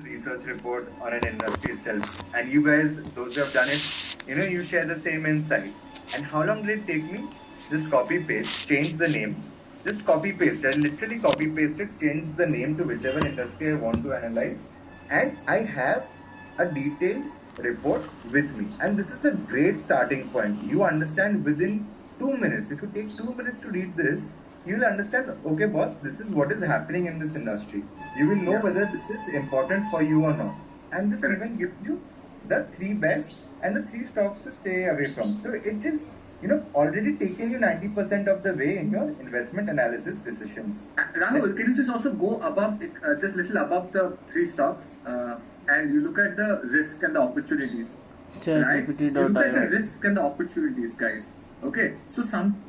research report on an industry itself. And you guys, those who have done it, you share the same insight. And how long did it take me? Just copy paste, change the name. Just copy paste. I literally copy pasted, change the name to whichever industry I want to analyze. And I have a detailed report with me. And this is a great starting point. You understand within 2 minutes. If you take 2 minutes to read this, you will understand, okay, boss, this is what is happening in this industry. You will know whether this is important for you or not. And this even gives you the three best and the three stocks to stay away from. So it is, already taken you 90% of the way in your investment analysis decisions. Rahul, can you just also go above, just little above the three stocks, and you look at the risk and the opportunities. Right? You look at the risk and the opportunities, guys. Okay, so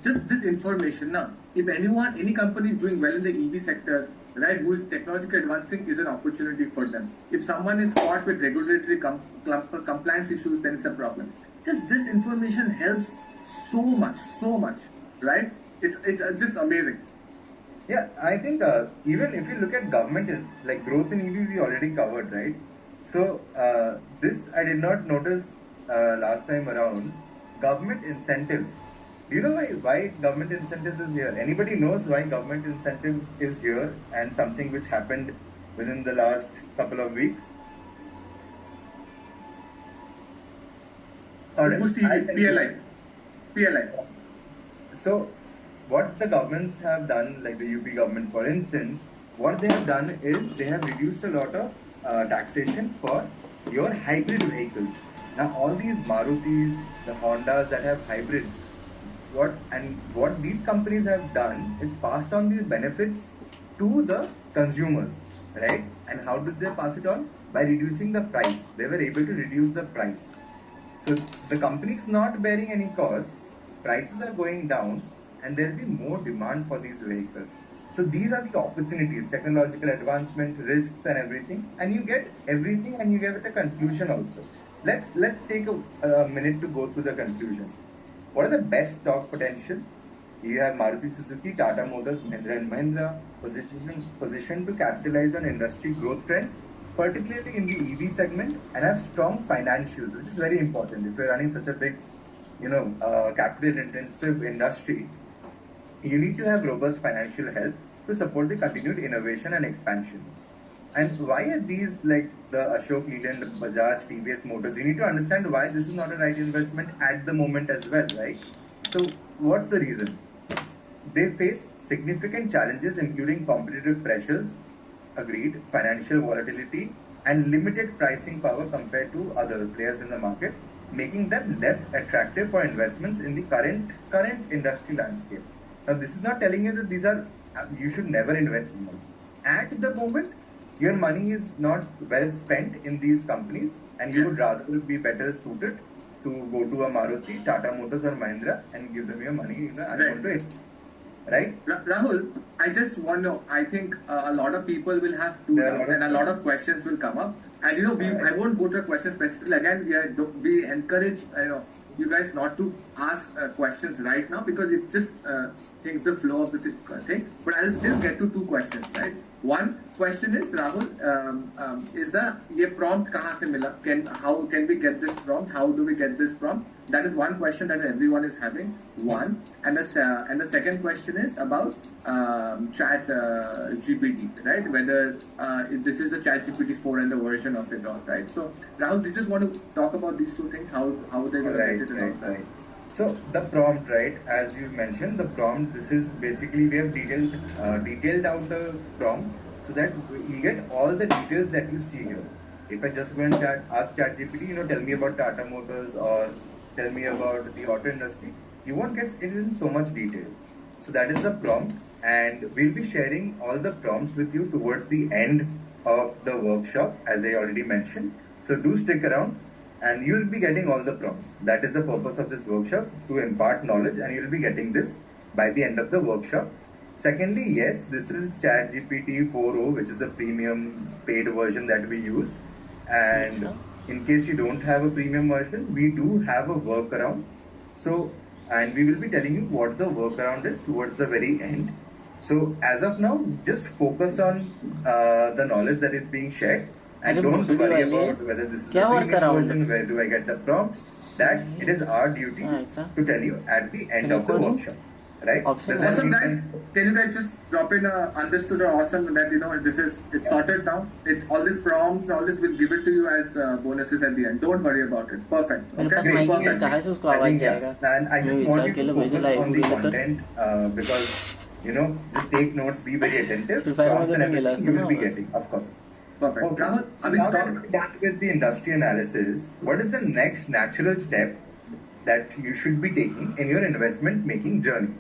just this information now. If any company is doing well in the EV sector, right, who is technologically advancing, is an opportunity for them. If someone is caught with regulatory compliance issues, then it's a problem. Just this information helps so much, right? It's just amazing. Yeah, I think even if you look at government, like growth in EV, we already covered, right? So this I did not notice last time around. Government incentives. Do you know why government incentives is here? Anybody knows why government incentives is here and something which happened within the last couple of weeks? Boost PLI. So what the governments have done, like the UP government, for instance, what they have done is they have reduced a lot of taxation for your hybrid vehicles. Now all these Marutis, the Hondas that have hybrids, what these companies have done is passed on these benefits to the consumers, right? And how did they pass it on? By reducing the price. They were able to reduce the price. So the company is not bearing any costs, prices are going down, and there will be more demand for these vehicles. So these are the opportunities, technological advancement, risks and everything. And you get everything and you give it a conclusion also. Let's take a minute to go through the conclusion. What are the best stock potential? You have Maruti Suzuki, Tata Motors, Mahindra and Mahindra positioned to capitalize on industry growth trends, particularly in the EV segment, and have strong financials, which is very important. If you're running such a big, capital intensive industry, you need to have robust financial health to support the continued innovation and expansion. And why are these like the Ashok Leyland, Bajaj, TVS Motors? You need to understand why this is not a right investment at the moment as well, right? So what's the reason? They face significant challenges including competitive pressures, agreed, financial volatility, and limited pricing power compared to other players in the market, making them less attractive for investments in the current industry landscape. Now, this is not telling you that you should never invest in them. At the moment, your money is not well spent in these companies, and you would rather be better suited to go to a Maruti, Tata Motors, or Mahindra and give them your money and go to it. Right? Rahul, I just want to know, I think a lot of people will have two doubts and a lot of questions will come up. And I won't go to a question specifically. Again, we encourage you guys not to ask questions right now because it just things the flow of the thing. But I'll still get to two questions, right? One question is, Rahul, is the prompt kahan se mila? How can we get this prompt? How do we get this prompt? That is one question that everyone is having. One, and the second question is about Chat GPT, right? Whether if this is a Chat GPT 4 and the version of it all, right? So, Rahul, do you just want to talk about these two things? How they're going to get it right. So the prompt, right, as you mentioned, the prompt, this is basically we have detailed out the prompt so that you get all the details that you see here. If I just go and ask ChatGPT, tell me about Tata Motors or tell me about the auto industry, you won't get it in so much detail. So that is the prompt, and we'll be sharing all the prompts with you towards the end of the workshop, as I already mentioned. So do stick around. And you'll be getting all the prompts. That is the purpose of this workshop, to impart knowledge, and you'll be getting this by the end of the workshop. Secondly, yes, this is ChatGPT 4.0, which is a premium paid version that we use. And in case you don't have a premium version, we do have a workaround. So, and we will be telling you what the workaround is towards the very end. So as of now, just focus on the knowledge that is being shared. And don't worry about whether this is a premium version, where do I get the prompts. That it is our duty to tell you at the end of the workshop. Right? Awesome, guys. Can you guys just drop in understood or awesome that it's sorted now. It's all these prompts and all this, we'll give it to you as bonuses at the end. Don't worry about it. Perfect. Okay. Perfect. And I just want you to focus on the content because just take notes, be very attentive. Prompts and everything you will be getting, of course. Perfect. Okay. So now that we're done with the industry analysis, what is the next natural step that you should be taking in your investment making journey?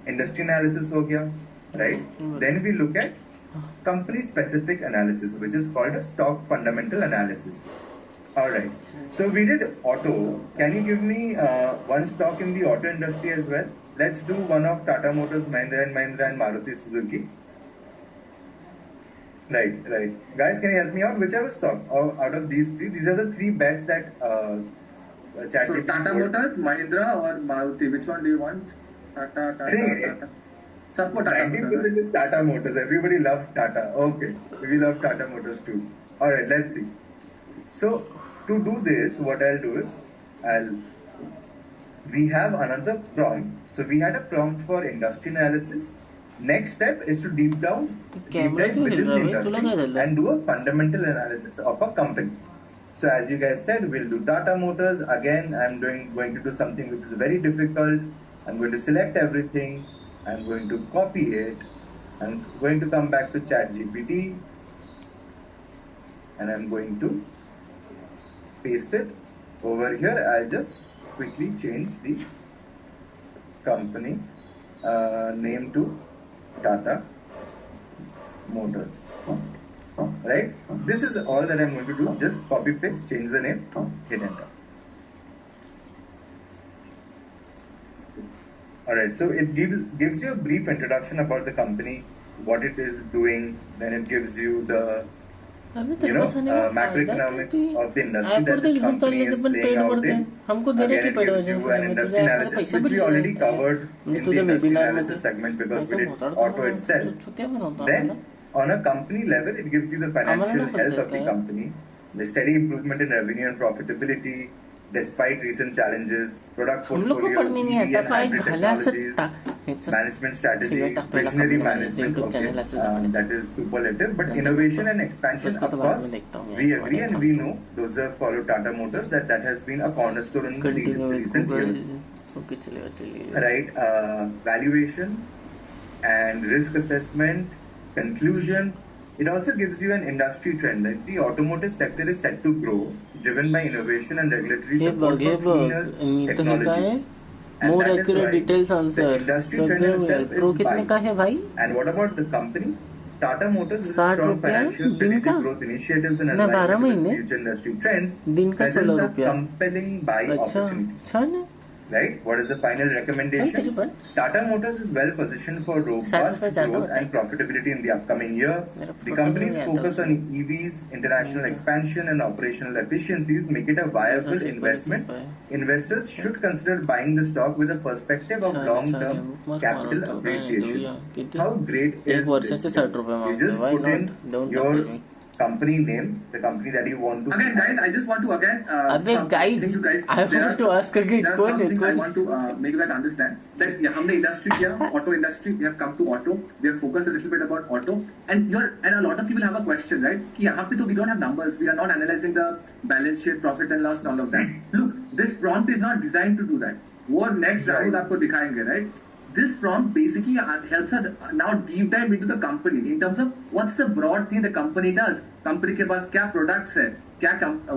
Industry analysis ho gaya, right? Then we look at company specific analysis, which is called a stock fundamental analysis. All right. So we did auto. Can you give me one stock in the auto industry as well? Let's do one of Tata Motors, Mahindra and Mahindra, and Maruti Suzuki. Right. Guys, can you help me out? Whichever stock out of these three, these are the three best that So Tata Motors, Mahindra or Maruti, which one do you want? Tata. Sabko Tata 90% is Tata Motors. Everybody loves Tata. Okay. We love Tata Motors too. Alright, let's see. So to do this, what I'll do is we have another prompt. So we had a prompt for industry analysis. Next step is to deep dive within the industry and do a fundamental analysis of a company. So as you guys said, we'll do Tata Motors. Again, I'm going to do something which is very difficult. I'm going to select everything. I'm going to copy it. I'm going to come back to ChatGPT. And I'm going to paste it over here. I'll just quickly change the company name to Tata Motors. Right? This is all that I'm going to do. Just copy paste, change the name, hit enter. Alright, so it gives you a brief introduction about the company, what it is doing, then it gives you the macroeconomics of the industry that this company is playing out in. Again, it gives you an industry analysis, which we already covered in the industry analysis segment because we did auto itself. Then, on a company level, it gives you the financial health of the company, the steady improvement in revenue and profitability, despite recent challenges, product portfolio, EV and hybrid technologies, management strategy, visionary management, that is superlative, but innovation and expansion, of course, we agree and we know, those who have followed Tata Motors, that has been a cornerstone in the recent years. Right, valuation and risk assessment, conclusion. It also gives you an industry trend. Like the automotive sector is set to grow, driven by innovation and regulatory support for cleaner technologies. More accurate details answer. The industry trend itself is buy. And what about the company? Tata Motors with strong financial strategic growth initiatives and alignment with future industry trends presents a compelling buy opportunity. Right? What is the final recommendation? Tata Motors is well positioned for robust growth and profitability in the upcoming year. The company's focus on EVs, international expansion, and operational efficiencies make it a viable investment. Investors should consider buying the stock with a perspective of long-term capital appreciation. How great is this? You just put in your company name, the company that you want to. Again, guys, I just want to I want to ask again. There are some things I want to make you guys understand that हमने industry किया, auto industry. We have come to auto. We have focused a little bit about auto, and a lot of people have a question, right? कि यहाँ पे तो we don't have numbers. We are not analyzing the balance sheet, profit and loss, and all of that. Look, this prompt is not designed to do that. What next Rahul आपको दिखाएंगे, right? This prompt basically helps us now deep dive into the company in terms of what's the broad thing the company does. Company के पास क्या products है,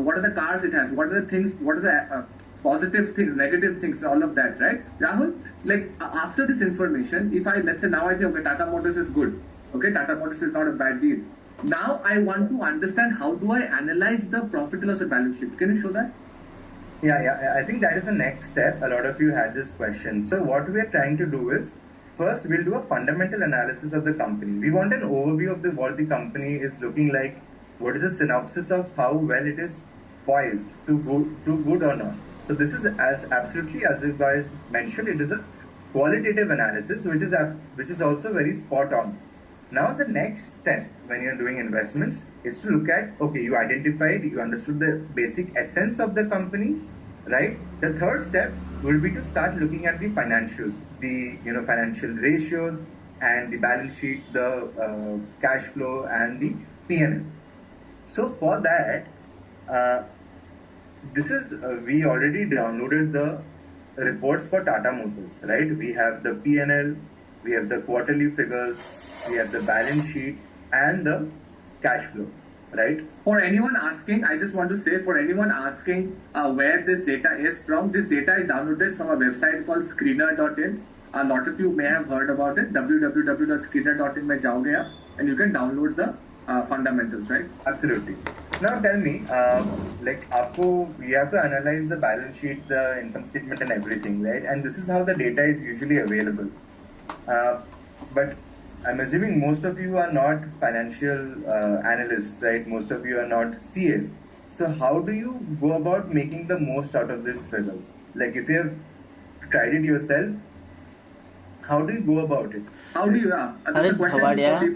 what are the cars it has, what are the things, what are the positive things, negative things, all of that, right? Rahul, like after this information, let's say now I think, okay, Tata Motors is good. Okay, Tata Motors is not a bad deal. Now I want to understand how do I analyze the profit and loss balance sheet. Can you show that? Yeah, I think that is the next step. A lot of you had this question. So what we are trying to do is, first we'll do a fundamental analysis of the company. We want an overview of what the company is looking like. What is the synopsis of how well it is poised to good or not. So this is absolutely, as you guys mentioned, it is a qualitative analysis, which is also very spot on. Now the next step when you're doing investments is to look at, okay, you identified, you understood the basic essence of the company, right? The third step will be to start looking at the financials, the financial ratios and the balance sheet, the cash flow and the P&L. So for that, this is we already downloaded the reports for Tata Motors, right? We have the P&L, we have the quarterly figures, we have the balance sheet and the cash flow, right? For anyone asking, I just want to say, for anyone asking where this data is from, this data is downloaded from a website called screener.in. A lot of you may have heard about it. www.screener.in mein jaoge aap, and you can download the fundamentals, right? Absolutely. Now tell me, you have to analyze the balance sheet, the income statement and everything, right? And this is how the data is usually available. But I'm assuming most of you are not financial analysts, right? Most of you are not CAs. So how do you go about making the most out of these figures? Like if you have tried it yourself, how do you go about it? How do you? अरे झवाड्या इथे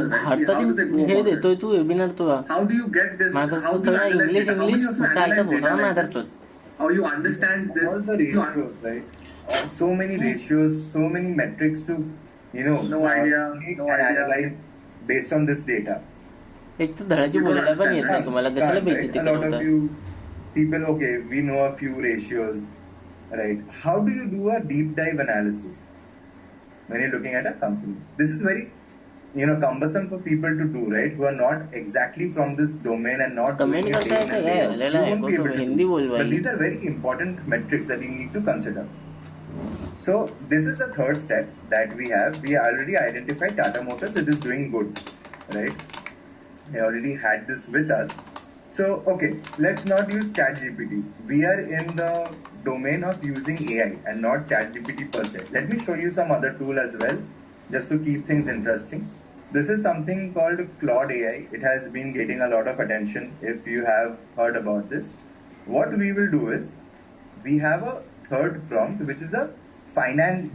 भारतातील हे देतोय तू webinar तुला. How do you get this? माझं How do you सगळं English कायचा भोसडा मादरचोद. How you understand this? All the ratios, right? So many ratios, so many metrics to no idea, analyze based on this data. एक तर धडाची बोलायला पण येत नाही तुम्हाला कशाला बेइज्जती A lot of करता. you people, okay, we know a few ratios, right? How do you do a deep dive analysis when you're looking at a company? This is very cumbersome for people to do, right? Who are not exactly from this domain and not comment करता है क्या लेला है को तो हिंदी बोल भाई. But these are very important metrics that you need to consider. So this is the third step that we have. We already identified Tata Motors. It is doing good, right? They already had this with us. So okay, let's not use ChatGPT. We are in the domain of using AI and not ChatGPT per se. Let me show you some other tool as well, just to keep things interesting. This is something called Claude AI. It has been getting a lot of attention if you have heard about this. What we will do is, we have a third prompt, which is a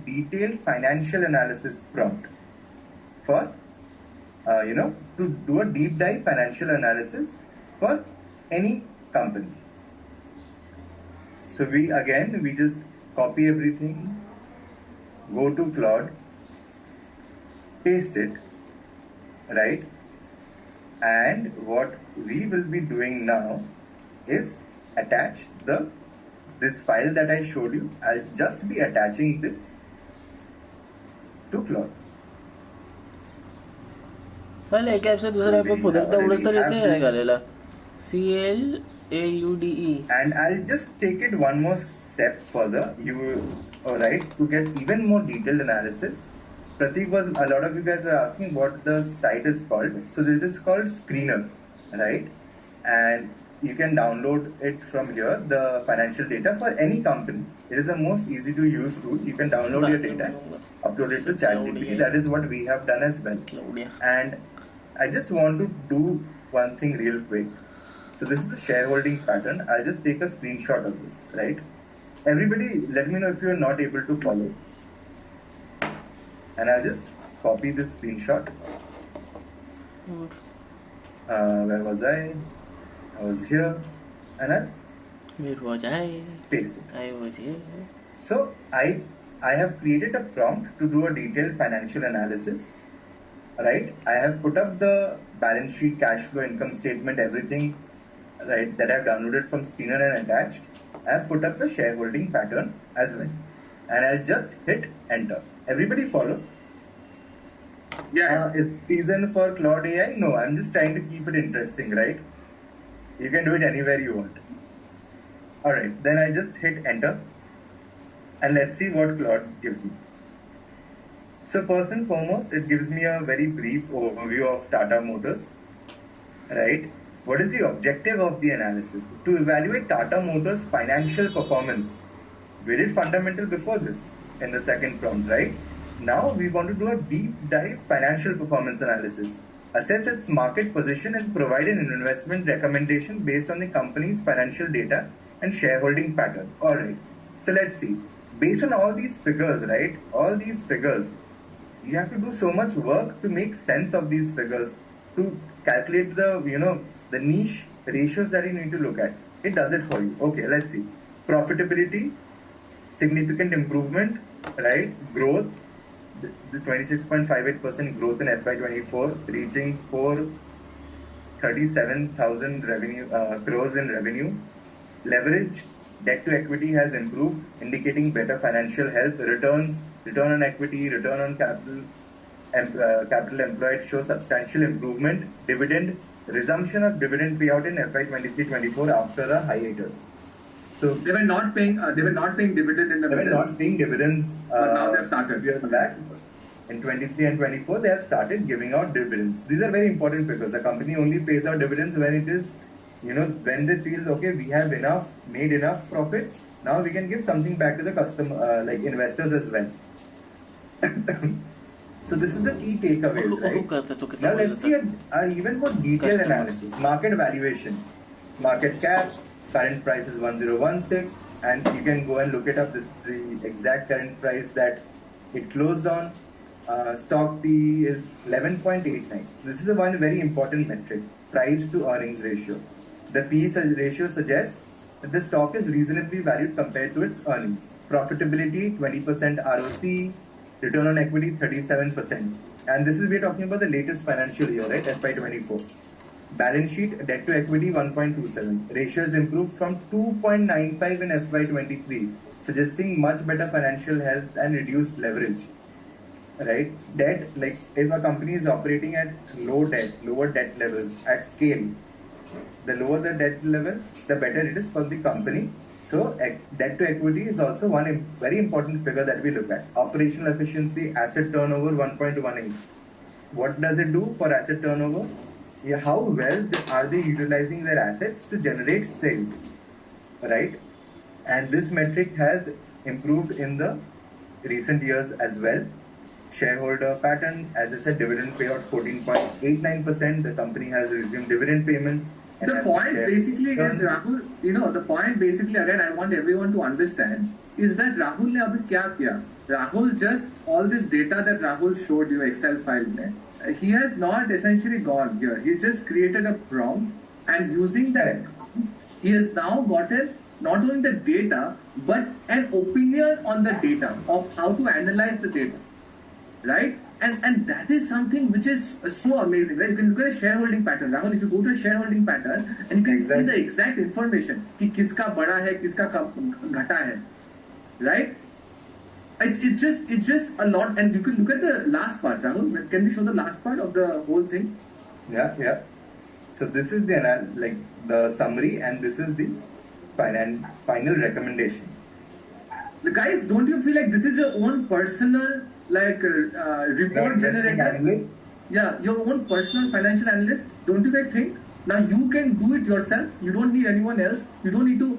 detailed financial analysis prompt for, to do a deep dive financial analysis for any company. So we just copy everything, go to Claude, paste it, right? And what we will be doing now is attach this file that I showed you. I'll just be attaching this to Claude. पहले एक app से दूसरे app पे फुदकता उड़ता रहते हैं गालेला. CLAUDE. And I'll just take it one more step further. To get even more detailed analysis. Pratik, a lot of you guys were asking what the site is called. So this is called Screener, right? And you can download it from here, the financial data for any company. It is the most easy to use tool. You can download your data, upload it to ChatGPT. That is what we have done as well. And I just want to do one thing real quick. So this is the shareholding pattern. I'll just take a screenshot of this, right? Everybody, let me know if you are not able to follow. And I'll just copy this screenshot. Where was I? I was here. And Where was I? Paste it. I was here. So I have created a prompt to do a detailed financial analysis. Right? I have put up the balance sheet, cash flow, income statement, everything, right, that I've downloaded from Screener and attached. I have put up the shareholding pattern as well. And I'll just hit enter. Everybody follow? Yeah. Is reason for Claude AI? No, I'm just trying to keep it interesting, right? You can do it anywhere you want. Alright, then I just hit enter. And let's see what Claude gives me. So first and foremost, it gives me a very brief overview of Tata Motors, right? What is the objective of the analysis? To evaluate Tata Motors' financial performance. We did fundamental before this in the second prompt, right? Now we want to do a deep dive financial performance analysis. Assess its market position and provide an investment recommendation based on the company's financial data and shareholding pattern. Alright, so let's see. Based on all these figures, right? All these figures, You have to do so much work to make sense of these figures, to calculate the niche ratios that you need to look at. It does it for you. Okay, let's see. Profitability, significant improvement, right? Growth, the 26.58% growth in FY24, reaching 437,000 crores in revenue. Leverage, debt to equity has improved, indicating better financial health. Returns, return on equity, return on capital employed show substantial improvement. Dividend, resumption of dividend payout in FY23-24 after a hiatus. So they were not paying. They were not paying dividend in the middle. They were not paying dividends. But now they have started. Years back, in 23 and 24, they have started giving out dividends. These are very important because a company only pays out dividends when it is, when they feel, okay, we have made enough profits. Now we can give something back to the customer, like investors as well. So this is the key takeaways, right? Now let's see an even more detailed analysis. Market valuation, market caps. Current price is 1016, and you can go and look it up. This is the exact current price that it closed on. Stock P is 11.89. This is one very important metric, price to earnings ratio. The P ratio suggests that the stock is reasonably valued compared to its earnings. Profitability, 20% ROC, return on equity, 37%. And this is, we're talking about the latest financial year, right? FY24. Balance sheet, debt to equity 1.27. Ratios improved from 2.95 in FY23, suggesting much better financial health and reduced leverage. Right? Debt, like if a company is operating at lower debt levels at scale, the lower the debt level, the better it is for the company. So debt to equity is also one very important figure that we look at. Operational efficiency, asset turnover 1.18. What does it do for asset turnover? How well are they utilizing their assets to generate sales, right? And this metric has improved in the recent years as well. Shareholder pattern, as I said, dividend payout 14.89%. The company has resumed dividend payments. The point basically is, Rahul, the point basically, again, I want everyone to understand, is that Rahul ne abhi kya kiya? Rahul just, all this data that Rahul showed you, Excel file, he has not essentially gone here. He just created a prompt, and using that, he has now gotten not only the data, but an opinion on the data of how to analyze the data, right? And that is something which is so amazing, right? You can look at a shareholding pattern. Rahul, if you go to a shareholding pattern, and you can see the exact information, कि किसका बड़ा है, किसका घटा है, right? It's just a lot, and you can look at the last part, Rahul. Can we show the last part of the whole thing? Yeah. So this is the summary, and this is the final recommendation. The guys, don't you feel like this is your own personal report generator? Yeah, your own personal financial analyst. Don't you guys think? Now you can do it yourself. You don't need anyone else. You don't need to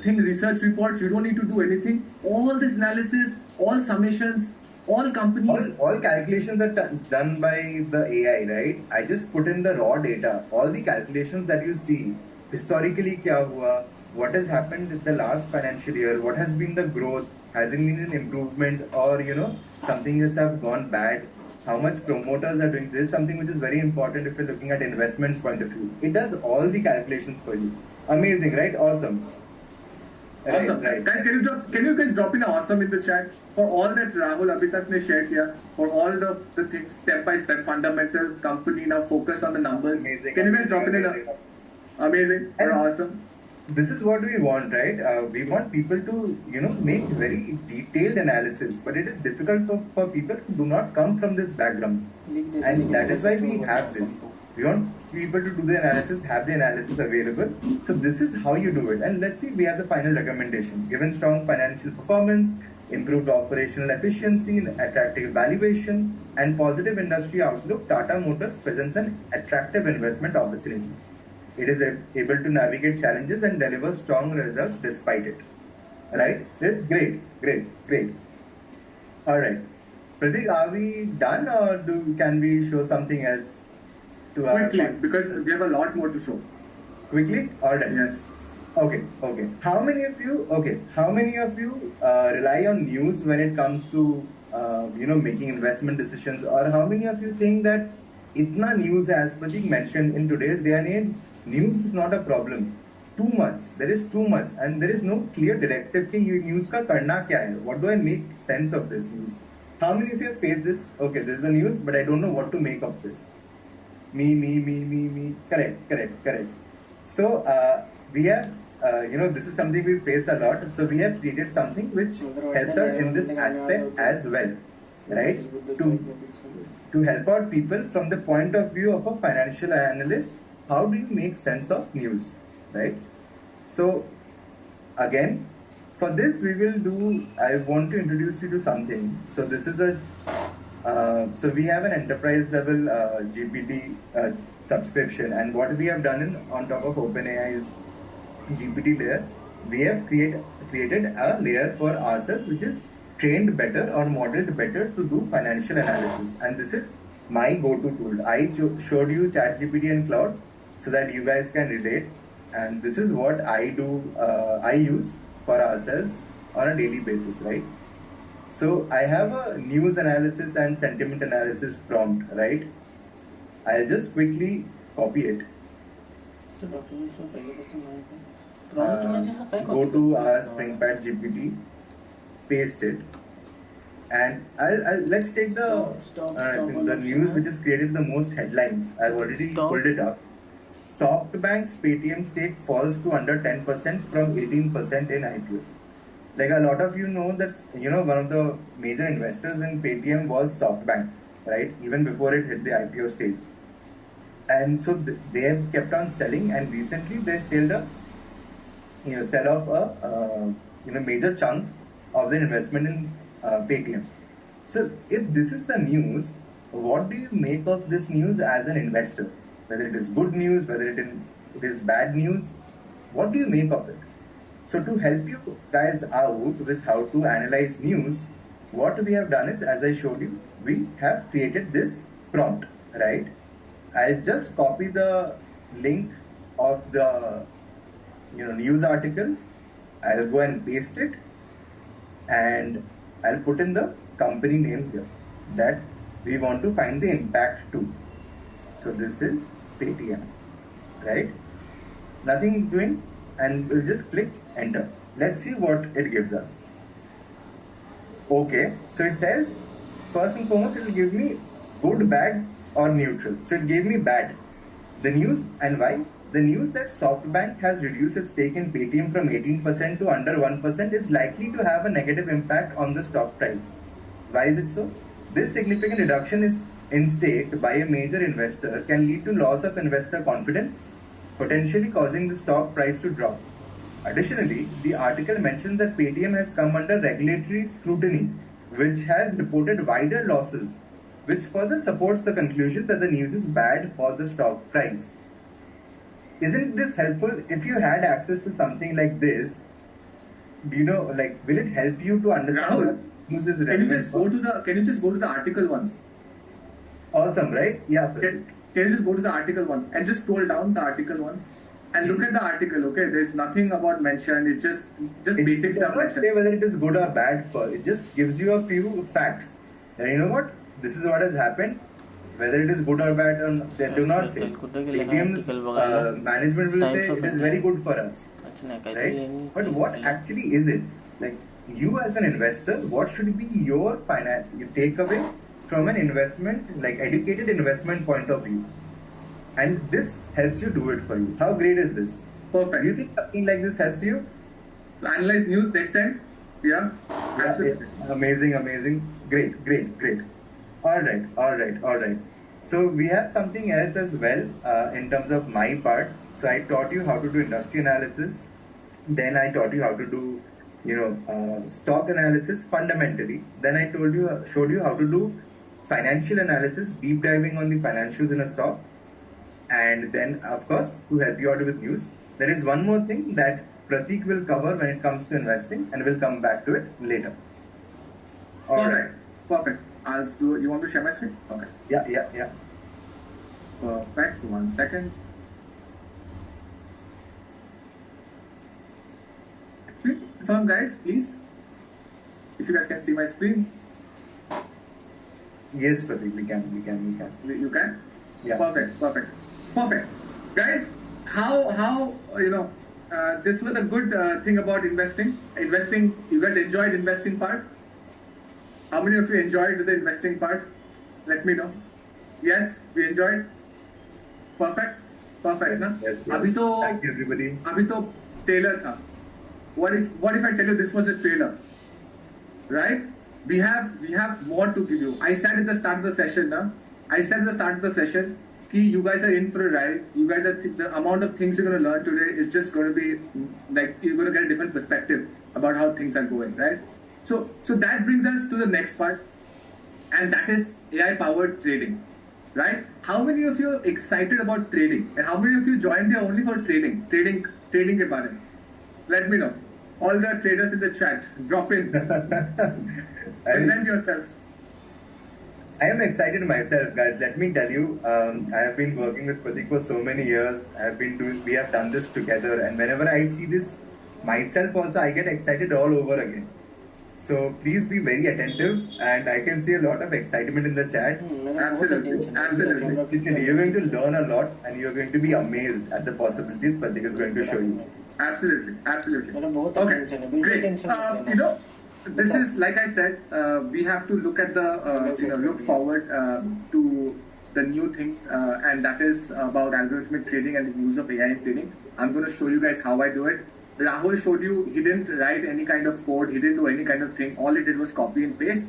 think research reports. You don't need to do anything. All this analysis, all summations, all companies. All calculations are done by the AI, right? I just put in the raw data. All the calculations that you see, historically kya hua, what has happened in the last financial year, what has been the growth, has it been an improvement, or something has have gone bad, how much promoters are doing. This is something which is very important if you're looking at investment point of view. It does all the calculations for you. Amazing, right? Awesome. Awesome. Right. Guys, can you guys drop in an awesome in the chat for all that Rahul abhi tak ne shared here, for all the things step by step, fundamental, company now focus on the numbers. Amazing. Can you guys drop in amazing or awesome? This is what we want, right? We want people to, make very detailed analysis, but it is difficult for people who do not come from this background. And that is why we have this. We want people to do the analysis, have the analysis available. So this is how you do it. And let's see, we have the final recommendation. Given strong financial performance, improved operational efficiency, attractive valuation, and positive industry outlook, Tata Motors presents an attractive investment opportunity. It is able to navigate challenges and deliver strong results despite it. Right? Great. All right. Pratik, are we done, or can we show something else? Quickly, because we have a lot more to show. Quickly? All right. Yes. Okay. How many of you rely on news when it comes to making investment decisions? Or how many of you think that itna news, as Pratik mentioned, in today's day and age, news is not a problem. Too much. There is too much, and there is no clear directive. कि ये news का करना क्या है? What do I make sense of this news? How many of you have faced this? Okay, this is the news, but I don't know what to make of this. Me. Correct. So we have, this is something we face a lot. So we have created something which helps us in this aspect as well, right? To help out people from the point of view of a financial analyst, how do you make sense of news, right? So again, for this I want to introduce you to something. So this is so we have an enterprise level GPT subscription, and what we have done on top of OpenAI's GPT layer, we have created a layer for ourselves which is trained better or modeled better to do financial analysis. And this is my go-to tool. I showed you ChatGPT and Cloud so that you guys can relate. And this is what I use for ourselves on a daily basis, right? So I have a news analysis and sentiment analysis prompt, right? I'll just quickly copy it. Go to our SpringPad GPT, paste it, and let's take the news which has created the most headlines. I've already pulled it up. SoftBank's Paytm stake falls to under 10% from 18% in IPO. Like a lot of you know that one of the major investors in Paytm was SoftBank, right? Even before it hit the IPO stage. And so they have kept on selling, and recently they sell off a major chunk of their investment in Paytm. So if this is the news, what do you make of this news as an investor? Whether it is good news, whether it is bad news, what do you make of it? So to help you guys out with how to analyze news, what we have done is, as I showed you, we have created this prompt, right? I'll just copy the link of the news article. I'll go and paste it, and I'll put in the company name here that we want to find the impact to. So this is Paytm, right? Nothing doing, and we'll just click enter. Let's see what it gives us. Okay, so it says, first and foremost, it will give me good, bad, or neutral. So it gave me bad. The news, and why? The news that SoftBank has reduced its stake in Paytm from 18% to under 1% is likely to have a negative impact on the stock price. Why is it so? This significant reduction in stake by a major investor can lead to loss of investor confidence, potentially causing the stock price to drop. Additionally, the article mentions that Paytm has come under regulatory scrutiny, which has reported wider losses, which further supports the conclusion that the news is bad for the stock price. Isn't this helpful? If you had access to something like this, will it help you to understand Rahul, what news is relevant? Can you just go to the article once? Awesome, right? Yeah. Can you just go to the article one and just scroll down the article once and look at the article? Okay, there's nothing about mention. It's just basic stuff. It doesn't say whether it is good or bad for. It just gives you a few facts. And you know what? This is what has happened. Whether it is good or bad, they do not say. Paytm's management will say it is very good for us, right? But what actually is it? Like, you as an investor, what should be your takeaway from an investment, like educated investment point of view? And this helps you do it for you. How great is this? Perfect. Do you think something like this helps you? Analyze news next time? Yeah, absolutely. Yeah. Amazing. Great. All right. So we have something else as well in terms of my part. So I taught you how to do industry analysis. Then I taught you how to do, stock analysis fundamentally. Then I showed you how to do financial analysis, deep diving on the financials in a stock. And then, of course, to help you out with news, there is one more thing that Pratik will cover when it comes to investing, and we'll come back to it later. Perfect. You want to share my screen? Okay. Yeah. Perfect. 1 second. Confirm, guys, please. If you guys can see my screen. Yes, Pradeep, we can. You can? Yeah. Perfect. Guys, how this was a good thing about investing. You guys enjoyed investing part? How many of you enjoyed the investing part? Let me know. Yes, we enjoyed. Perfect, na? Yes. Thank you, everybody. अभी तो trailer था. What if I tell you this was a trailer? Right? We have more to give you. I said at the start of the session, you guys are in for a ride. You guys are the amount of things you're going to learn today is just going to be like you're going to get a different perspective about how things are going, right? So that brings us to the next part, and that is AI powered trading, right? How many of you are excited about trading, and how many of you joined here only for trading ke baare? Let me know. All the traders in the chat, drop in. Present yourself. I am excited myself, guys. Let me tell you, I have been working with Pratik for so many years. We have done this together, and whenever I see this myself also, I get excited all over again. So please be very attentive, and I can see a lot of excitement in the chat. Absolutely. You're going to learn a lot, and you're going to be amazed at the possibilities Pratik is going to show you. Absolutely. Okay, great. This is, like I said, we have to look at look forward to the new things, and that is about algorithmic trading and the use of AI in trading. I'm going to show you guys how I do it. Rahul showed you, he didn't write any kind of code, he didn't do any kind of thing. All he did was copy and paste.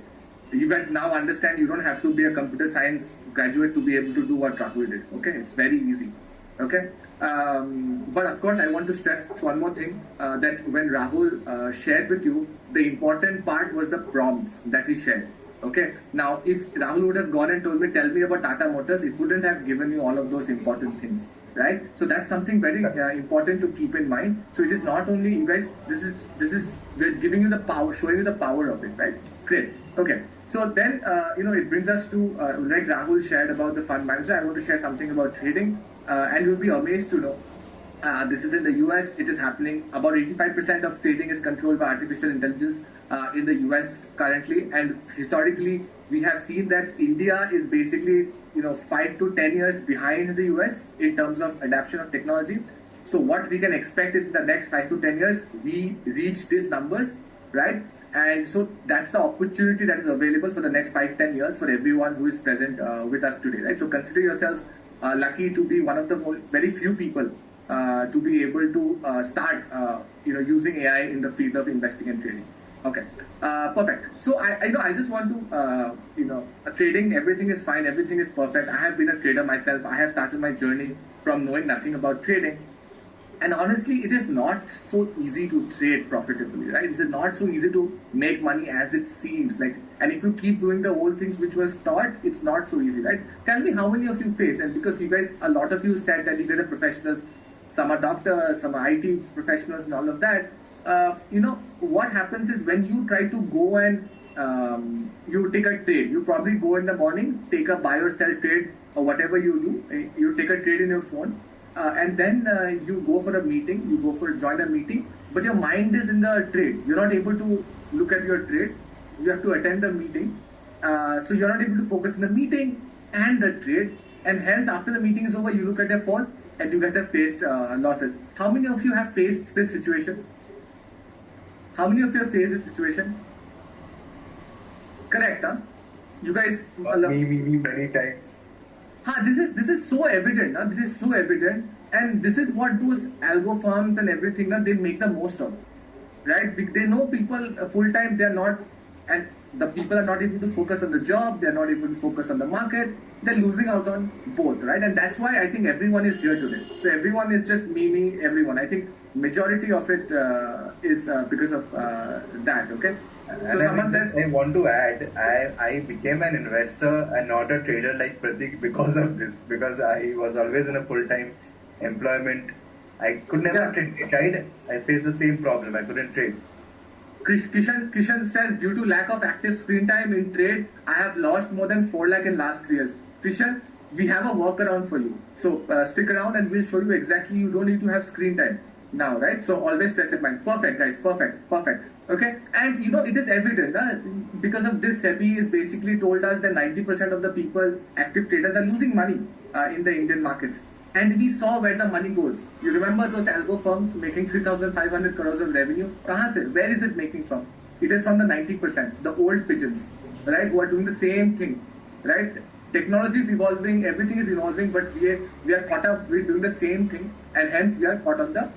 You guys now understand you don't have to be a computer science graduate to be able to do what Rahul did. Okay, it's very easy. Okay, but of course I want to stress one more thing, that when Rahul shared with you, the important part was the prompts that he shared. Okay, now if Rahul would have gone and told me, tell me about Tata Motors, it wouldn't have given you all of those important things, right? So that's something very important to keep in mind. So it is not only you guys, this is we're giving you the power, showing you the power of it, right? Great. Okay, so then it brings us to like Rahul shared about the fund manager. I want to share something about trading, and you'll be amazed to know. This is in the US. It is happening. About 85% of trading is controlled by artificial intelligence in the US currently. And historically, we have seen that India is basically 5 to 10 years behind the US in terms of adoption of technology. So what we can expect is in the next 5 to 10 years, we reach these numbers, right? And so that's the opportunity that is available for the next 5-10 years for everyone who is present with us today, right? So consider yourself lucky to be one of the very few people to be able to start using AI in the field of investing and trading. Okay, perfect. So I just want to trading, everything is fine, everything is perfect. I have been a trader myself. I have started my journey from knowing nothing about trading. And honestly, it is not so easy to trade profitably, right? It's not so easy to make money as it seems. And if you keep doing the old things which was taught, it's not so easy, right? Tell me how many of you faced, and because you guys, a lot of you said that you guys are professionals, some are doctors, some are IT professionals and all of that. What happens is when you try to go and you take a trade, you probably go in the morning, take a buy or sell trade or whatever you do, you take a trade in your phone, and then you go for a meeting, join a meeting, but your mind is in the trade. You're not able to look at your trade. You have to attend the meeting. So you're not able to focus on the meeting and the trade. And hence, after the meeting is over, you look at your phone and you guys have faced losses. How many of you have faced this situation? How many of you have faced this situation? Correct, huh? You guys... me many times. This is so evident. This is so evident, and this is what those algo firms and everything they make the most of, right? They know people full time. They're not, and the people are not able to focus on the job. They're not able to focus on the market. They're losing out on both, right? And that's why I think everyone is here today. So everyone is just me, everyone. I think majority of it is because of that. Okay. So someone says, I want to add, I became an investor and not a trader like Pratik because of this. Because I was always in a full-time employment. I could never trade. I faced the same problem. I couldn't trade. Kishan says, due to lack of active screen time in trade, I have lost more than 4 lakh in last 3 years. Kishan, we have a workaround for you. So stick around and we'll show you exactly. You don't need to have screen time. now, right? So always press it mind. Perfect, guys. Perfect. Okay, and it is evident because of this. SEBI is basically told us that 90% of the people, active traders, are losing money in the Indian markets. And we saw where the money goes. You remember those algo firms making 3,500 crores of revenue? Kahan se? Where is it making from? It is from the 90%, the old pigeons, right? Who are doing the same thing, right? Technology is evolving, everything is evolving, but we are caught up. We're doing the same thing, and hence we are caught on the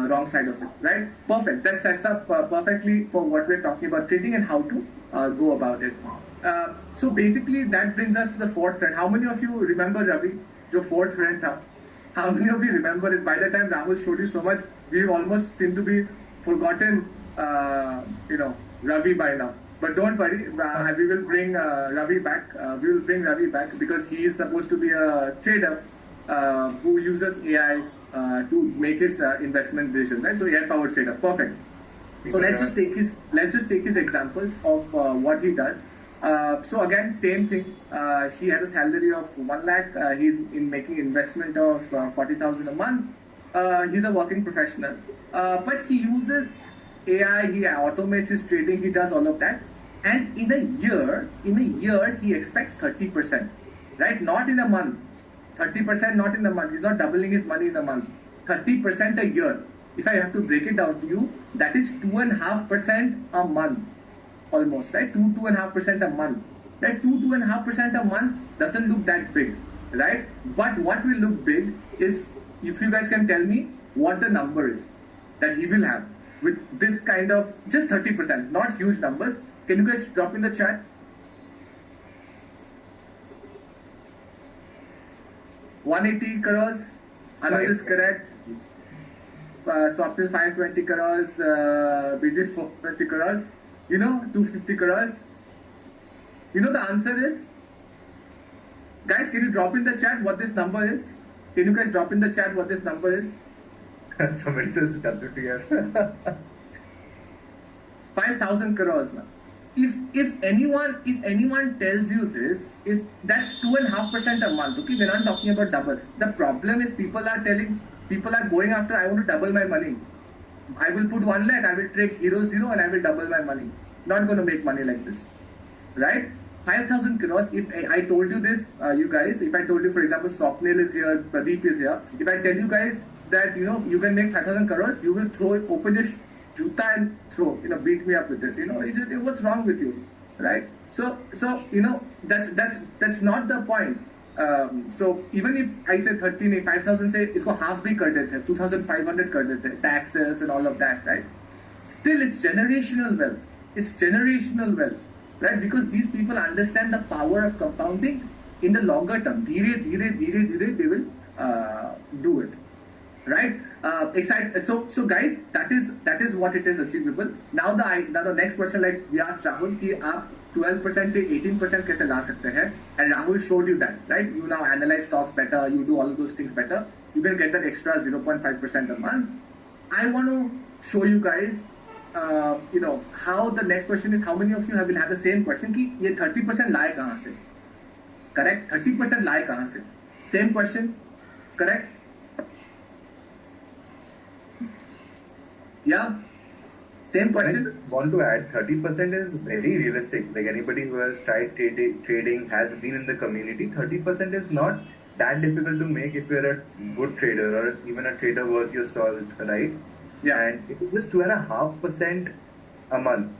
wrong side of it, right? Perfect. That sets up perfectly for what we're talking about trading and how to go about it. So basically, that brings us to the fourth trend. How many of you remember Ravi? The fourth trend tha? How many of you remember it? By the time Rahul showed you so much, we almost seem to be forgotten, Ravi by now. But don't worry, we will bring Ravi back. We will bring Ravi back because he is supposed to be a trader who uses AI to make his investment decisions. Right? So AI-powered trader, perfect. So let's just take his examples of what he does. So again, same thing. He has a salary of 1 lakh. He's making investment of 40,000 a month. He's a working professional, but he uses AI. He automates his trading. He does all of that, and in a year, he expects 30%. Right? Not in a month. 30% not in a month. He's not doubling his money in a month. 30% a year. If I have to break it down to you, that is 2.5% a month. Almost, right? 2.5% a month. Right? 2.5% a month doesn't look that big, right? But what will look big is if you guys can tell me what the number is that he will have with this kind of just 30%, not huge numbers. Can you guys drop in the chat? 180 crores. Anuj is correct. Swapnil 520 crores. BJ 420 crores. 250 crores. The answer is, guys, can you drop in the chat what this number is? Can you guys drop in the chat what this number is? Somebody says WTF. 5,000 crores now. If anyone tells you this, if that's 2.5% a month, okay, we're not talking about double. The problem is people are going after, I want to double my money. I will put 1 lakh, I will take 0 and I will double my money. Not going to make money like this, right? 5,000 crores. If I told you this, you guys, if I told you, for example, Swapnil is here, Pradeep is here. If I tell you guys that you can make 5,000 crores, you will open your juta and throw, beat me up with it. What's wrong with you, right? So that's not the point. So even if I say 5,000 say isko half bhi kar dete, 2,500 kar dete, taxes and all of that, right? Still, it's generational wealth. Right? Because these people understand the power of compounding in the longer term. Dhire, they will do it. Right? So guys, that is what it is achievable. Now the next question, like we asked Rahul, ki aap 12% to 18% kaise la sakte hai? And Rahul showed you that, right? You now analyze stocks better, you do all of those things better. You can get that extra 0.5% a month. I want to show you guys how the next question is, how many of you will have the same question ki ye 30% laaye kahan se? Correct? 30% laaye kahan se? Same question, correct? Yeah, same question. I want to add 30% is very realistic. Like anybody who has tried trading, has been in the community, 30% is not that difficult to make if you're a good trader or even a trader worth your salt, right? Yeah. And it is just 2.5% a month.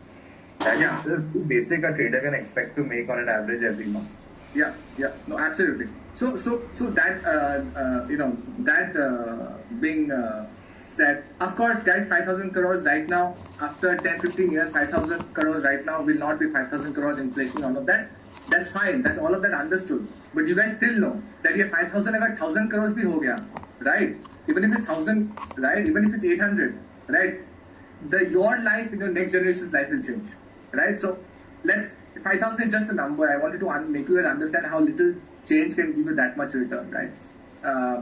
That is the basic a trader can expect to make on an average every month. Yeah, no, absolutely. So that being said, of course, guys, 5,000 crores right now, after 10-15 years, 5,000 crores right now will not be 5,000 crores inflation, all of that. That's fine. That's all of that understood. But you guys still know that ye 5,000 agar 1,000 crores bhi ho gaya, right? Even if it's 1,000, right? Even if it's 800, right? Your life in your next generation's life will change, right? So 5,000 is just a number. I wanted to make you guys understand how little change can give you that much return, right?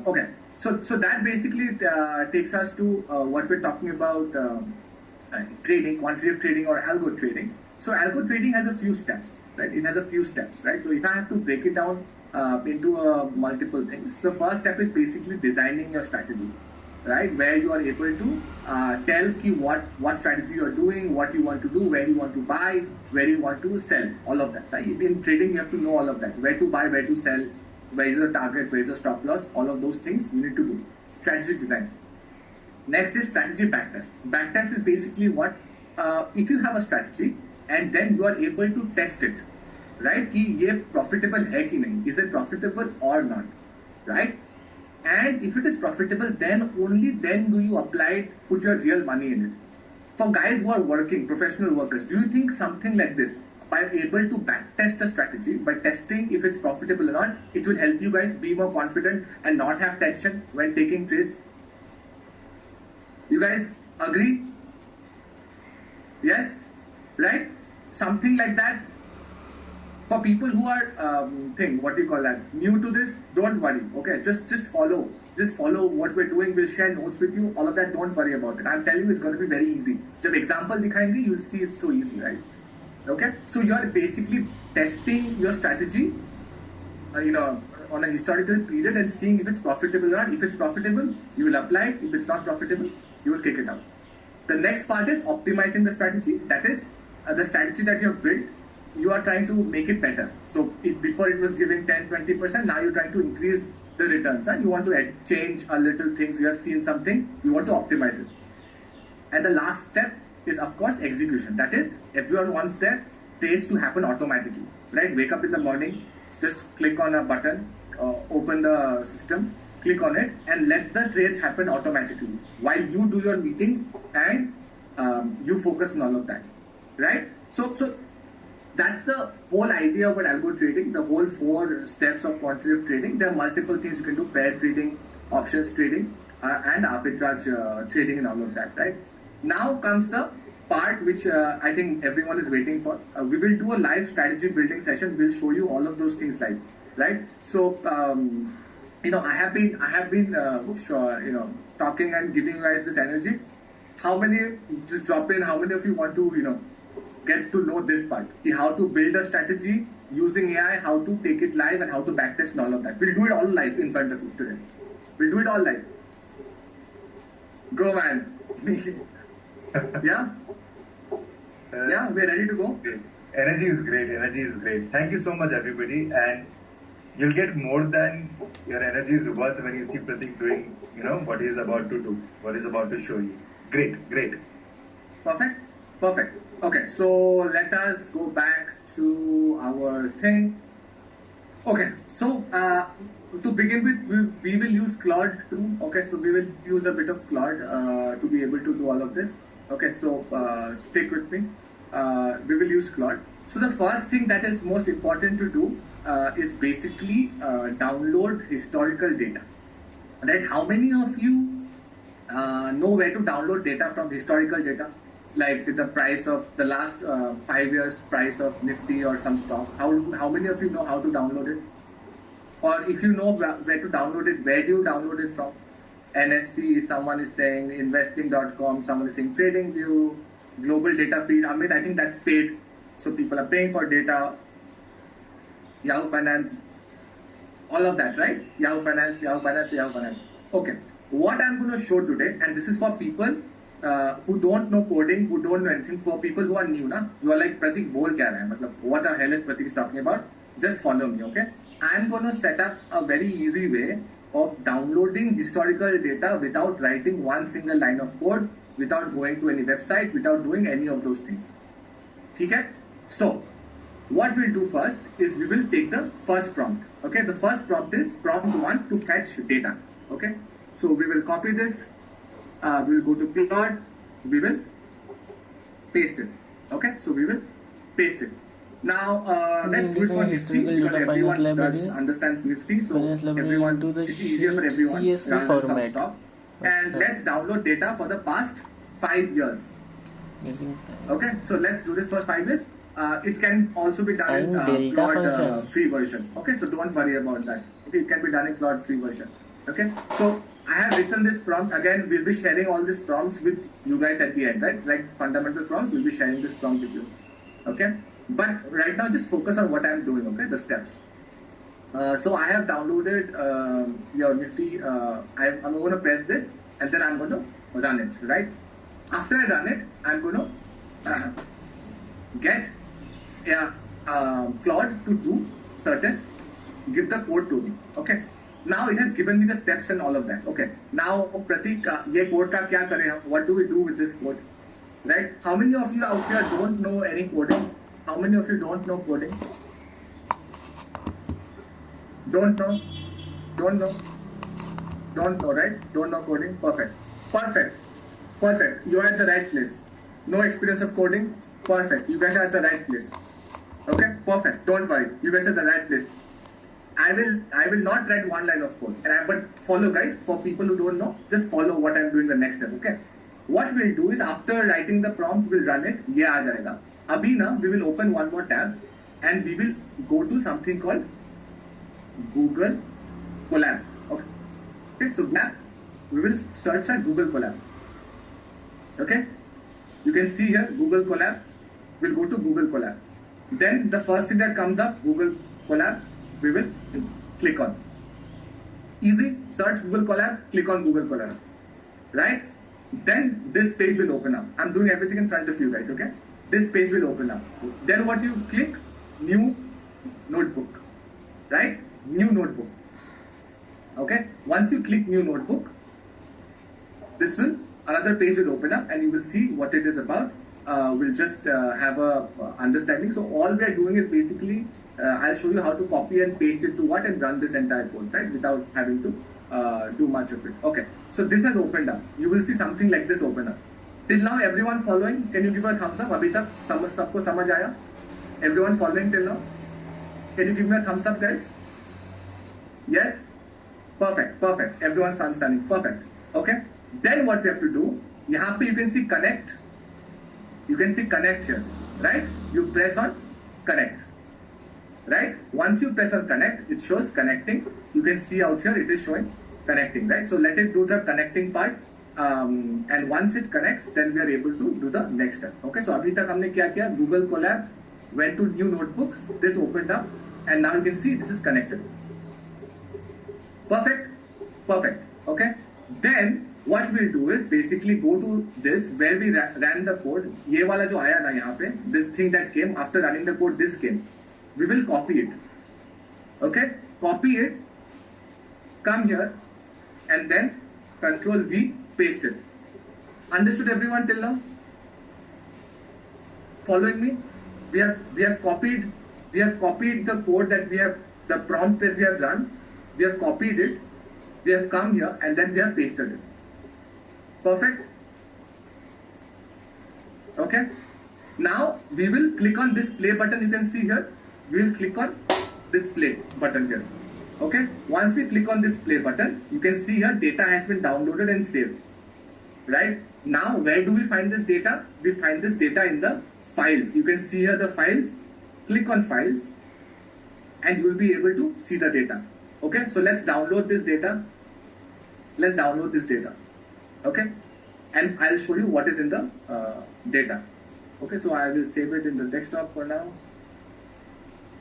Okay. So that basically takes us to what we're talking about, trading, quantitative trading or algo trading. So algo trading has a few steps, right? It has a few steps, right? So if I have to break it down into multiple things, the first step is basically designing your strategy, right? Where you are able to tell what strategy you are doing, what you want to do, where you want to buy, where you want to sell, all of that. Right? In trading, you have to know all of that: where to buy, where to sell, where is the target, where is the stop loss. All of those things you need to do. Strategy design. Next is strategy backtest. Backtest is basically what if you have a strategy and then you are able to test it, right? कि ये profitable है कि नहीं? Is it profitable or not? Right? And if it is profitable, then only then do you apply it, put your real money in it. For guys who are working, professional workers, do you think something like this, by able to backtest a strategy, by testing if it's profitable or not, it will help you guys be more confident and not have tension when taking trades? You guys agree? Yes? Right? Something like that. For people who are new to this, don't worry. Okay, just follow. Just follow what we're doing. We'll share notes with you. All of that, don't worry about it. I'm telling you, it's going to be very easy. Jab example dikhayenge, you'll see it's so easy, right? Okay, so you're basically testing your strategy, on a historical period and seeing if it's profitable or not. If it's profitable, you will apply it. If it's not profitable, you will kick it out. The next part is optimizing the strategy. That is the strategy that you have built. You are trying to make it better. So if before it was giving 10-20%, now you're trying to increase the returns, and you want to change a little things. You have seen something, you want to optimize it. And the last step is, of course, execution. That is, everyone wants their trades to happen automatically, right? Wake up in the morning, just click on a button, open the system, click on it, and let the trades happen automatically while you do your meetings and you focus on all of that, right? So that's the whole idea about algo trading, the whole 4 steps of quantitative trading. There are multiple things you can do: pair trading, options trading, and arbitrage trading, and all of that, right? Now comes the part which I think everyone is waiting for. We will do a live strategy building session. We'll show you all of those things live, right? So I have been talking and giving you guys this energy. How many, just drop in, how many of you want to get to know this part, how to build a strategy using AI, how to take it live, and how to backtest and all of that. We'll do it all live in front of you today. We'll do it all live. Go, man. Yeah, we're ready to go. Energy is great. Thank you so much, everybody, and you'll get more than your energy is worth when you see Pratik doing what he's about to do, what he's about to show you. Great. Perfect. Okay, so let us go back to our thing. Okay, so to begin with, we will use Claude too. Okay, so we will use a bit of Claude to be able to do all of this. Okay, so stick with me. We will use Claude. So the first thing that is most important to do is basically download historical data. Right? How many of you know where to download data from historical data? Like the price of the last 5 years price of Nifty or some stock. How many of you know how to download it? Or if you know where to download it, where do you download it from? NSC, someone is saying investing.com, someone is saying TradingView, Global Data Feed. Amit, I think that's paid. So people are paying for data. Yahoo Finance, all of that, right? Yahoo Finance. Okay, what I'm going to show today, and this is for people who don't know coding, who don't know anything, for people who are new, you are like, Pratik, bol kya raha hai? Matlab, what the hell is Pratik is talking about? Just follow me, okay? I'm going to set up a very easy way of downloading historical data without writing one single line of code, without going to any website, without doing any of those things. Okay? So, what we'll do first is we will take the first prompt. Okay? The first prompt is prompt 1 to fetch data. Okay? So, we will copy this. We will go to Claude. We will paste it. Okay? So, we will paste it. Now, let's do it for Nifty, because everyone understands Nifty, so it's easier for everyone rather than some stock. And let's download data for the past 5 years. Okay, so let's do this for 5 years. It can also be done in Claude free version. Okay, so don't worry about that. Okay, it can be done in Claude free version. Okay, so I have written this prompt. Again, we'll be sharing all these prompts with you guys at the end, right? Like fundamental prompts, we'll be sharing this prompt with you. Okay. But right now, just focus on what I'm doing, okay? The steps. So I have downloaded your Nifty. I'm going to press this, and then I'm going to run it, right? After I run it, I'm going to get Claude to do certain, give the code to me, okay? Now it has given me the steps and all of that, okay? Now, Pratik, ye code ka kya kare hum? What do we do with this code, right? How many of you out here don't know any coding? How many of you don't know coding? Don't know, right? Don't know coding. Perfect. You are at the right place. No experience of coding. Perfect. You guys are at the right place. Okay, perfect. Don't worry. You guys are at the right place. I will not write one line of code. But follow, guys. For people who don't know, just follow what I'm doing the next step. Okay. What we'll do is after writing the prompt, we'll run it. Ye aa jayega. Abhi na, we will open one more tab and we will go to something called Google Colab. Okay, so we will search at Google Colab. Okay, you can see here Google Colab. We'll go to Google Colab. Then the first thing that comes up, Google Colab, we will click on. Easy, search Google Colab, click on Google Colab. Right? Then this page will open up. I'm doing everything in front of you guys, okay? This page will open up. Then what you click? New notebook. Right? New notebook. Okay? Once you click new notebook, another page will open up and you will see what it is about. We'll just have a understanding. So all we are doing is basically, I'll show you how to copy and paste it to what and run this entire code, right? Without having to do much of it. Okay, so this has opened up. You will see something like this open up. Till now, everyone following? Can you give a thumbs up? Abhi tak sabko samajh aaya? Everyone following till now? Can you give me a thumbs up, guys? Yes? Perfect. Everyone's understanding. Perfect. Okay. Then what we have to do, yahan pe you can see connect. You can see connect here, right? You press on connect, right? Once you press on connect, it shows connecting. You can see out here, it is showing connecting, right? So let it do the connecting part. And once it connects, then we are able to do the next step. Okay, so abhi tak humne kya kiya? Google Colab, went to new notebooks, this opened up, and now you can see this is connected. Perfect. Okay, then what we'll do is basically go to this where we ran the code. Ye wala jo aaya na yahan pe, this thing that came after running the code, this came. We will copy it. Okay, copy it, come here, and then Control V, paste it. Understood everyone till now? Following me? We have copied the code that we have, the prompt that we have run. We have copied it. We have come here and then we have pasted it. Perfect. Okay. Now we will click on this play button. You can see here. We will click on this play button here. Okay. Once we click on this play button, you can see here data has been downloaded and saved. Right. Now where do we find this data? We find this data in the files. You can see here the files. Click on files, and you will be able to see the data. Okay. So let's download this data. Okay, and I'll show you what is in the data. Okay, so I will save it in the desktop for now,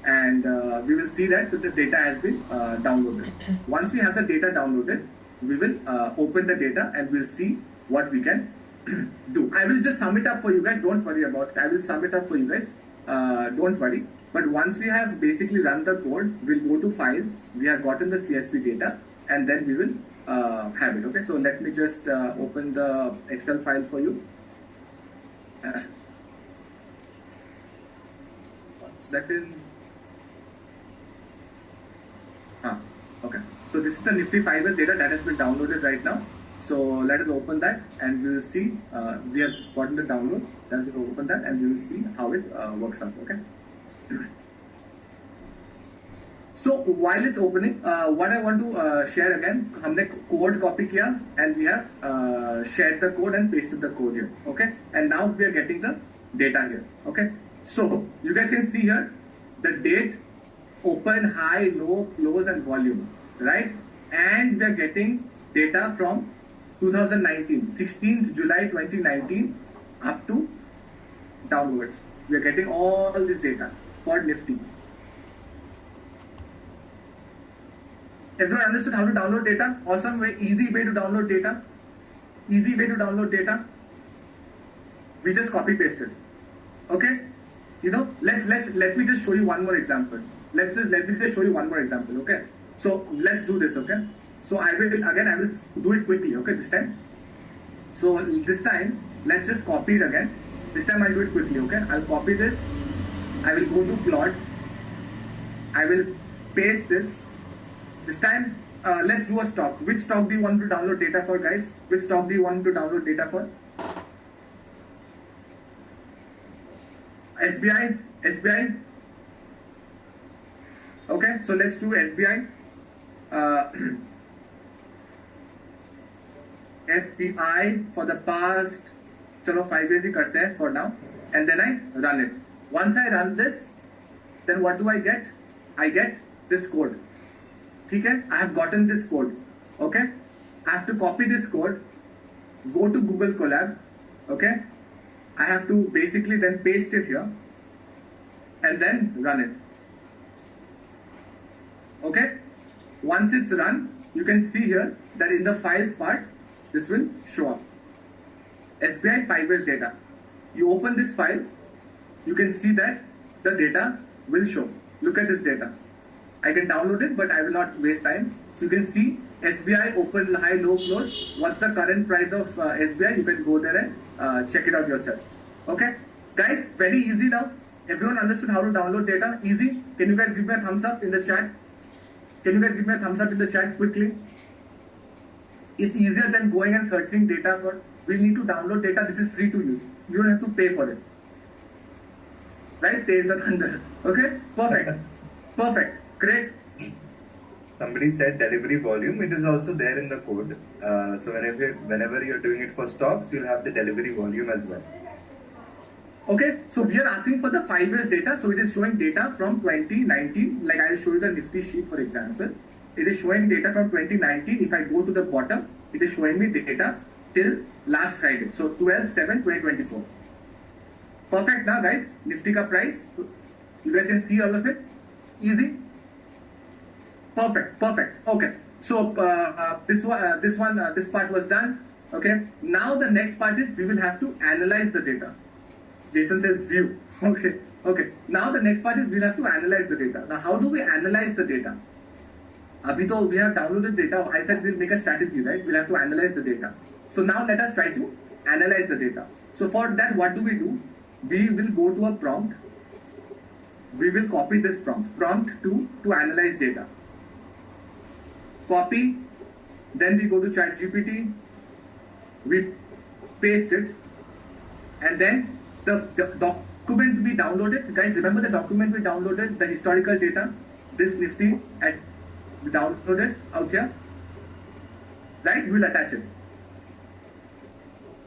and we will see that the data has been downloaded. Once we have the data downloaded, we will open the data and we'll see what we can do. I will just sum it up for you guys. Don't worry about it. I will sum it up for you guys. Don't worry. But once we have basically run the code, we'll go to files. We have gotten the CSV data, and then we will have it. Okay, so let me just open the Excel file for you. 1 second. Okay, so this is the Nifty Fiber data that has been downloaded right now. So let us open that and we will see. We have gotten the download. Let us open that and we will see how it works out. Okay. So while it's opening, what I want to share again, हमने code copy किया and we have shared the code and pasted the code here. Okay, and now we are getting the data here. Okay, so you guys can see here the date, open, high, low, close, and volume, right? And we are getting data from 2019, 16th July 2019 up to downwards. We are getting all this data for Nifty. Everyone understood how to download data? Awesome way, easy way to download data. easy way to download data. We just copy paste it. Okay? You know, let me just show you one more example. Let me just show you one more example. Okay? So let's do this. Okay? So I will do it quickly. Okay? This time. So this time, let's just copy it again. This time I'll do it quickly. Okay? I'll copy this. I will go to plot. I will paste this. This time, let's do a stock. Which stock do you want to download data for, guys? Which stock do you want to download data for? SBI? SBI? Okay, so let's do SBI. SBI for the past, chalo 5 years hi karte hai for now, and then I run it. Once I run this, then what do I get? I get this code. Okay, I have gotten this code. Okay, I have to copy this code, go to Google Colab. Okay, I have to basically then paste it here and then run it. Okay, once it's run, you can see here that in the files part, this will show up. SBI 5 years data. You open this file, you can see that the data will show. Look at this data. I can download it, but I will not waste time. So you can see SBI open, high, low, close. What's the current price of SBI? You can go there and check it out yourself. Okay, guys, very easy now. Everyone understood how to download data? Easy. Can you guys give me a thumbs up in the chat? Can you guys give me a thumbs up in the chat quickly? It's easier than going and searching data for. We need to download data. This is free to use. You don't have to pay for it. Right? Taste the thunder. Okay? Perfect. Perfect. Great. Somebody said delivery volume. It is also there in the code. So whenever you're doing it for stocks, you'll have the delivery volume as well. Okay, so we are asking for the 5 years data. So it is showing data from 2019. Like I'll show you the Nifty sheet, for example. It is showing data from 2019. If I go to the bottom, it is showing me data till last Friday. So 12/7/2024. Perfect now, guys. Nifty ka price. You guys can see all of it. Easy. Perfect. Perfect. Okay. So this part was done. Okay. Now the next part is we will have to analyze the data. Jason says view. Okay. Okay. Now the next part is we'll have to analyze the data. Now how do we analyze the data? Abhi to we have downloaded data. I said we'll make a strategy, right? We'll have to analyze the data. So now let us try to analyze the data. So for that, what do? We will go to a prompt. We will copy this prompt. Prompt to analyze data. Copy. Then we go to ChatGPT. We paste it. And then the document we downloaded. Guys, remember the document we downloaded? The historical data. This Nifty we downloaded out here. Right? We will attach it.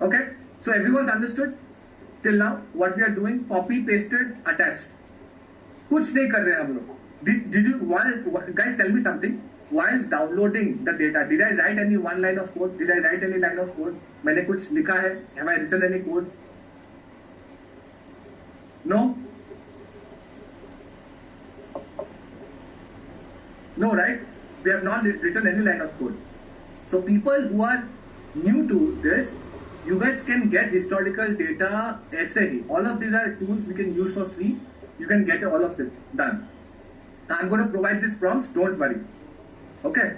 Okay? So everyone's understood till now what we are doing? Copy, pasted, attached. कुछ नहीं कर रहे हम लोग. Did you guys tell me something? Whilst downloading the data, did I write any one line of code? Did I write any line of code? मैंने कुछ लिखा है? Have I written any code? No? No, right? We have not written any line of code. So people who are new to this, you guys can get historical data essay. All of these are tools we can use for free. You can get all of it done. I'm going to provide these prompts, don't worry. Okay?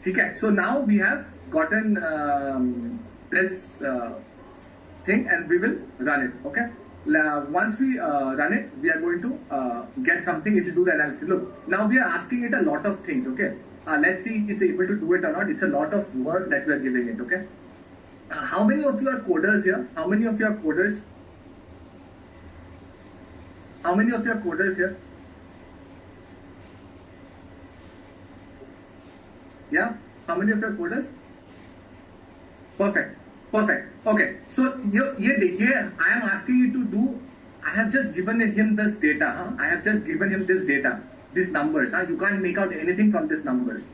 Okay. So now we have gotten this thing and we will run it. Okay? Once we run it, we are going to get something. It will do the analysis. Look, now we are asking it a lot of things. Okay? Let's see if it's able to do it or not. It's a lot of work that we are giving it. Okay? How many of you are coders here? How many of you are coders? How many of you are coders here? Yeah? How many of you are coders? Perfect. Perfect. Okay. So, I am asking you to do, I have just given him this data. Huh? I have just given him this data, these numbers. Huh? You can't make out anything from these numbers.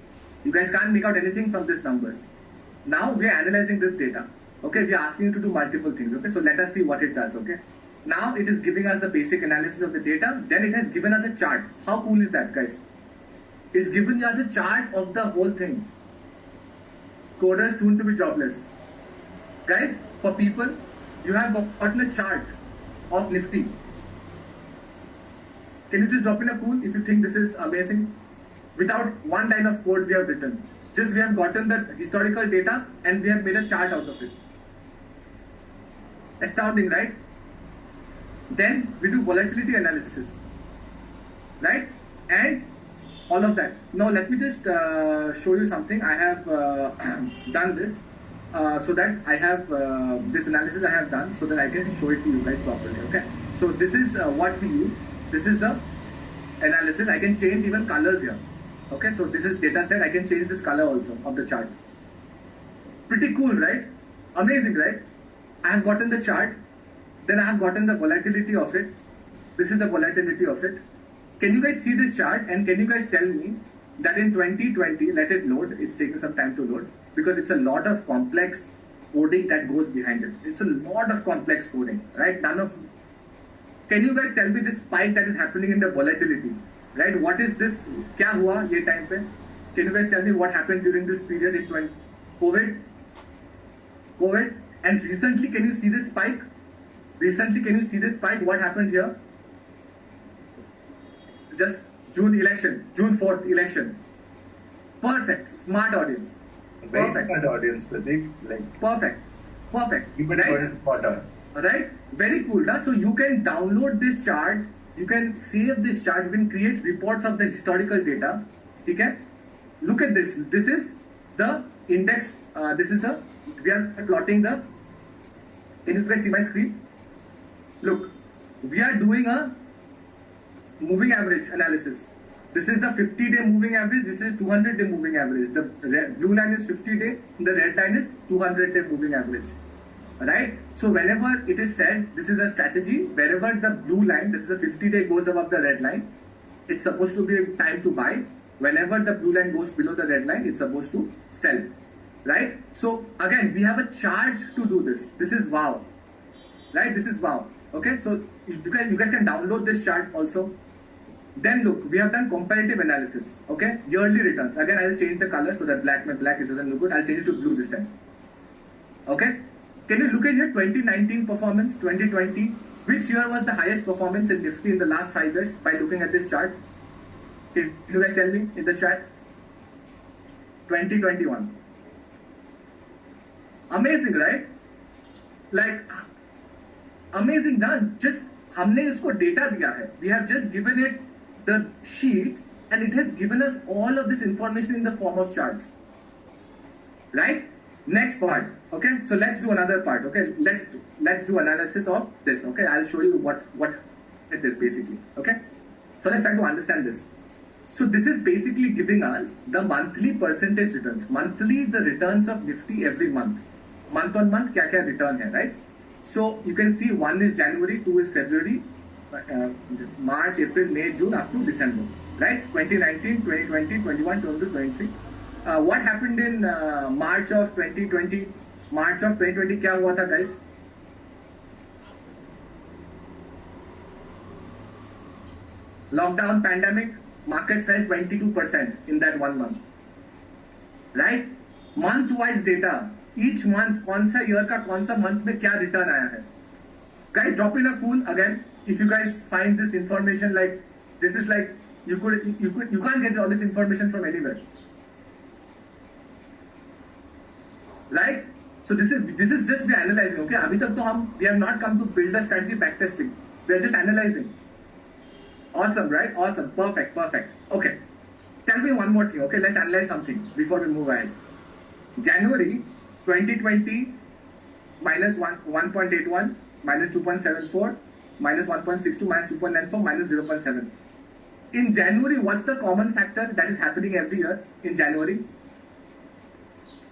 You guys can't make out anything from these numbers. Now we are analyzing this data. Okay, we are asking you to do multiple things. Okay, so let us see what it does. Okay, now it is giving us the basic analysis of the data. Then it has given us a chart. How cool is that, guys? It's given us a chart of the whole thing. Coders soon to be jobless. Guys, for people, you have gotten a chart of Nifty. Can you just drop in a cool if you think this is amazing? Without one line of code we have written. Just we have gotten the historical data and we have made a chart out of it. Astounding, right? Then we do volatility analysis, right? And all of that. Now let me just show you something. I have done this so that I have this analysis I have done so that I can show it to you guys properly. Okay. So this is what we use. This is the analysis. I can change even colors here. Okay. So this is data set. I can change this color also of the chart. Pretty cool, right? Amazing, right? I have gotten the chart. Then I have gotten the volatility of it. This is the volatility of it. Can you guys see this chart and can you guys tell me that in 2020, let it load, it's taking some time to load because it's a lot of complex coding that goes behind it. It's a lot of complex coding, right? Can you guys tell me this spike that is happening in the volatility, right? What is this? Kya hua ye time pe? Can you guys tell me what happened during this period in COVID? And recently, can you see this spike? What happened here? Just June 4th election. Perfect. Smart audience. Very smart audience, Pratik. Perfect. You put it spot on. Right? Very cool. So you can download this chart. You can save this chart. You can create reports of the historical data. Okay? Look at this. This is the index. We are plotting the. Can you guys see my screen? Look, we are doing a moving average analysis. This is the 50-day moving average. This is 200-day moving average. The blue line is 50-day. The red line is 200-day moving average. Right? So whenever it is said, this is a strategy. Wherever the blue line, this is a 50-day, goes above the red line, it's supposed to be a time to buy. Whenever the blue line goes below the red line, it's supposed to sell. Right? So again, we have a chart to do this. This is wow. Right? This is wow. Okay, so you guys can download this chart also. Then look, we have done comparative analysis. Okay, yearly returns. Again, I'll change the color so that black, it doesn't look good. I'll change it to blue this time. Okay, can you look at your 2019 performance, 2020? Which year was the highest performance in Nifty in the last 5 years by looking at this chart? Can you guys tell me in the chat? 2021. Amazing, right? Amazing done. Just हमने इसको data दिया है. We have just given it the sheet and it has given us all of this information in the form of charts. Right? Next part. Okay. So let's do another part. Okay. Let's do analysis of this. Okay. I'll show you what it is basically. Okay. So let's try to understand this. So this is basically giving us the monthly percentage returns. Monthly the returns of Nifty every month. Month on month क्या return है, right? So you can see 1 is January, 2 is February, March, April, May, June up to December, right? 2019, 2020, 21, 22, 23. What happened in March of 2020? March of 2020 क्या हुआ था, guys? Lockdown, pandemic, market fell 22% in that 1 month, right? Month-wise data. Each month, कौन सा year का कौन सा month में क्या return आया है? Guys, drop in a cool again. If you guys find this information this is you can't get all this information from anywhere, right? So this is just we analyzing. Okay, अभी तक तो we have not come to build a strategy backtesting. We are just analyzing. Awesome, right? Awesome, perfect. Okay, tell me one more thing. Okay, let's analyze something before we move ahead. January 2020 minus 1.81 minus 2.74 minus 1.62 minus 2.94 minus 0.7. In January, what's the common factor that is happening every year in January?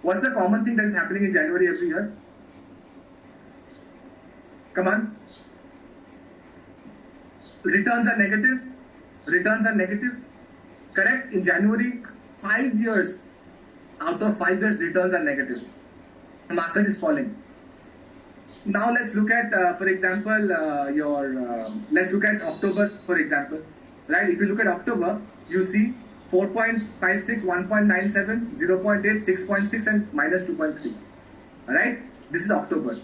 What's the common thing that is happening in January every year? Come on. Returns are negative. Correct? In January, 5 years out of 5 years, returns are negative. The market is falling. Now let's look at, for example, let's look at October, for example. Right? If you look at October, you see 4.56, 1.97, 0.8, 6.6 and minus 2.3. Right? This is October,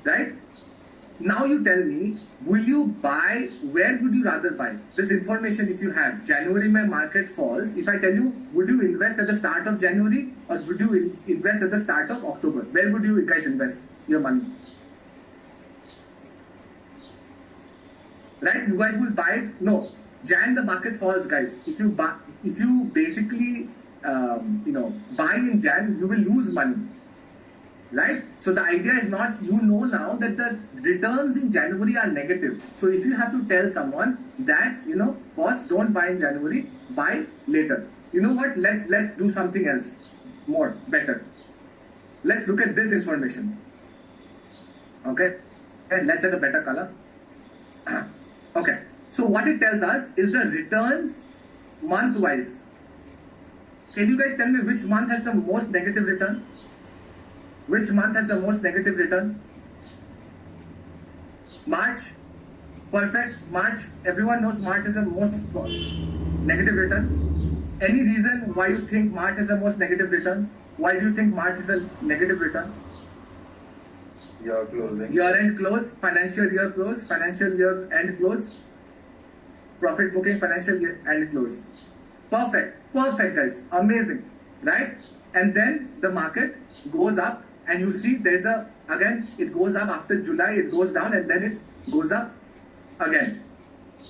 right? Now you tell me, will you buy, where would you rather buy? This information if you have, January my market falls, if I tell you, would you invest at the start of January or would you invest at the start of October? Where would you guys invest your money? Right, you guys will buy it? No, Jan the market falls, guys. If you basically, buy in Jan, you will lose money. Right? So the idea is not, now that the returns in January are negative. So if you have to tell someone that, boss, don't buy in January, buy later. You know what? Let's do something else. More, better. Let's look at this information. Okay? And let's set a better color. Okay. So what it tells us is the returns month-wise. Can you guys tell me which month has the most negative return? Which month has the most negative return? March. Perfect. March. Everyone knows March is the most negative return. Any reason why you think March is the most negative return? Why do you think March is a negative return? Year closing. Year-end close. Financial year close. Financial year end close. Profit booking. Financial year end close. Perfect. Perfect, guys. Amazing. Right? And then the market goes up. And you see again, it goes up after July, it goes down and then it goes up again.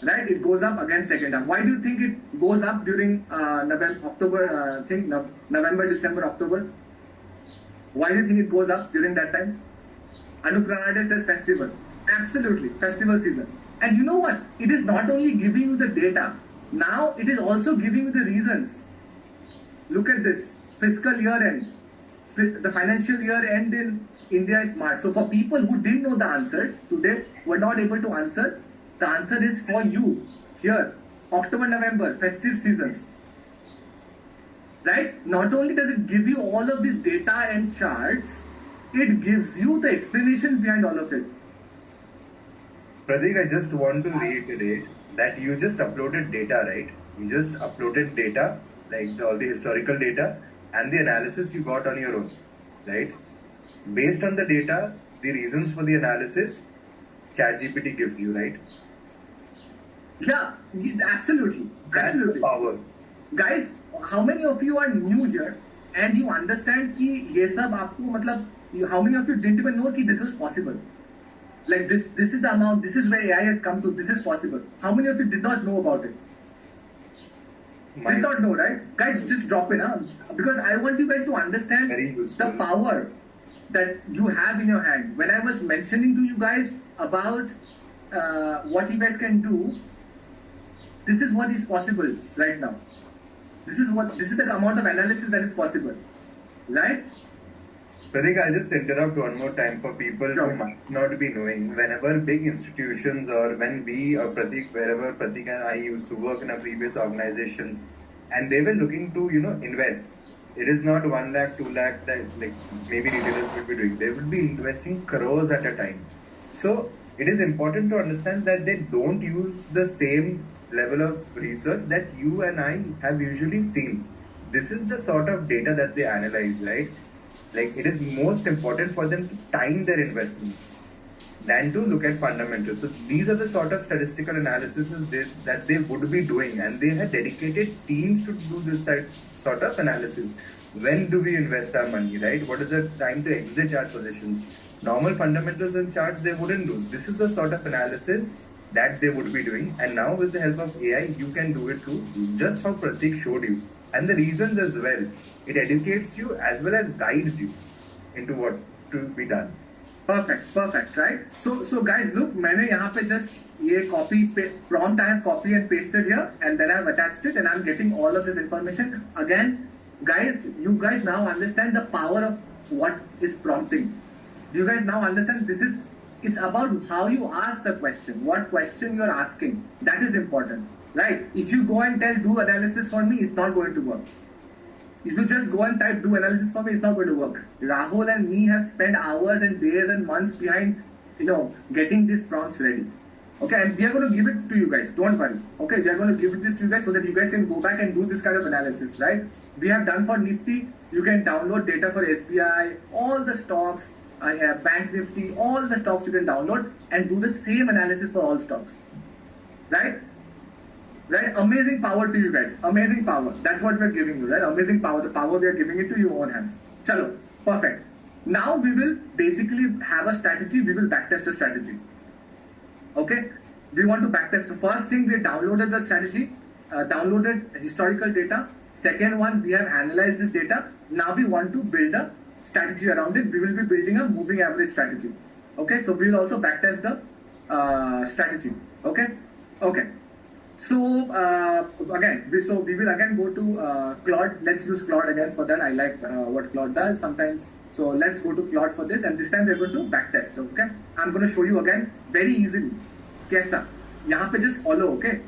Right? It goes up again second half. Why do you think it goes up during November, November, December, October? Why do you think it goes up during that time? Anup Ranade says festival. Absolutely, festival season. And you know what? It is not only giving you the data, now it is also giving you the reasons. Look at this, fiscal year end. The financial year end in India is March. So for people who didn't know the answers, today were not able to answer, the answer is for you here. October, November, festive seasons. Right? Not only does it give you all of this data and charts, it gives you the explanation behind all of it. Pratik, I just want to reiterate that you just uploaded data, right? You just uploaded data, like all the historical data, and the analysis you got on your own, right? Based on the data, the reasons for the analysis, ChatGPT gives you, right? Yeah, absolutely. That's Absolutely. the power. Guys, how many of you are new here and you understand कि ये सब आपको मतलब, how many of you didn't even know कि this was possible? Like this is the amount, this is where AI has come to, this is possible. How many of you did not know about it? Did not know, right? Guys, just drop in, huh? Because I want you guys to understand the power that you have in your hand. When I was mentioning to you guys about what you guys can do, this is what is possible right now. This is the amount of analysis that is possible, right? Pratik, I'll just interrupt one more time for people who might not be knowing. Whenever big institutions or when we or Pratik, wherever Pratik and I used to work in our previous organizations, and they were looking to, invest. It is not 1 lakh, 2 lakh that like maybe retailers would be doing. They would be investing crores at a time. So it is important to understand that they don't use the same level of research that you and I have usually seen. This is the sort of data that they analyze, right? Like it is most important for them to time their investments than to look at fundamentals. So these are the sort of statistical analysis that they would be doing, and they had dedicated teams to do this sort of analysis. When do we invest our money, right? What is the time to exit our positions? Normal fundamentals and charts they wouldn't do. This is the sort of analysis that they would be doing, and now with the help of AI, you can do it too, just how Pratik showed you, and the reasons as well. It educates you as well as guides you into what to be done. Perfect, right? So guys, look, मैंने यहाँ पे just ये prompt I have copy and pasted here, and then I have attached it, and I'm getting all of this information. Again, guys, you guys now understand the power of what is prompting. Do you guys now understand? It's about how you ask the question, what question you're asking. That is important, right? If you go and do analysis for me, it's not going to work. If you just go and type do analysis for me, it's not going to work. Rahul and me have spent hours and days and months behind, getting these prompts ready. Okay, and we are going to give it to you guys. Don't worry. Okay, we are going to give this to you guys so that you guys can go back and do this kind of analysis, right? We have done for Nifty. You can download data for SBI, all the stocks, Bank Nifty, all the stocks you can download and do the same analysis for all stocks. Right? Right? Amazing power to you guys. Amazing power. That's what we're giving you, right? Amazing power. The power we are giving it to your own hands. Chalo. Perfect. Now we will basically have a strategy. We will backtest the strategy. Okay? We want to backtest. The first thing, we downloaded the strategy, downloaded historical data. Second one, we have analyzed this data. Now we want to build a strategy around it. We will be building a moving average strategy. Okay? So we will also backtest the strategy. Okay? Okay. So again, we will again go to Claude. Let's use Claude again for that. I like what Claude does sometimes. So let's go to Claude for this, and this time we're going to backtest. Okay, I'm going to show you again very easily. कैसा? यहाँ पे just follow. Okay,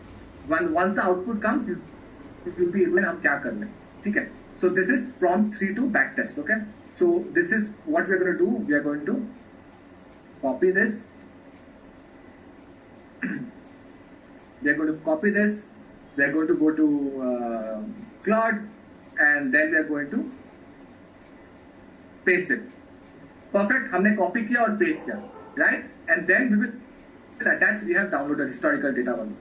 once the output comes, you'll be able to हम क्या करना है. ठीक है? So this is prompt 3 to backtest. Okay, so this is what we're going to do. We are going to copy this. We are going to copy this. We are going to go to Claude, and then we are going to paste it. Perfect. हमने copy किया और paste किया, right? And then we will attach. We have downloaded historical data one.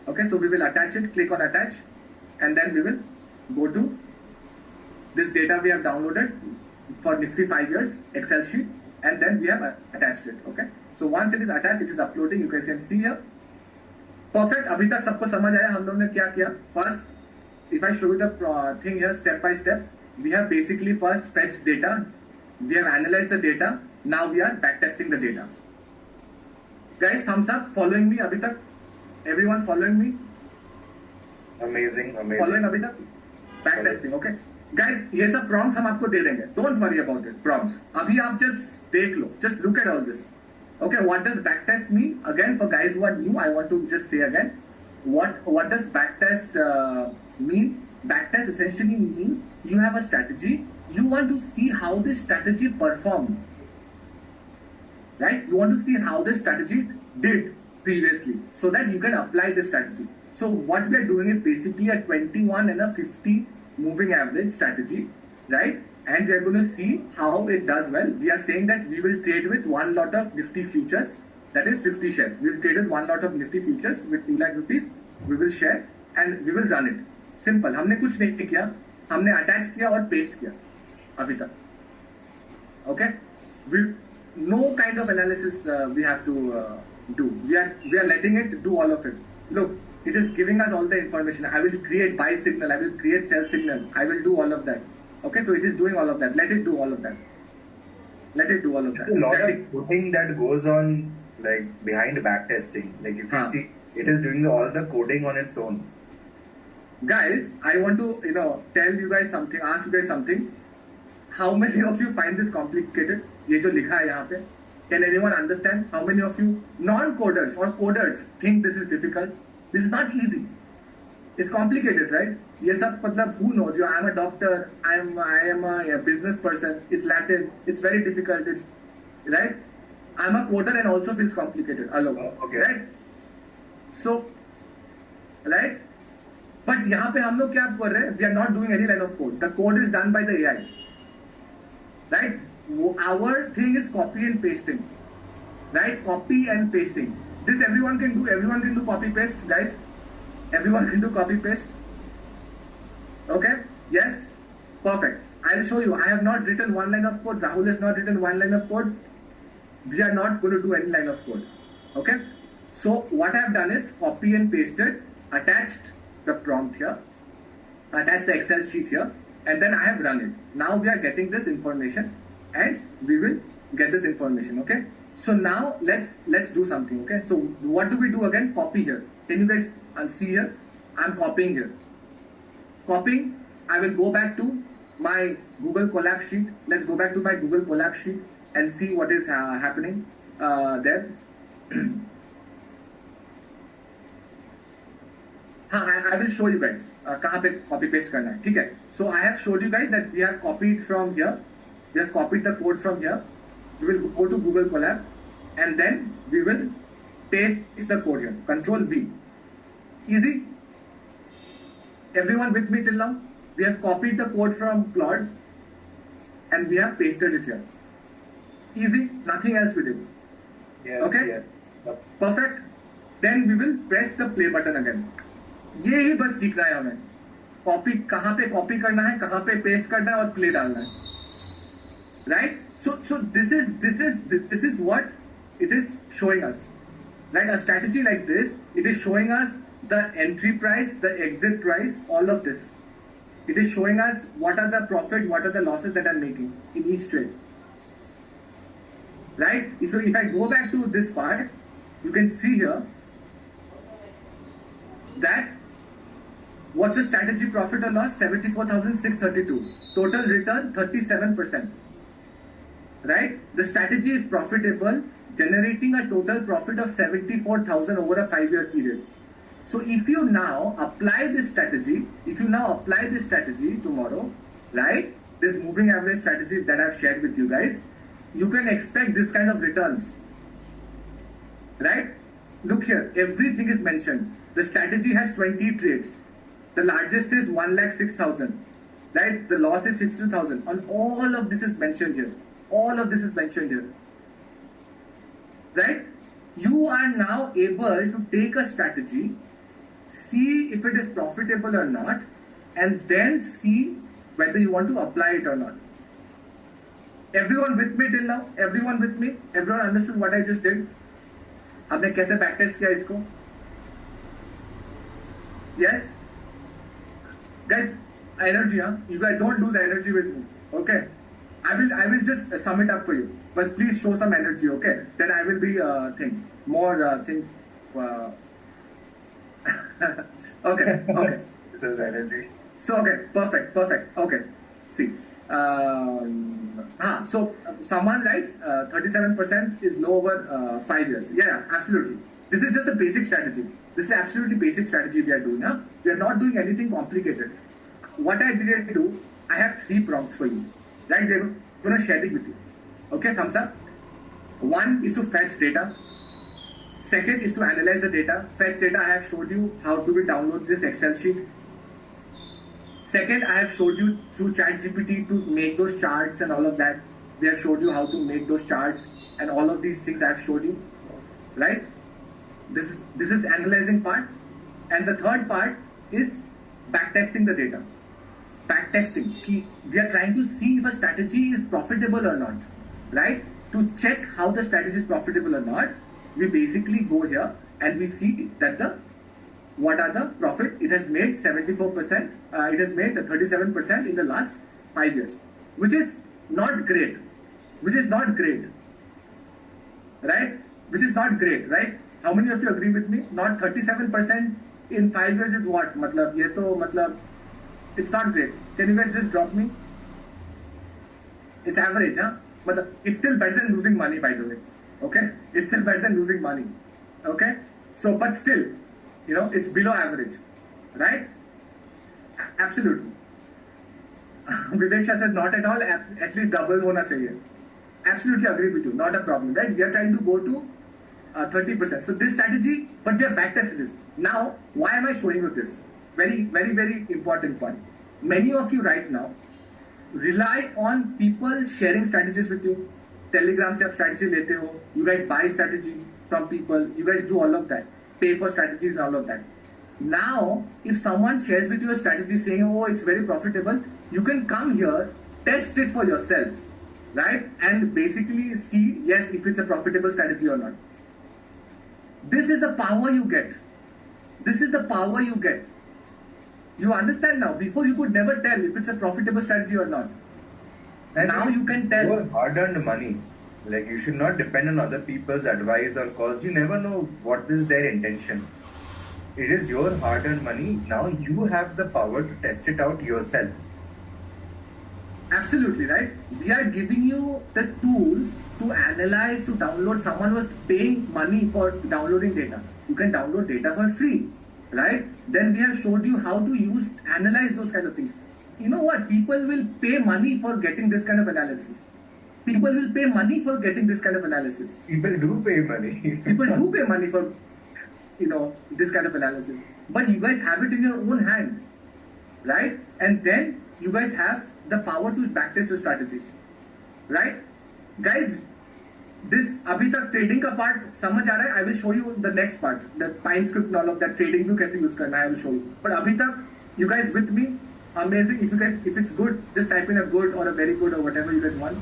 Okay, so we will attach it. Click on attach, and then we will go to this data we have downloaded for Nifty 5 years Excel sheet, and then we have attached it. Okay, so once it is attached, it is uploading. You guys can see here. Perfect. अभी तक सबको समझ आया हम लोग ने क्या किया? First, if I show you the thing here step by step, we have basically first fetched data. We have analyzed the data. Now we are backtesting the data. Guys, thumbs up. Following me अभी तक? Everyone following me? Amazing. Following अभी तक? Backtesting, okay? Guys, ये सब prompts हम आपको दे देंगे. Don't worry about it. Prompts. अभी आप just देख लो. Just look at all this. Okay, what does backtest mean? Again, for guys who are new, I want to just say again, what does backtest mean? Backtest essentially means you have a strategy, you want to see how this strategy performed, right? You want to see how this strategy did previously, so that you can apply the strategy. So what we are doing is basically a 21 and a 50 moving average strategy, right? And we are going to see how it does well. We are saying that we will trade with one lot of Nifty futures, that is 50 shares. We will trade with one lot of Nifty futures with 2 lakh rupees. We will share and we will run it. Simple. हमने कुछ नहीं किया, हमने attach किया और paste किया अभी तक. Okay? No kind of analysis we have to do. We are letting it do all of it. Look, it is giving us all the information. I will create buy signal. I will create sell signal. I will do all of that. Okay, so it is doing all of that. Let it do all of that. Let it do all of that. A lot of coding that goes on like behind backtesting. Like if you see, it is doing all the coding on its own. Guys, I want to tell you guys something. Ask you guys something. How many of you find this complicated? ये जो लिखा है यहाँ पे. Can anyone understand? How many of you non-coders or coders think this is difficult? This is not easy. It's complicated, right? ये सब मतलब who knows? I'm a doctor. I am a business person. It's Latin. It's very difficult. It's right. I'm a coder and also feels complicated. Okay. Right? So, right? But यहाँ पे हम लोग क्या कर रहे हैं? We are not doing any line of code. The code is done by the AI. Right? Our thing is copy and pasting. Right? Copy and pasting. This everyone can do. Everyone can do copy paste, guys. Everyone can do copy paste. Okay? Yes? Perfect. I'll show you. I have not written one line of code. Rahul has not written one line of code. We are not going to do any line of code. Okay? So what I have done is copy and pasted, attached the prompt here, attached the Excel sheet here, and then I have run it. Now we are getting this information and we will get this information. Okay? So now let's do something. Okay? So what do we do again? Copy here. Can you guys see here? I'm copying here. Copying. I will go back to my Google Colab sheet. Let's go back to my Google Colab sheet and see what is happening there. I will show you guys कहाँ पे copy paste करना है. ठीक है? So I have showed you guys that we have copied from here. We have copied the code from here. We will go to Google Colab and then we will paste the code here. Control V. Easy. Everyone with me till now? We have copied the code from Claude and we have pasted it here. Easy, nothing else we did. Yes, okay? Yeah. Perfect. Then we will press the play button again. ये ही बस सीखना है हमें. Copy कहाँ पे copy करना है, कहाँ पे पेस्ट करना है और प्ले डालना है. Right? So this is what it is showing us. Right? A strategy like this, it is showing us the entry price, the exit price, all of this. It is showing us what are the profit, what are the losses that I'm making in each trade. Right? So if I go back to this part, you can see here that what's the strategy profit or loss? 74,632. Total return 37%. Right? The strategy is profitable, generating a total profit of 74,000 over a 5-year period. So if you now apply this strategy, tomorrow, right? This moving average strategy that I've shared with you guys, you can expect this kind of returns. Right? Look here, everything is mentioned. The strategy has 20 trades. The largest is 1,06,000. Right? The loss is 62,000. And all of this is mentioned here. All of this is mentioned here. Right? You are now able to take a strategy, see if it is profitable or not, and then see whether you want to apply it or not. Everyone with me till now? Everyone with me? Everyone understood what I just did? आपने कैसे practice किया इसको? Yes? Guys, energy, huh? You guys don't lose energy with me. Okay? I will just sum it up for you. But please show some energy, okay? Then I will be okay. This is energy. So okay, perfect. Okay, see. So someone writes 37% is low over 5 years. Yeah, absolutely. This is just a basic strategy. This is absolutely basic strategy we are doing. Huh? We are not doing anything complicated. What I did do, I have 3 prompts for you. Right? We're going to share it with you. Okay, thumbs up. 1 is to fetch data. Second is to analyze the data. Fetch data, I have showed you how do we download this Excel sheet. Second, I have showed you through ChatGPT to make those charts and all of that. We have showed you how to make those charts and all of these things I have showed you. Right? This is analyzing part. And the third part is backtesting the data. Backtesting. We are trying to see if a strategy is profitable or not. Right? To check how the strategy is profitable or not, we basically go here and we see that what are the profit. It has made 74%. It has made 37% in the last 5 years, which is not great. Right? Which is not great, right? How many of you agree with me? Not 37% in 5 years is what? It's not great. Can you guys just drop me? It's average, huh? It's still better than losing money, by the way. Okay? It's still better than losing money. Okay? So, but still, it's below average. Right? Absolutely. Vivek Shah said, not at all, at least double hona chahiye. Absolutely agree with you. Not a problem, right? We are trying to go to 30%. So this strategy, but we have backtested this. Now, why am I showing you this? Very, very, very important point. Many of you right now rely on people sharing strategies with you. Telegram se aap strategy lete ho. You guys buy strategy from people. You guys do all of that. Pay for strategies and all of that. Now, if someone shares with you a strategy saying, oh, it's very profitable, you can come here, test it for yourself, right? And basically see, yes, if it's a profitable strategy or not. This is the power you get. This is the power you get. You understand now. Before you could never tell if it's a profitable strategy or not. And now you can tell. Your hard-earned money. Like, you should not depend on other people's advice or calls. You never know what is their intention. It is your hard-earned money. Now you have the power to test it out yourself. Absolutely, right? We are giving you the tools to analyze, to download. Someone was paying money for downloading data. You can download data for free, right? Then we have showed you how to analyze those kind of things. You know what? People will pay money for getting this kind of analysis. People will pay money for getting this kind of analysis. People do pay money. People do pay money for, this kind of analysis. But you guys have it in your own hand, right? And then you guys have the power to backtest your strategies, right? Guys, this अभी तक trading का part समझ आ रहा है. I will show you the next part, the Pine script and all of that trading view कैसे use करना है. I will show you. But अभी तक you guys with me? Amazing. If it's good, just type in a good or a very good or whatever you guys want.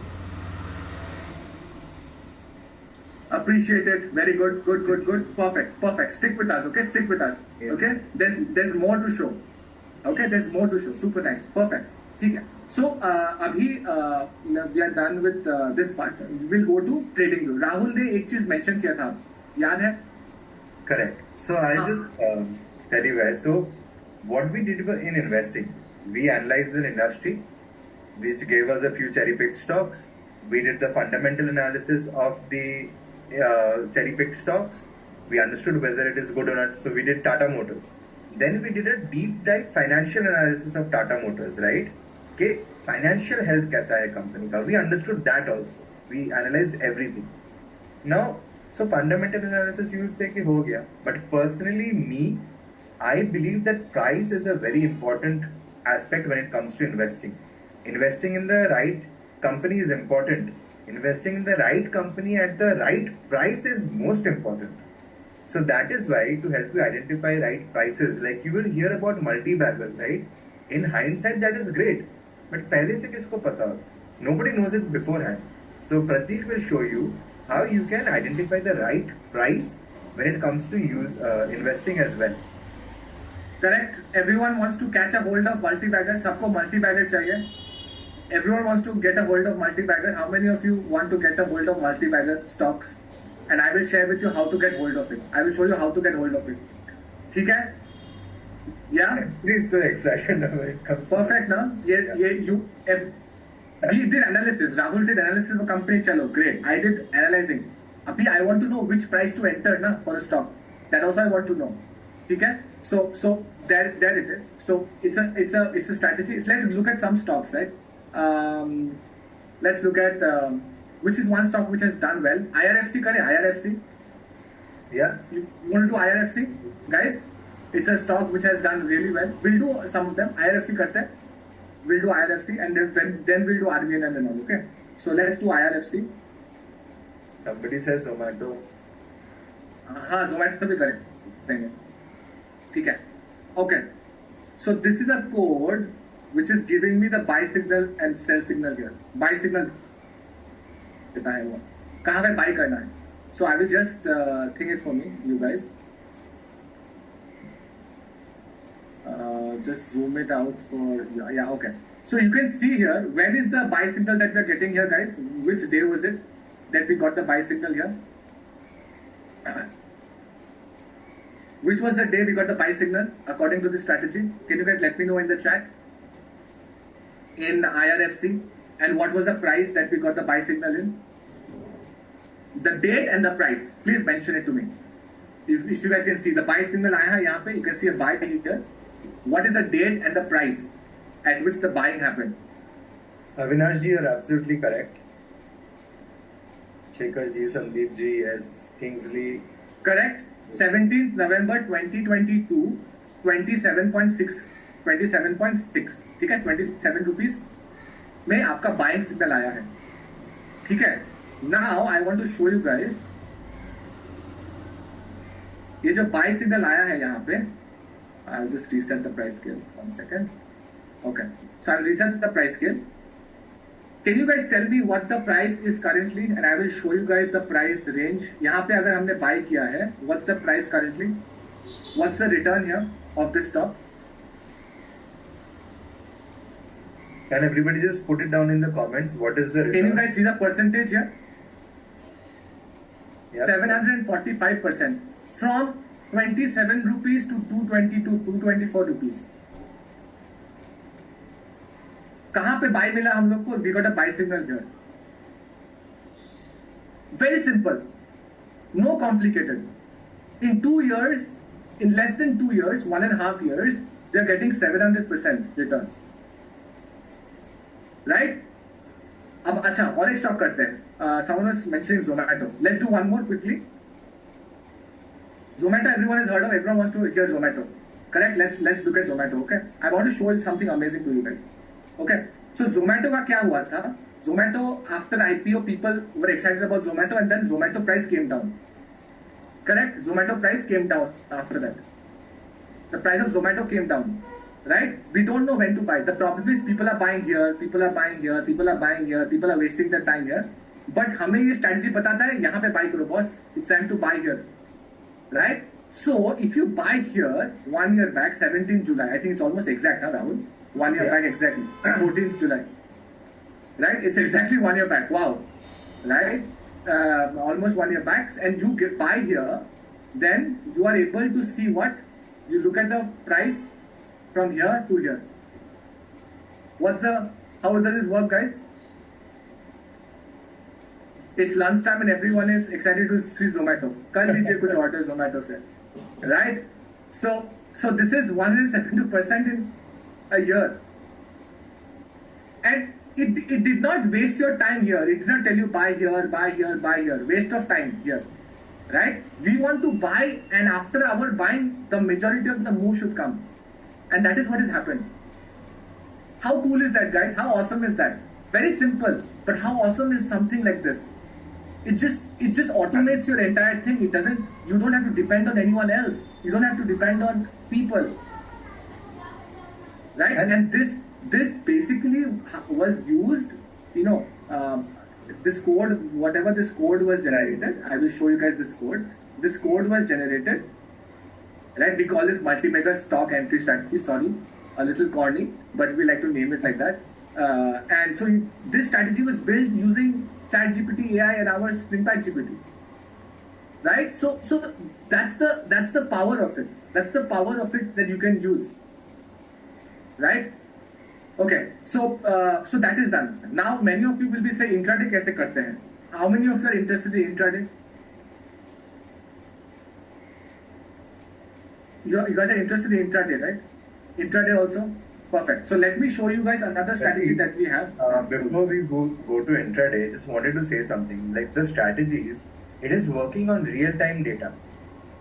Appreciate it. Very good. Good. Perfect. Stick with us. Okay. Stick with us. Yeah. Okay. There's more to show. Okay. There's more to show. Super nice. Perfect. ठीक है. So अभी we are done with this part. We'll go to trading view. Rahul ने एक चीज mention किया था, याद है? Correct. So I'll just tell you guys. So what we did in investing, we analyzed the industry, which gave us a few cherry-picked stocks. We did the fundamental analysis of the cherry-picked stocks. We understood whether it is good or not. So we did Tata Motors. Then we did a deep dive financial analysis of Tata Motors, right? Okay, financial health कैसा है company का? We understood that also. We analyzed everything. Now, so fundamental analysis you will say कि हो गया. But personally, I believe that price is a very important aspect when it comes to investing. Investing in the right company is important. Investing in the right company at the right price is most important. So that is why, to help you identify right prices, like you will hear about multi-baggers, right? In hindsight, that is great. But पहले से किसको पता? Nobody knows it beforehand. So Prateek will show you how you can identify the right price when it comes to investing as well. Correct. Everyone wants to catch a hold of multi-bagger. सबको multi-bagger चाहिए. Everyone wants to get a hold of multi-bagger. How many of you want to get a hold of multi-bagger stocks? And I will share with you how to get hold of it. I will show you how to get hold of it. ठीक है? Yeah. He's so excited when it comes. Perfect, na? We did analysis. Rahul did analysis of a company. Chalo, great. I did analyzing. Abhi, I want to know which price to enter na for a stock. That also I want to know. Okay? So there it is. So it's a strategy. Let's look at some stocks, right? Let's look at which is one stock which has done well. IRFC kare, IRFC. Yeah. You want to do IRFC, guys? It's a stock which has done really well. We'll do some of them. IRFC karte hain. We'll do IRFC and then we'll do RVNL and all. Okay. So let's do IRFC. Somebody says Zomato. हाँ, Zomato भी करेंगे. ठीक है. Okay. So this is a code which is giving me the buy signal and sell signal here. Buy signal देता है वो. कहाँ पे buy करना है? So I will just think it for me, you guys. Just zoom it out for yeah, okay. So you can see here, when is the buy signal that we are getting here, guys? Which day was it that we got the buy signal here? Which was the day we got the buy signal according to this strategy? Can you guys let me know in the chat? In IRFC, and what was the price that we got the buy signal in? The date and the price. Please mention it to me. If you guys can see the buy signal आया है यहाँ पे, you can see a buy here. What is the date and the price at which the buying happened? Avinash ji, you're absolutely correct. Shekhar ji, Sandeep ji, yes, Kingsley. Correct. 17th November 2022, 27.6, 27.6. ठीक है, 27 rupees में आपका buying signal आया है. ठीक है. Now I want to show you guys. ये जो buy signal आया है यहाँ पे, I'll just reset the price scale. 1 second. Okay. So I'll reset the price scale. Can you guys tell me what the price is currently? And I will show you guys the price range. यहाँ पे अगर हमने buy किया है, what's the price currently? What's the return here of this stock? Can everybody just put it down in the comments? What is the return? Can you guys see the percentage here? Yep. 745%. From 27 rupees to 222, 224 rupees. कहाँ पे buy मिला हम लोग को? We got a buy signal here. Very simple. No complicated. In 2 years, in less than 2 years, 1.5 years, they are getting 700% returns. Right? अब अच्छा और एक स्टॉक करते हैं. Someone was mentioning Zomato. Let's do one more quickly. Zomato, everyone has heard of. Everyone wants to hear Zomato. Correct? Let's look at Zomato. Okay. I want to show you something amazing to you guys. Okay. So Zomato का क्या हुआ था? Zomato, after IPO, people were excited about Zomato, and then Zomato price came down. Correct? Zomato price came down after that. The price of Zomato came down. Right? We don't know when to buy. The problem is people are buying here, people are buying here, people are buying here, people are wasting their time here. But हमें ये strategy बताता है यहाँ पे buy करो boss. It's time to buy here. Right? So if you buy here 1 year back, 17th July, I think it's almost exact, huh, Rahul? 1 year back exactly, 14th July. Right? It's exactly 1 year back. Wow. Right? Almost 1 year back, and you buy here, then you are able to see what? You look at the price from here to here. How does this work, guys? It's lunchtime and everyone is excited to see Zomato. Kal dijiye kuch order Zomato se. Right? So this is 172% in a year. And it did not waste your time here. It did not tell you buy here, buy here, buy here. Waste of time here. Right? We want to buy, and after our buying, the majority of the move should come. And that is what has happened. How cool is that, guys? How awesome is that? Very simple, but how awesome is something like this? It just automates your entire thing. You don't have to depend on anyone else. You don't have to depend on people. Right? And this basically was used, this code, whatever this code was generated, I will show you guys this code. This code was generated, right? We call this multi-mega stock entry strategy. Sorry, a little corny, but we like to name it like that. And so this strategy was built using ChatGPT AI and our SpringPad GPT, right? So that's the power of it. That's the power of it that you can use, right? Okay, so that is done. Now many of you will be saying intraday कैसे करते हैं? How many of you are interested in intraday? You guys are interested in intraday, right? Intraday also? Perfect. So let me show you guys another strategy that we have. Before we go to intraday, just wanted to say something. Like the strategies, it is working on real-time data.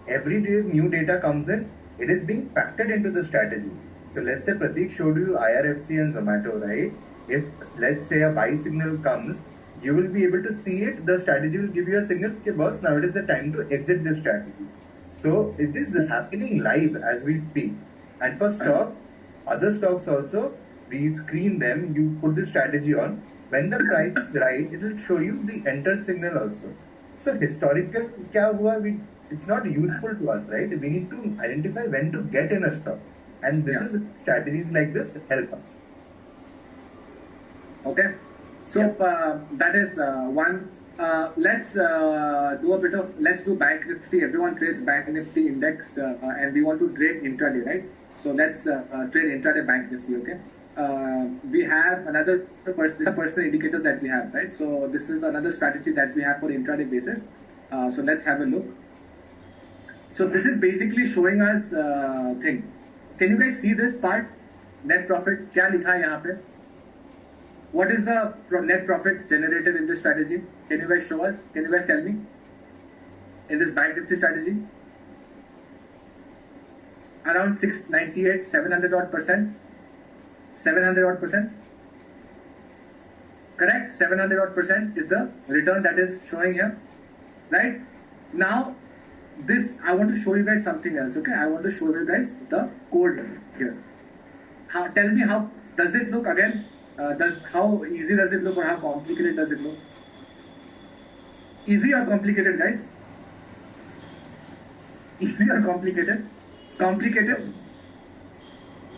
Every day new data comes in, it is being factored into the strategy. So let's say Prateek showed you IRFC and Zomato, right? If let's say a buy signal comes, you will be able to see it. The strategy will give you a signal, okay, boss, now it is the time to exit this strategy. So it is happening live as we speak. And for stocks, other stocks also, we screen them, you put the strategy on. When the price is right, it will show you the enter signal also. So historical, kya hua? It's not useful to us, right? We need to identify when to get in a stock. And this is strategies like this help us. Okay. So that is one. Let's do Bank Nifty. Everyone trades Bank Nifty index, and we want to trade intraday, right? So let's trade intraday Bank Nifty. Okay. We have another personal indicator that we have, right? So this is another strategy that we have for intraday basis. So let's have a look. So this is basically showing us thing. Can you guys see this part? Net profit. क्या लिखा है यहाँ पे? What is the net profit generated in this strategy? Can you guys show us? Can you guys tell me? In this Bank Nifty strategy? Around 698, 700 odd percent. 700 odd percent. Correct? 700 odd percent is the return that is showing here. Right? Now, I want to show you guys something else, okay? I want to show you guys the code here. Tell me how does it look again? How easy does it look or how complicated does it look? Easy or complicated, guys? Easy or complicated? Complicated?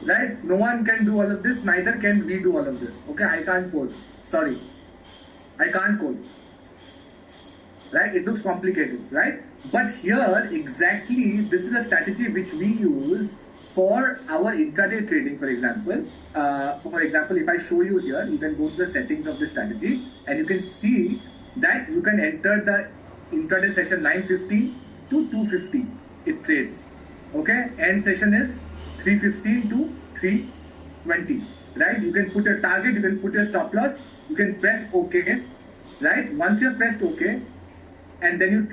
Right? No one can do all of this, neither can we do all of this. Okay, I can't code. Sorry. I can't code. Right? It looks complicated, right? But here, exactly, this is a strategy which we use for our intraday trading, for example. If I show you here, you can go to the settings of the strategy and you can see that you can enter the intraday session 9:50 to 2:50. It trades. Okay? End session is 3:15 to 3:20. Right? You can put a target, you can put your stop loss, you can press OK. Right? Once you have pressed OK, and then you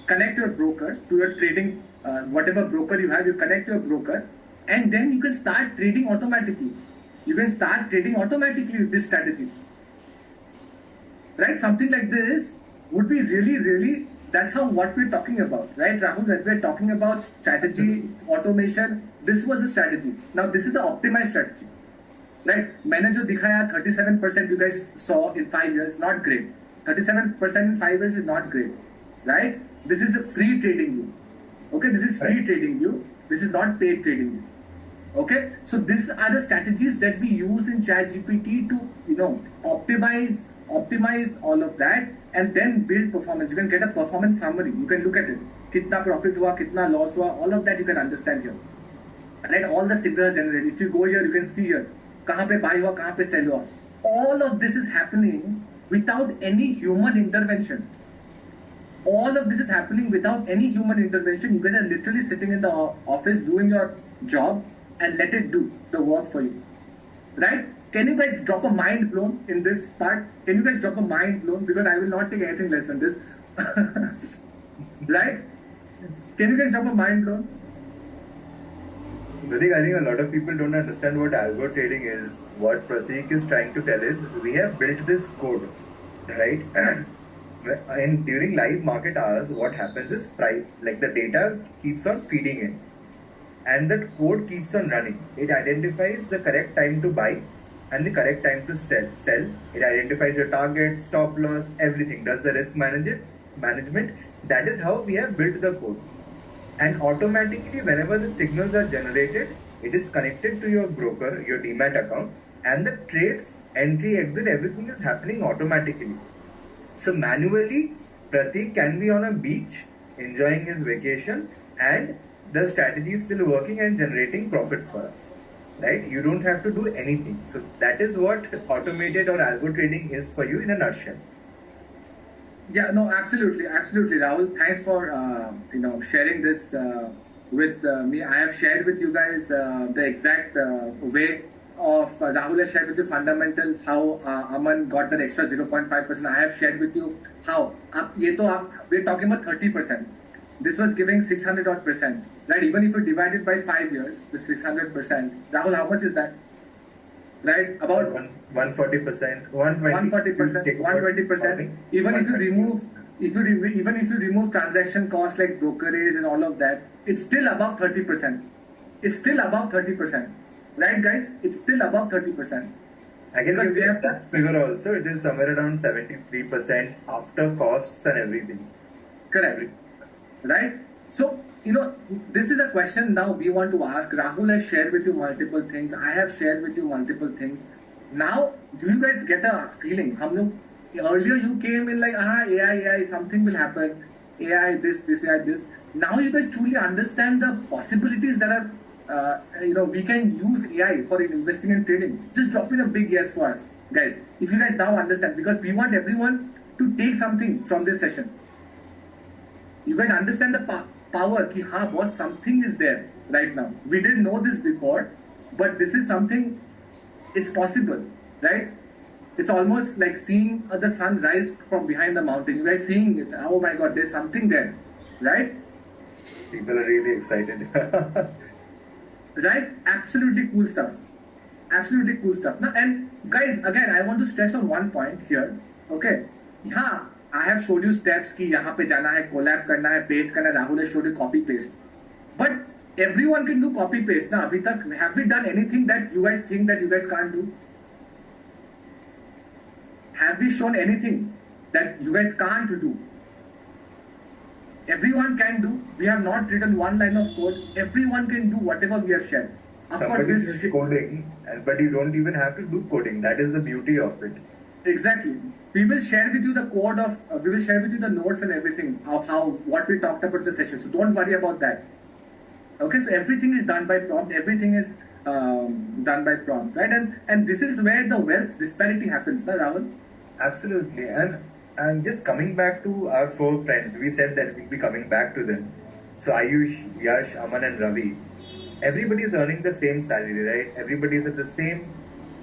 connect your broker to your trading, whatever broker you have, you connect your broker, and then you can start trading automatically. You can start trading automatically with this strategy. right? Something like this would be really, really, that's how what we're talking about, right, Rahul? When we're talking about strategy, automation, this was a strategy. Now, this is the optimized strategy, right? मैंने जो दिखाया 37% you guys saw in 5 years, not great. 37% in 5 years is not great, right? This is a free trading view. Okay, this is free trading view. This is not paid trading view. Okay, so these are the strategies that we use in ChatGPT to, optimize all of that and then build performance. You can get a performance summary. You can look at it. Kitna profit hua, kitna loss hua, all of that you can understand here. Right, all the signals generated. If you go here, you can see here. Kahan pe buy hua, kahan pe sell hua. All of this is happening without any human intervention. All of this is happening without any human intervention. You guys are literally sitting in the office doing your job and let it do the work for you. Right? Can you guys drop a mind blown in this part? Can you guys drop a mind blown? Because I will not take anything less than this. Right? Can you guys drop a mind blown? Pratik, I think a lot of people don't understand what algo trading is. What Pratik is trying to tell is we have built this code, right? And during live market hours, what happens is like the data keeps on feeding in, and the code keeps on running. It identifies the correct time to buy and the correct time to sell. It identifies your target, stop loss, everything. Does the risk management. That is how we have built the code. And automatically, whenever the signals are generated, it is connected to your broker, your demat account, and the trades, entry, exit, everything is happening automatically. So manually, Pratik can be on a beach enjoying his vacation, and the strategy is still working and generating profits for us, right? You don't have to do anything. So that is what automated or algo trading is for you in a nutshell. Yeah, no, absolutely, Rahul. Thanks for sharing this with me. I have shared with you guys the exact way of Rahul has shared with you fundamental how Aman got that extra 0.5%. I have shared with you how we're talking about 30%. This was giving 600 odd percent, right? Even if you divide it by 5 years, the 600%. Rahul, how much is that? Right, about 140%, 120%, 120%. Even if you remove transaction costs like brokerage and all of that, it's still above 30%. It's still above 30%, right, guys? It's still above 30%. I can give you that figure also. It is somewhere around 73% after costs and everything. Correct. Right. So, this is a question now we want to ask. Rahul has shared with you multiple things. I have shared with you multiple things. Now, do you guys get a feeling? Earlier you came in like, AI, something will happen. AI, this, AI, this. Now you guys truly understand the possibilities that are, we can use AI for investing and trading. Just drop in a big yes for us, guys. If you guys now understand, because we want everyone to take something from this session. You guys understand the power ki boss, something is there right now. We didn't know this before, but this is something, it's possible, right? It's almost like seeing the sun rise from behind the mountain. You guys seeing it, oh my god, there's something there, right? People are really excited. Right? Absolutely cool stuff. Now, and guys, again, I want to stress on one point here, okay? I have showed you steps कि यहाँ पे जाना है, collab करना है, paste करना है. Rahul has showed you copy paste. But everyone can do copy paste. ना अभी तक have we done anything that you guys think that you guys can't do? Have we shown anything that you guys can't do? Everyone can do. We have not written one line of code. Everyone can do whatever we have shared. Of course, this is coding, but you don't even have to do coding. That is the beauty of it. Exactly. We will share with you the code of, we will share with you the notes and everything of what we talked about in the session. So don't worry about that. Okay, so everything is done by prompt. Everything is done by prompt, right? And this is where the wealth disparity happens, na, Rahul? Absolutely. And just coming back to our 4 friends, we said that we'll be coming back to them. So Ayush, Yash, Aman and Ravi, everybody is earning the same salary, right? Everybody is at the same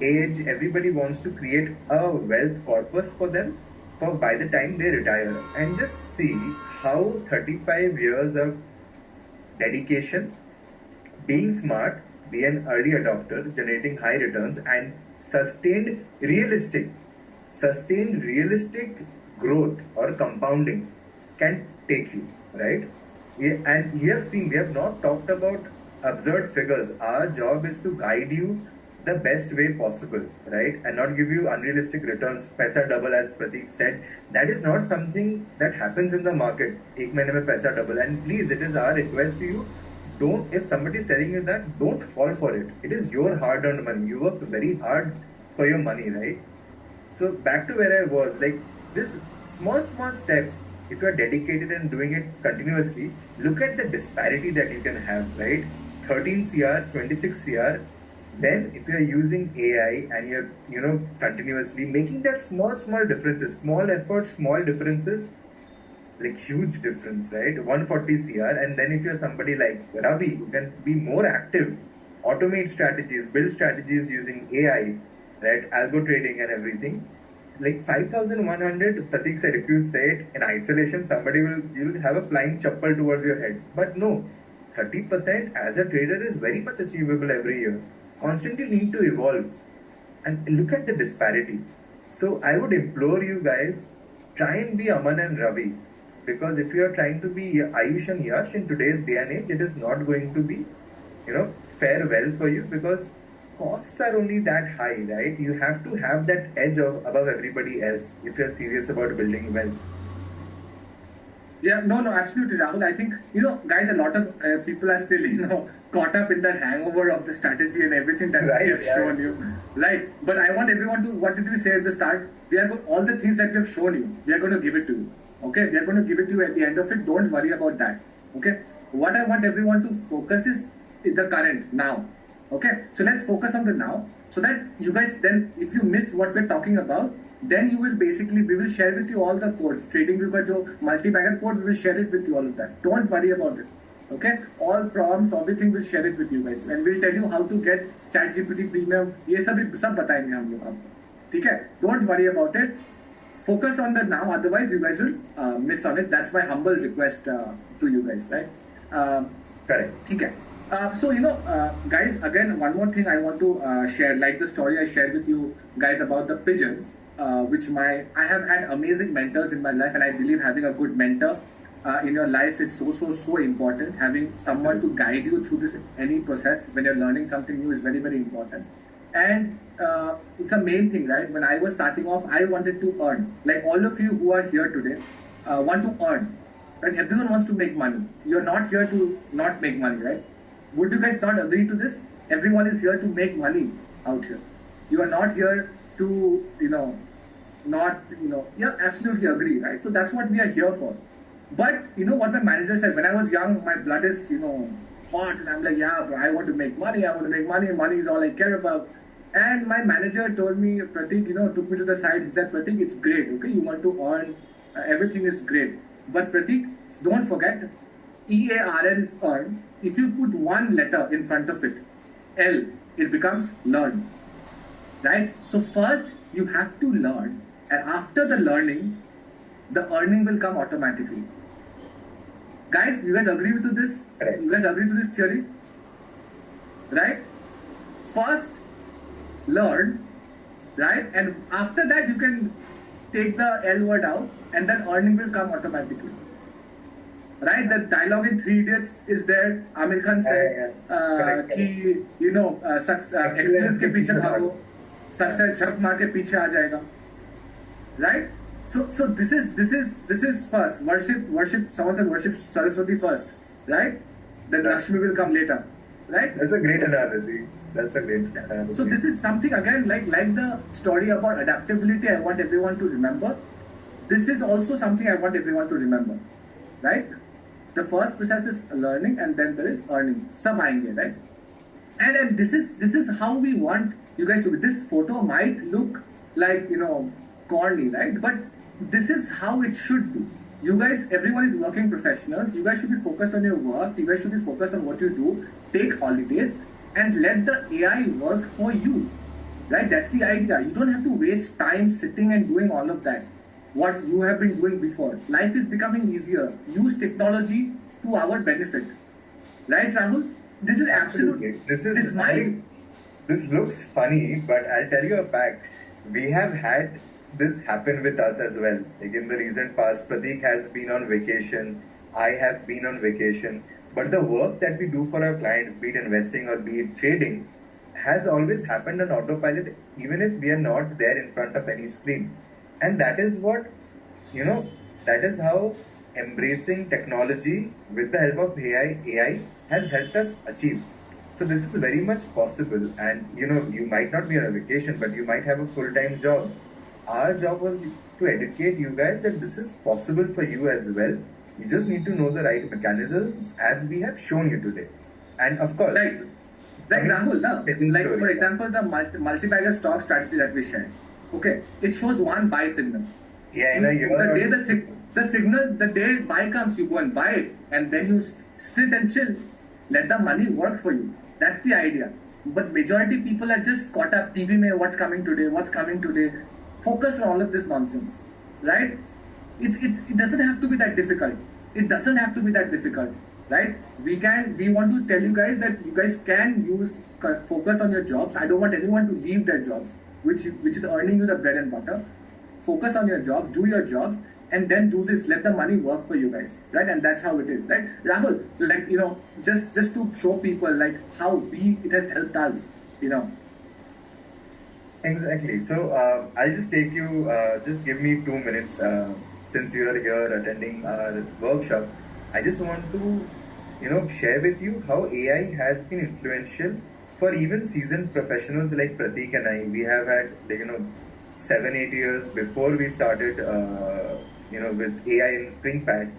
age. Everybody wants to create a wealth corpus for them for by the time they retire. And just see how 35 years of dedication, being smart, be an early adopter, generating high returns and sustained realistic sustained realistic growth or compounding can take you, right? And you have seen, we have not talked about absurd figures. Our job is to guide you the best way possible, right? And not give you unrealistic returns. Paisa double, as Pratik said, that is not something that happens in the market. Ek mahine mein paisa double. And please, it is our request to you. Don't, if somebody is telling you that, don't fall for it. It is your hard-earned money. You worked very hard for your money, right? So back to where I was, like this small steps, if you are dedicated and doing it continuously, look at the disparity that you can have, right? 13 CR, 26 CR. Then if you are using AI and you're continuously making that small differences, small effort, small differences, like huge difference, right? 140 CR. And then if you're somebody like Ravi who can be more active, automate strategies, build strategies using AI, right? Algo trading and everything. Like 5,100, Pratik said, if you say it in isolation, you'll have a flying chappal towards your head. But no, 30% as a trader is very much achievable every year. Constantly need to evolve. And look at the disparity. So I would implore you guys, try and be Aman and Ravi. Because if you are trying to be Ayush and Yash in today's day and age, it is not going to be, fare well for you, because costs are only that high, right? You have to have that edge above everybody else if you're serious about building wealth. Yeah, no, absolutely, Rahul. I think, guys, a lot of people are still, caught up in that hangover of the strategy and everything that we have shown you, right? But I want everyone to, what did we say at the start? All the things that we have shown you, we are going to give it to you, okay? We are going to give it to you at the end of it. Don't worry about that, okay? What I want everyone to focus is the current, now, okay? So let's focus on the now, so that you guys then, if you miss what we're talking about, then we will share with you all the codes. Trading view ka jo multi-bagger code, we will share it with you, all of that. Don't worry about it. Okay? All prompts, everything, we'll share it with you guys. And we'll tell you how to get ChatGPT Premium. ये सब बताएंगे हम लोग आपको. ठीक है? Don't worry about it. Focus on the now, otherwise you guys will miss on it. That's my humble request to you guys, right? Correct. ठीक है. So, guys, again, one more thing I want to share, like the story I shared with you guys about the pigeons. I have had amazing mentors in my life, and I believe having a good mentor in your life is so important. Having someone to guide you through any process when you're learning something new is very, very important. And it's a main thing, right? When I was starting off, I wanted to earn. Like all of you who are here today want to earn. Right? Everyone wants to make money. You're not here to not make money, right? Would you guys not agree to this? Everyone is here to make money out here. You are not here to, yeah, absolutely agree, right? So that's what we are here for. But what my manager said, when I was young, my blood is, hot, and I'm like, yeah, bro, I want to make money. Money is all I care about. And my manager told me, Pratik, took me to the side. He said, Pratik, it's great, okay? You want to earn, everything is great. But Pratik, don't forget, EARN is earned. If you put one letter in front of it, L, it becomes learn, right? So first, you have to learn. And after the learning, the earning will come automatically. Guys, you guys agree with this? Right. You guys agree to this theory? Right? First, learn, right? And after that, you can take the L word out, and then earning will come automatically. Right? The dialogue in Three Idiots is there. Amir Khan says, कि, excellence के पीछे भागो, success झक मार के पीछे आ जाएगा. Right? So this is first. Worship. Someone said worship Saraswati first, right? Then Lakshmi will come later, right? That's a great analogy. So this is something again like the story about adaptability. I want everyone to remember. This is also something I want everyone to remember, right? The first process is learning, and then there is earning. Sab aayenge, right? And this is how we want you guys to be. This photo might look like corny, right? But this is how it should be. You guys, everyone is working professionals. You guys should be focused on your work. You guys should be focused on what you do. Take holidays and let the AI work for you, right? That's the idea. You don't have to waste time sitting and doing all of that, what you have been doing before. Life is becoming easier. Use technology to our benefit, right, Rahul? This is absolutely. This looks funny, but I'll tell you a fact. We have had this happen with us as well. Like in the recent past, Pratik has been on vacation, I have been on vacation, but the work that we do for our clients, be it investing or be it trading, has always happened on autopilot, even if we are not there in front of any screen. And that is what, you know, that is how embracing technology with the help of AI has helped us achieve. So this is very much possible, and you might not be on a vacation, but you might have a full-time job. Our job was to educate you guys that this is possible for you as well. You just need to know the right mechanisms, as we have shown you today. And of course, like Rahul, like for example, the multi-bagger stock strategy that we shared. Okay, it shows one buy signal. Yeah, the day buy comes, you go and buy it, and then you sit and chill. Let the money work for you. That's the idea. But majority people are just caught up TV mein, what's coming today. Focus on all of this nonsense, right? It doesn't have to be that difficult. Right? We want to tell you guys that you guys can focus on your jobs. I don't want anyone to leave their jobs, which is earning you the bread and butter. Focus on your job, do your jobs, and then do this. Let the money work for you guys, right? And that's how it is, right? Rahul, like just to show people like how it has helped us, Exactly. So I'll just take you. Just give me 2 minutes. Since you are here attending our workshop, I just want to share with you how AI has been influential for even seasoned professionals like Pratik and I. We have had 7-8 years before we started with AI in SpringPad.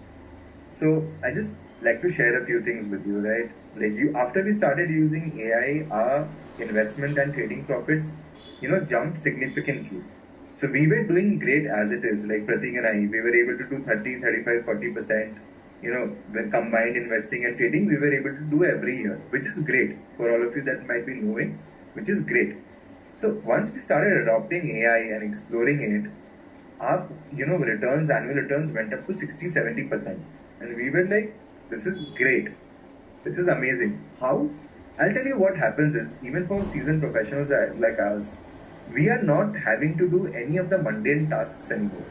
So I just like to share a few things with you, right? Like after we started using AI, our investment and trading profits jumped significantly. So we were doing great as it is, like Pratik and I, we were able to do 30, 35, 40%. When combined investing and trading, we were able to do every year, which is great for all of you that might be knowing, which is great. So once we started adopting AI and exploring it, our annual returns went up to 60, 70%. And we were like, this is great. This is amazing. How? I'll tell you what happens is, even for seasoned professionals like us, we are not having to do any of the mundane tasks anymore.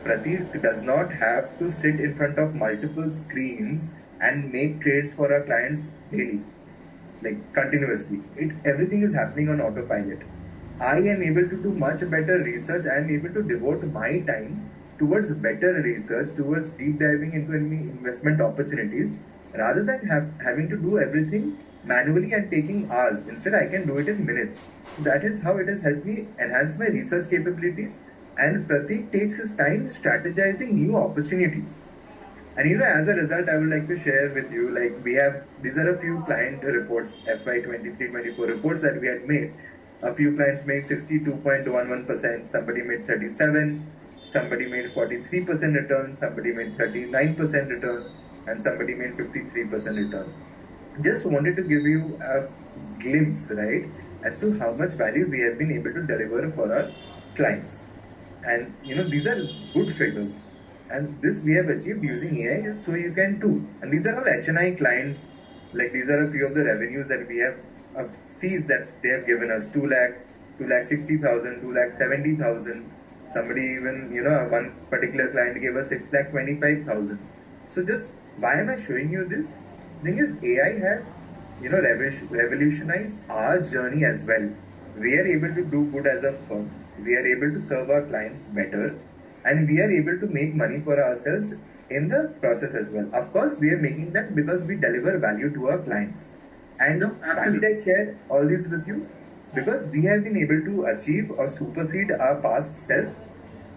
Pratik does not have to sit in front of multiple screens and make trades for our clients daily, like continuously. Everything is happening on autopilot. I am able to do much better research. I am able to devote my time towards better research, towards deep diving into any investment opportunities, rather than having to do everything manually and taking hours. Instead, I can do it in minutes. So that is how it has helped me enhance my research capabilities. And Pratik takes his time strategizing new opportunities. And as a result, I would like to share with you, like these are a few client reports, FY 23-24 reports that we had made. A few clients made 62.11%, somebody made 37%, somebody made 43% return, somebody made 39% return, and somebody made 53% return. Just wanted to give you a glimpse, right, as to how much value we have been able to deliver for our clients. And these are good figures, and this we have achieved using AI, so you can too. And these are our HNI clients. Like these are a few of the revenues that we have of fees that they have given us: 2 lakh, 2,60,000, 2,70,000. Somebody even one particular client gave us 6,25,000. So just why am I showing you this? Thing is, AI has revolutionized our journey as well. We are able to do good as a firm. We are able to serve our clients better, and we are able to make money for ourselves in the process as well. Of course, we are making that because we deliver value to our clients. And why did I share all this with you? Because we have been able to achieve or supersede our past selves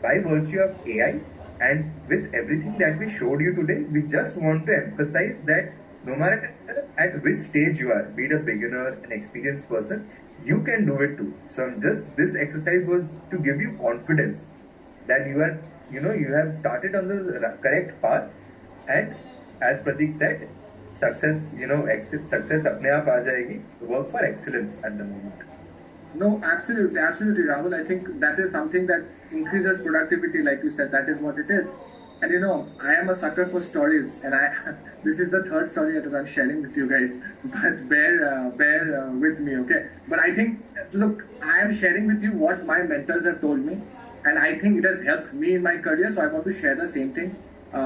by virtue of AI. And with everything that we showed you today, we just want to emphasize that no matter at which stage you are, be it a beginner, an experienced person, you can do it too. So this exercise was to give you confidence that you are, you have started on the correct path. And as Pratik said, success, success apne aap aa jayegi. Work for excellence at the moment. No, absolutely, Rahul. I think that is something that increases productivity, like you said. That is what it is. And I am a sucker for stories, and this is the third story that I'm sharing with you guys. But bear with me, okay? But I think, look, I am sharing with you what my mentors have told me, and I think it has helped me in my career. So I want to share the same thing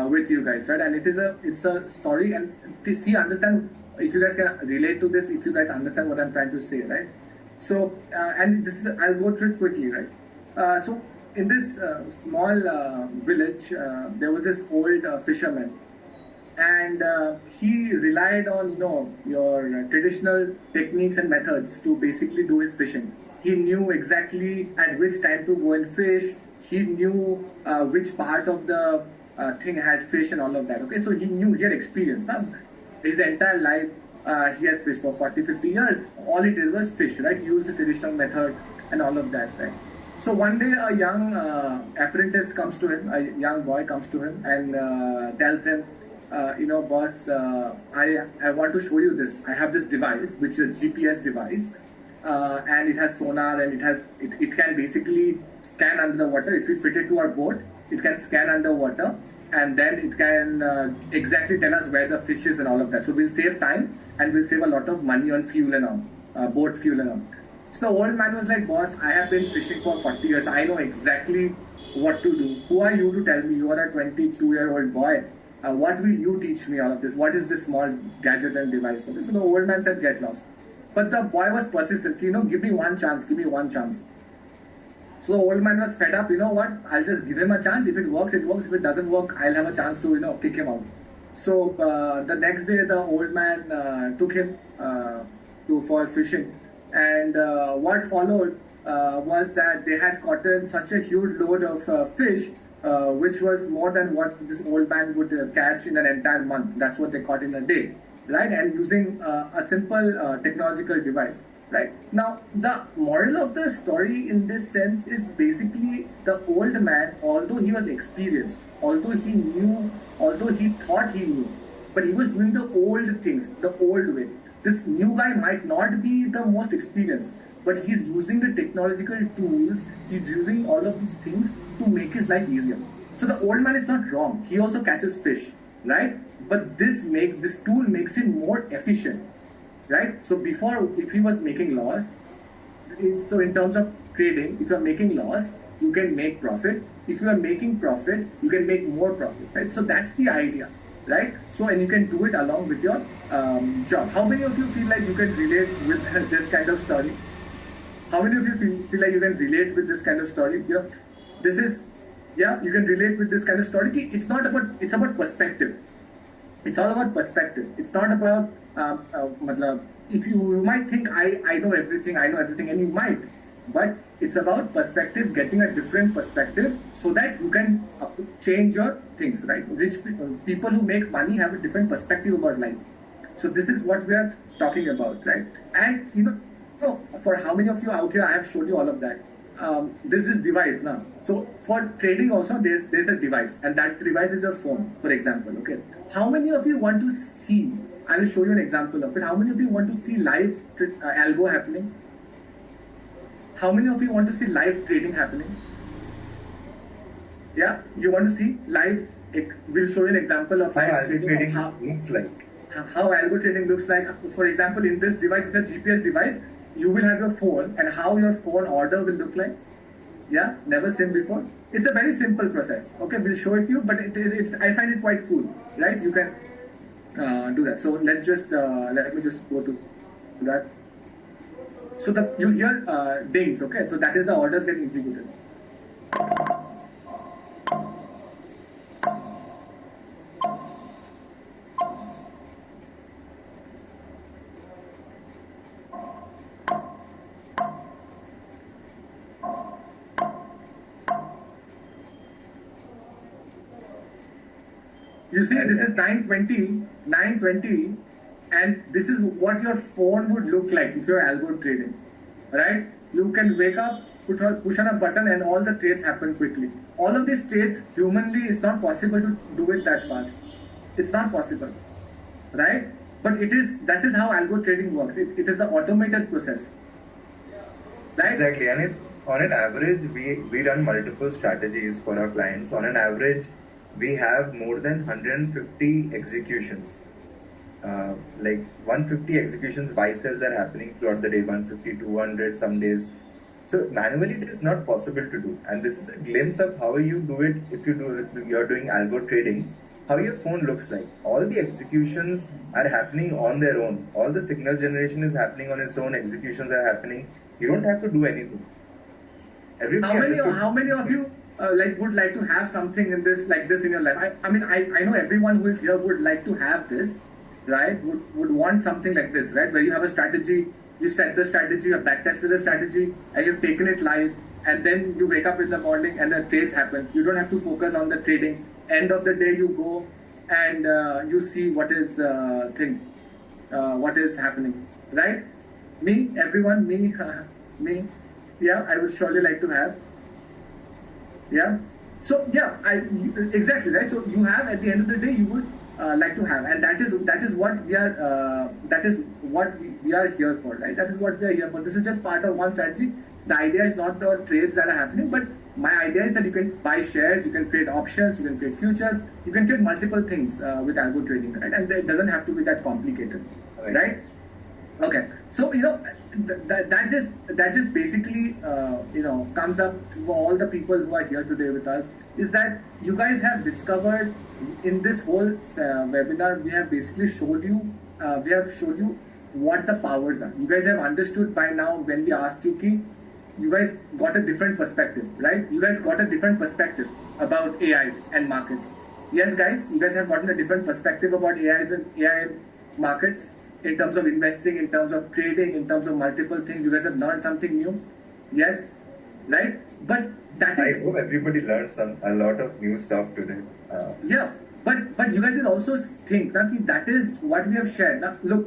with you guys, right? And it's a story, and to see, understand if you guys can relate to this, if you guys understand what I'm trying to say, right? So and this is, I'll go through it quickly, right? So in this small village, there was this old fisherman, and he relied on your traditional techniques and methods to basically do his fishing. He knew exactly at which time to go and fish. He knew which part of the thing had fish and all of that. Okay, so he knew, he had experience. Now, his entire life, he has fished for 40-50 years. All it is was fish, right? He used the traditional method and all of that, right? So one day a young apprentice comes to him, a young boy comes to him and tells him, boss, I want to show you this. I have this device, which is a GPS device, and it has sonar, and it can basically scan under the water. If we fit it to our boat, it can scan underwater, and then it can exactly tell us where the fish is and all of that. So we'll save time, and we'll save a lot of money on fuel and all, boat fuel and all. So the old man was like, boss, I have been fishing for 40 years. I know exactly what to do. Who are you to tell me? You are a 22-year-old boy. What will you teach me all of this? What is this small gadget and device? So the old man said, get lost. But the boy was persistent. Give me one chance. Give me one chance. So the old man was fed up. You know what? I'll just give him a chance. If it works, it works. If it doesn't work, I'll have a chance to, kick him out. So the next day, the old man took him for fishing. And what followed was that they had caught such a huge load of fish, which was more than what this old man would catch in an entire month. That's what they caught in a day, right? And using a simple technological device, right? Now, the moral of the story in this sense is basically the old man, although he was experienced, although he knew, although he thought he knew, but he was doing the old things, the old way. This new guy might not be the most experienced, but he's using the technological tools, he's using all of these things to make his life easier. So the old man is not wrong. He also catches fish, right? But this tool makes him more efficient, right? So before, if he was making loss, so in terms of trading, if you're making loss, you can make profit. If you are making profit, you can make more profit, right? So that's the idea, right? So, and you can do it along with your job. How many of you feel like you can relate with this kind of story? How many of you feel like you can relate with this kind of story? You can relate with this kind of story. It's about perspective. It's all about perspective. It's not about, if you might think, I know everything, and you might, but it's about perspective, getting a different perspective so that you can change your things, right? Rich people who make money have a different perspective about life. So this is what we are talking about, right? And for how many of you out here, I have showed you all of that. This is device now. So for trading also, there's a device, and that device is a phone, for example. Okay. How many of you want to see? I will show you an example of it. How many of you want to see live algo happening? How many of you want to see live trading happening? Yeah, you want to see live? We'll show you an example of live trading. Looks like. How algo trading looks like. For example, in this device, it's a GPS device. You will have your phone, and how your phone order will look like. Yeah, never seen before. It's a very simple process. Okay, we'll show it to you, but I find it quite cool, right? You can do that. So let me just go to that. So you hear dings, okay? So that is the orders getting executed. You see, this is 920, and this is what your phone would look like if you're algo trading, right? You can wake up, push on a button, and all the trades happen quickly. All of these trades, humanly, it's not possible to do it that fast. It's not possible, right? But that is how algo trading works. It is an automated process, right? Exactly, and on an average, we run multiple strategies for our clients. On an average, we have more than 150 executions. Like 150 executions, buy sells are happening throughout the day, 150, 200 some days. So manually it is not possible to do. And this is a glimpse of how you do it if you're doing algo trading, how your phone looks like. All the executions are happening on their own. All the signal generation is happening on its own. Executions are happening. You don't have to do anything. How many of you would like to have something in this like this in your life? I mean, I know everyone who is here would like to have this, right? Would want something like this, right? Where you have a strategy, you set the strategy, you back tested the strategy, and you've taken it live, and then you wake up in the morning and the trades happen. You don't have to focus on the trading. End of the day, you go and you see what is what is happening, right? Me, everyone, me, me. Yeah, I would surely like to have. Yeah. So yeah, exactly right. So you have at the end of the day, you would like to have, and that is what we are we are here for, right? That is what we are here for. This is just part of one strategy. The idea is not the trades that are happening, but my idea is that you can buy shares, you can trade options, you can trade futures, you can trade multiple things with algo trading, right? And it doesn't have to be that complicated, right? Okay, so that just basically comes up to all the people who are here today with us, is that you guys have discovered in this whole webinar, we have basically showed you what the powers are. You guys have understood by now when we asked you ki, you guys got a different perspective, right? You guys got a different perspective about AI and markets. Yes, guys, you guys have gotten a different perspective about AI markets. In terms of investing, in terms of trading, in terms of multiple things, you guys have learned something new. Yes, right? But that is. I hope everybody learned a lot of new stuff today. Yeah, but you guys will also think that is what we have shared. Now, look,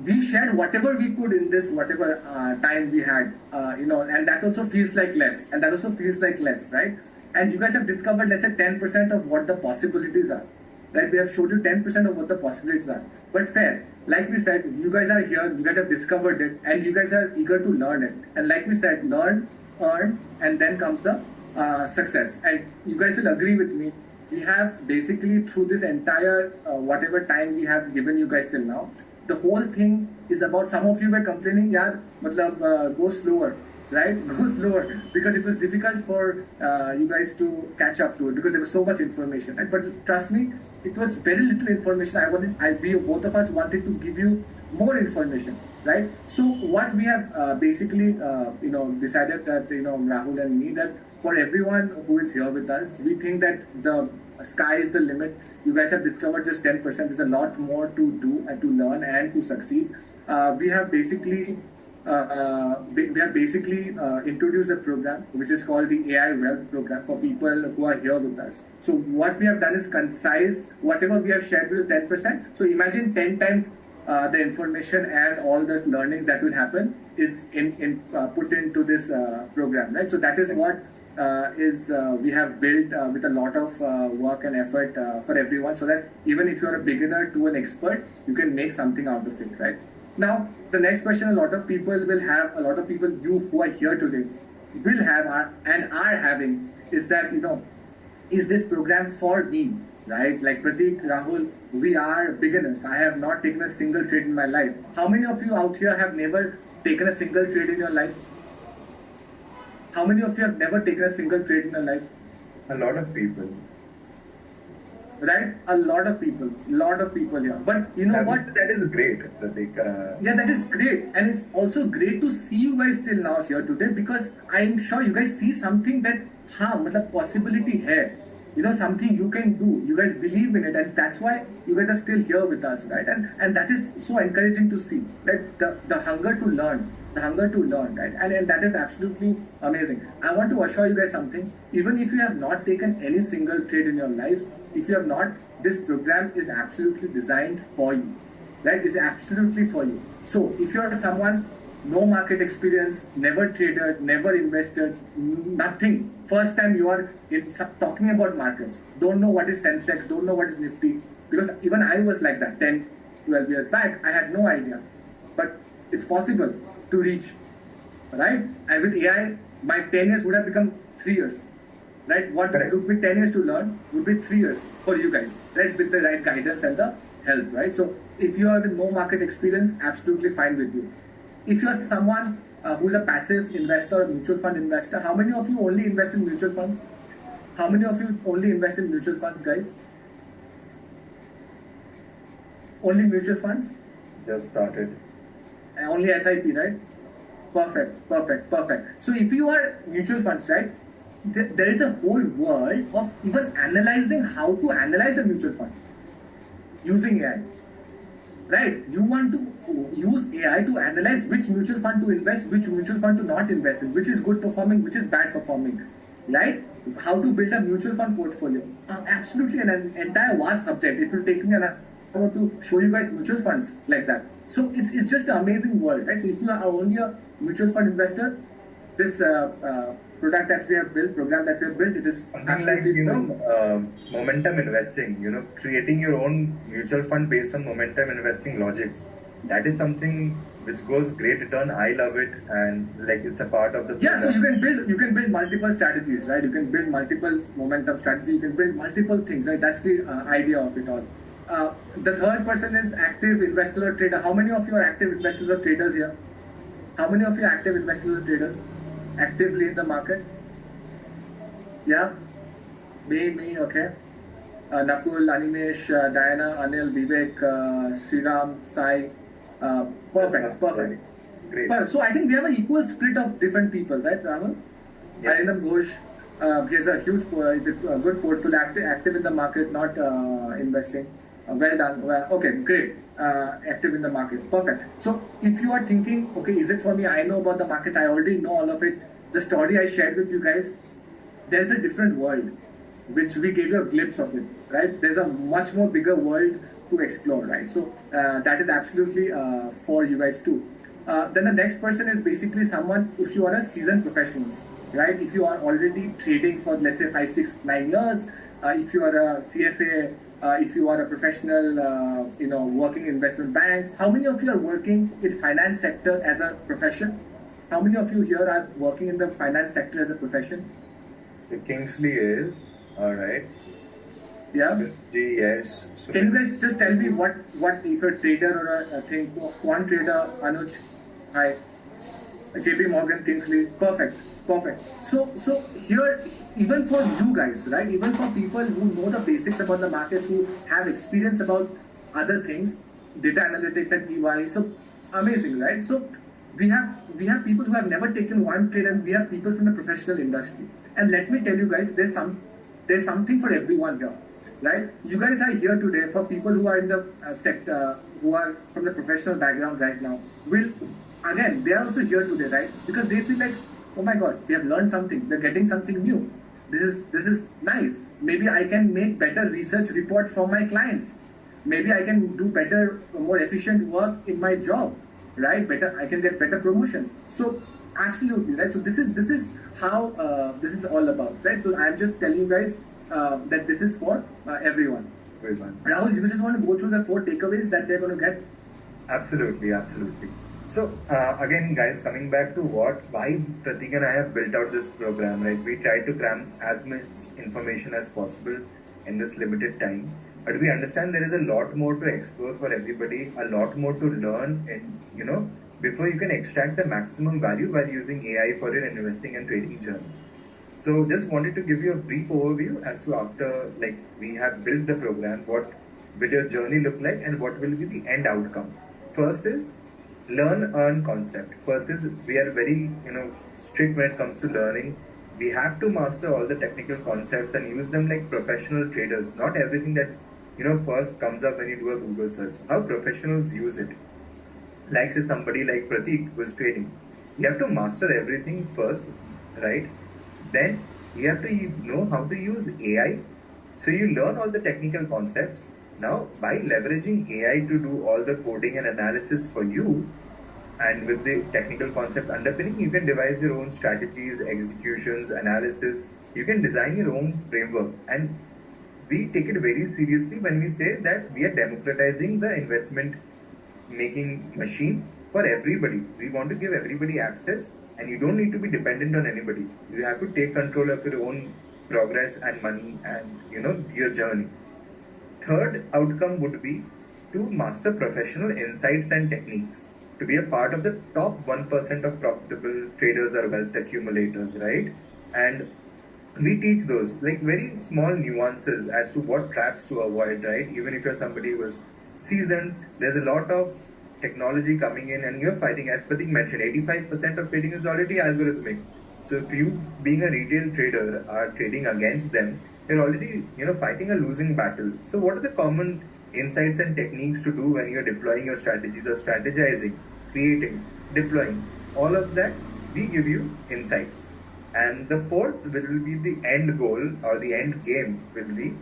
we shared whatever we could in this whatever time we had, and that also feels like less, and that also feels like less, right? And you guys have discovered, let's say, 10% of what the possibilities are. Right? We have showed you 10% of what the possibilities are. But fair, like we said, you guys are here, you guys have discovered it, and you guys are eager to learn it. And like we said, learn, earn, and then comes the success. And you guys will agree with me. We have basically through this entire whatever time we have given you guys till now, the whole thing is about, some of you were complaining, yaar, go slower. Right? Go slower, because it was difficult for you guys to catch up to it because there was so much information. Right? But trust me, it was very little information. We both of us wanted to give you more information, right? So what we have basically decided that Rahul and me, that for everyone who is here with us, we think that the sky is the limit. You guys have discovered just 10%. There's a lot more to do and to learn and to succeed. We have basically introduced a program which is called the AI Wealth Program for people who are here with us. So what we have done is concised whatever we have shared with you 10%. So imagine 10 times the information and all the learnings that will happen is put into this program, right? So that is what we have built with a lot of work and effort for everyone, so that even if you're a beginner to an expert, you can make something out of it, right? Now, the next question a lot of people you who are here today will have and are having is that, is this program for me, right? Like Pratik, Rahul, we are beginners. I have not taken a single trade in my life. How many of you out here have never taken a single trade in your life? How many of you have never taken a single trade in your life? A lot of people. Right? A lot of people here. But you know what? That is great. Yeah, that is great. And it's also great to see you guys still now here today, because I'm sure you guys see something that, possibility hai. Something you can do. You guys believe in it, and that's why you guys are still here with us, right? And that is so encouraging to see. Like the hunger to learn. Right? And that is absolutely amazing. I want to assure you guys something. Even if you have not taken any single trade in your life, if you have not, this program is absolutely designed for you, right? It's absolutely for you. So if you're someone, no market experience, never traded, never invested, nothing, first time you are talking about markets, don't know what is Sensex, don't know what is Nifty, because even I was like that 10, 12 years back, I had no idea. But it's possible to reach, right? And with AI, my 10 years would have become 3 years. Right? What took me 10 years to learn would be 3 years for you guys, right? With the right guidance and the help, right? So if you are with no market experience, absolutely fine with you. If you are someone who's a passive investor or mutual fund investor. How many of you only invest in mutual funds? How many of you only invest in mutual funds, guys? Only mutual funds? Just started. Only SIP, right? Perfect. So if you are mutual funds, right, there is a whole world of even analyzing how to analyze a mutual fund using AI. Right? You want to use AI to analyze which mutual fund to invest, which mutual fund to not invest in, which is good performing, which is bad performing. Right? How to build a mutual fund portfolio. Absolutely an entire vast subject. It will take me an hour to show you guys mutual funds like that. So it's just an amazing world, right? So if you are only a mutual fund investor, this product that we have built, program that we have built, it is absolutely like, momentum investing, creating your own mutual fund based on momentum investing logics. That is something which goes great return. I love it, and like it's a part of the program. So you can build multiple strategies, right? You can build multiple momentum strategies. You can build multiple things, right? That's the idea of it all. The third person is active investor or trader. How many of you are active investors or traders here? How many of you are active investors or traders? Actively in the market? Yeah? Me, okay. Nakul, Animesh, Diana, Anil, Vivek, Sriram, Sai. Perfect. Great. So I think we have an equal split of different people, right, Rahul? Yeah. Arindam Ghosh, he has a huge, it's a good portfolio, active in the market, not investing. Well done. Okay, great. Active in the market. Perfect. So if you are thinking, okay, is it for me? I know about the markets. I already know all of it. The story I shared with you guys, there's a different world, which we gave you a glimpse of it, right? There's a much more bigger world to explore, right? So that is absolutely for you guys too. Then the next person is basically someone, if you are a seasoned professionals, right? If you are already trading for, let's say, 5, 6, 9 years, if you are a CFA, if you are a professional, working in investment banks, how many of you are working in finance sector as a profession? How many of you here are working in the finance sector as a profession? The Kingsley is, all right. Yeah. Yes. So can you guys just tell me what if a trader or a thing, quant trader, Anuj, hi, JP Morgan, Kingsley, perfect. So here, even for you guys, right? Even for people who know the basics about the markets, who have experience about other things, data analytics at EY, so amazing, right? So we have people who have never taken one trade, and we have people from the professional industry. And let me tell you guys, there's something for everyone here, right? You guys are here today for people who are in the sector, who are from the professional background right now. Again, they are also here today, right? Because they feel like, oh my God, we have learned something. We're getting something new. This is nice. Maybe I can make better research reports for my clients. Maybe I can do better, more efficient work in my job, right? I can get better promotions. So absolutely, right? So this is how this is all about, right? So I'm just telling you guys that this is for everyone. Rahul, you just want to go through the 4 takeaways that they're going to get? Absolutely. So again, guys, coming back to why Pratik and I have built out this program, right? We try to cram as much information as possible in this limited time, but we understand there is a lot more to explore for everybody, a lot more to learn, and before you can extract the maximum value while using AI for your investing and trading journey. So just wanted to give you a brief overview as to after we have built the program, what will your journey look like and what will be the end outcome. First is learn, earn concept. First is we are very strict when it comes to learning. We have to master all the technical concepts and use them like professional traders. Not everything that first comes up when you do a Google search. How professionals use it. Like say somebody like Pratik who is trading. You have to master everything first, right? Then you have to know how to use AI. So you learn all the technical concepts. Now, by leveraging AI to do all the coding and analysis for you, and with the technical concept underpinning, you can devise your own strategies, executions, analysis. You can design your own framework. And we take it very seriously when we say that we are democratizing the investment making machine for everybody. We want to give everybody access, and you don't need to be dependent on anybody. You have to take control of your own progress and money and your journey. Third outcome would be to master professional insights and techniques. to be a part of the top 1% of profitable traders or wealth accumulators, right? And we teach those like very small nuances as to what traps to avoid, right? Even if you're somebody who is seasoned, there's a lot of technology coming in, and you're fighting, as Pratik mentioned, 85% of trading is already algorithmic. So if you, being a retail trader, are trading against them, you're already, fighting a losing battle. So what are the common insights and techniques to do when you're deploying your strategies or strategizing, creating, deploying? All of that, we give you insights. And the fourth will be the end goal, or the end game will be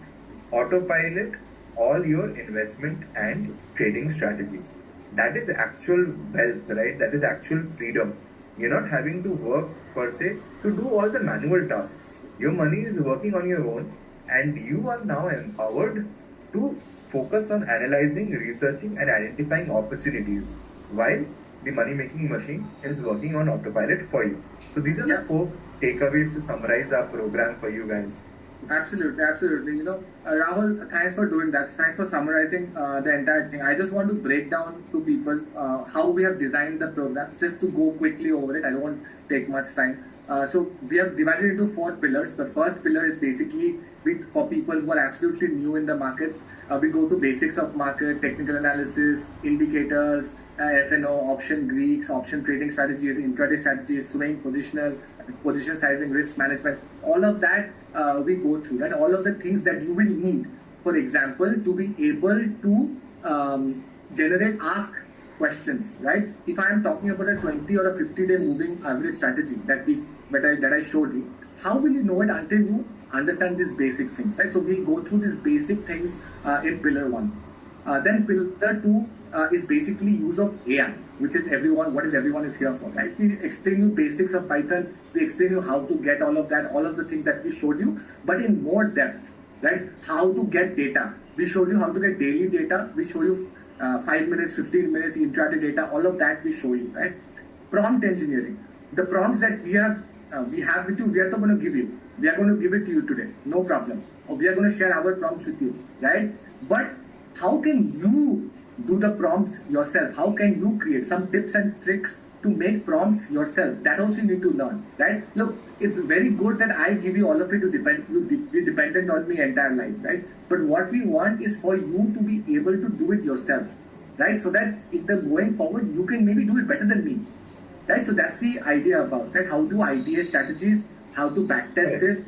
autopilot all your investment and trading strategies. That is actual wealth, right? That is actual freedom. You're not having to work per se to do all the manual tasks. Your money is working on your own, and you are now empowered to focus on analyzing, researching, and identifying opportunities while the money making machine is working on autopilot for you. So these are the 4 takeaways to summarize our program for you guys. Absolutely. Rahul, thanks for doing that. Thanks for summarizing the entire thing. I just want to break down to people how we have designed the program, just to go quickly over it. I don't want to take much time. So we have divided into 4 pillars. The first pillar is basically for people who are absolutely new in the markets. We go to basics of market, technical analysis, indicators, FNO, option Greeks, option trading strategies, intraday strategies, swing, positional, position sizing, risk management. All of that we go through, right? All of the things that you will need, for example, to be able to ask questions, right? If I am talking about a 20 or a 50-day moving average strategy that I showed you, how will you know it until you understand these basic things, right? So we go through these basic things in pillar 1. Then pillar 2 is basically use of AI, which is what everyone is here for, right? We explain you basics of Python, we explain you how to get all of that, all of the things that we showed you, but in more depth, right? How to get data. We showed you how to get daily data. We show you 5 minutes, 15 minutes intraday data. All of that we show you, right? Prompt engineering. The prompts that we have with you, we are not going to give you. We are going to give it to you today, no problem. Or we are going to share our prompts with you, right? But how can you do the prompts yourself? How can you create some tips and tricks to make prompts yourself? That also you need to learn, right? Look, it's very good that I give you all of it to be dependent on me entire life, right? But what we want is for you to be able to do it yourself, right? So that if the going forward, you can maybe do it better than me, right? So that's the idea about, right? How to ITA strategies, how to backtest it,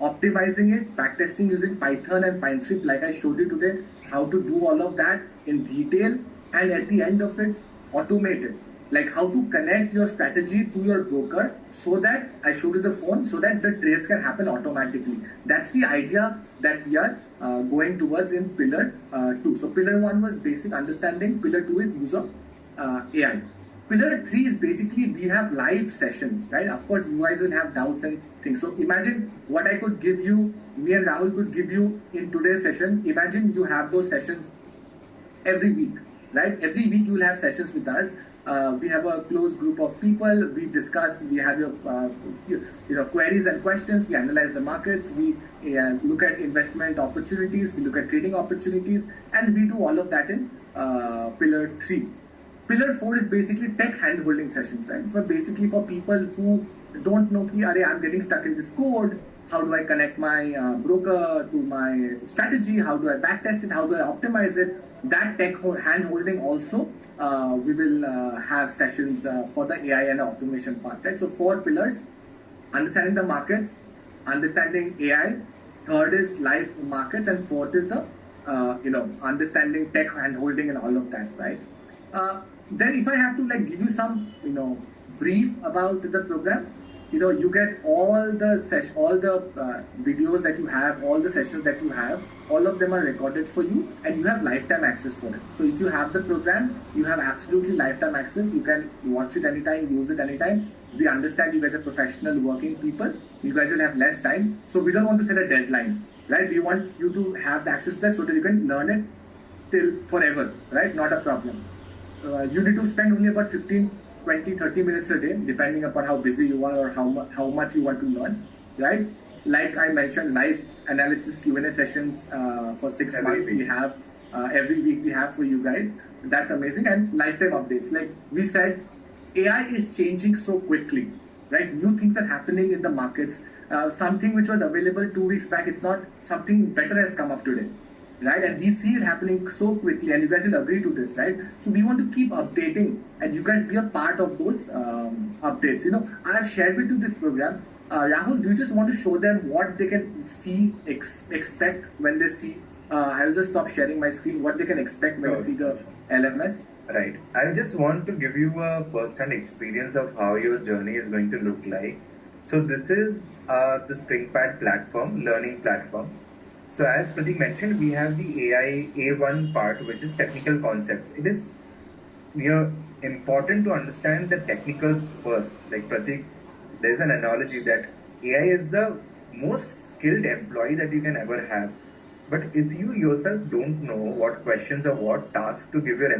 optimizing it, backtesting using Python and PineScript like I showed you today, how to do all of that in detail, and at the end of it, automate it. Like how to connect your strategy to your broker so that, I showed you the phone, so that the trades can happen automatically. That's the idea that we are going towards in pillar 2. So pillar 1 was basic understanding, pillar 2 is use of AI. Pillar 3 is basically we have live sessions, right? Of course, you guys will have doubts and things. So imagine what I could give you, me and Rahul could give you in today's session. Imagine you have those sessions every week, right? Every week you will have sessions with us. We have a close group of people. We discuss. We have your queries and questions. We analyze the markets. We look at investment opportunities. We look at trading opportunities, and we do all of that in pillar 3. Pillar 4 is basically tech hand-holding sessions, right? So basically for people who don't know, I'm getting stuck in this code. How do I connect my broker to my strategy? How do I backtest it? How do I optimize it? That tech hand-holding also, we will have sessions for the AI and the automation part, right? So 4 pillars: understanding the markets, understanding AI. Third is live markets, and fourth is the understanding tech hand-holding and all of that, right? Then if I have to give you some brief about the program, you get all the videos that you have, all the sessions that you have, all of them are recorded for you, and you have lifetime access for it. So if you have the program, you have absolutely lifetime access. You can watch it anytime, use it anytime. We understand you guys are professional working people. You guys will have less time, so we don't want to set a deadline, right? We want you to have the access to that so that you can learn it till forever, right? Not a problem. You need to spend only about 15, 20, 30 minutes a day, depending upon how busy you are or how much you want to learn, right? Like I mentioned, live analysis Q&A sessions for 6 months we have. every week we have for you guys. That's amazing. And lifetime updates. Like we said, AI is changing so quickly, right? New things are happening in the markets. Something which was available 2 weeks back, it's not, something better has come up today, right? And we see it happening so quickly, and you guys will agree to this, right? So we want to keep updating, and you guys be a part of those updates. I have shared with you this program. Rahul, do you just want to show them what they can see, expect when they see? I'll just stop sharing my screen. What they can expect when they see the LMS. Right. I just want to give you a first-hand experience of how your journey is going to look like. So this is the SpringPad platform, learning platform. So as Pratik mentioned, we have the AI A1 part, which is technical concepts. It is important to understand the technicals first. Like Pratik, there's an analogy that AI is the most skilled employee that you can ever have. But if you yourself don't know what questions or what tasks to give your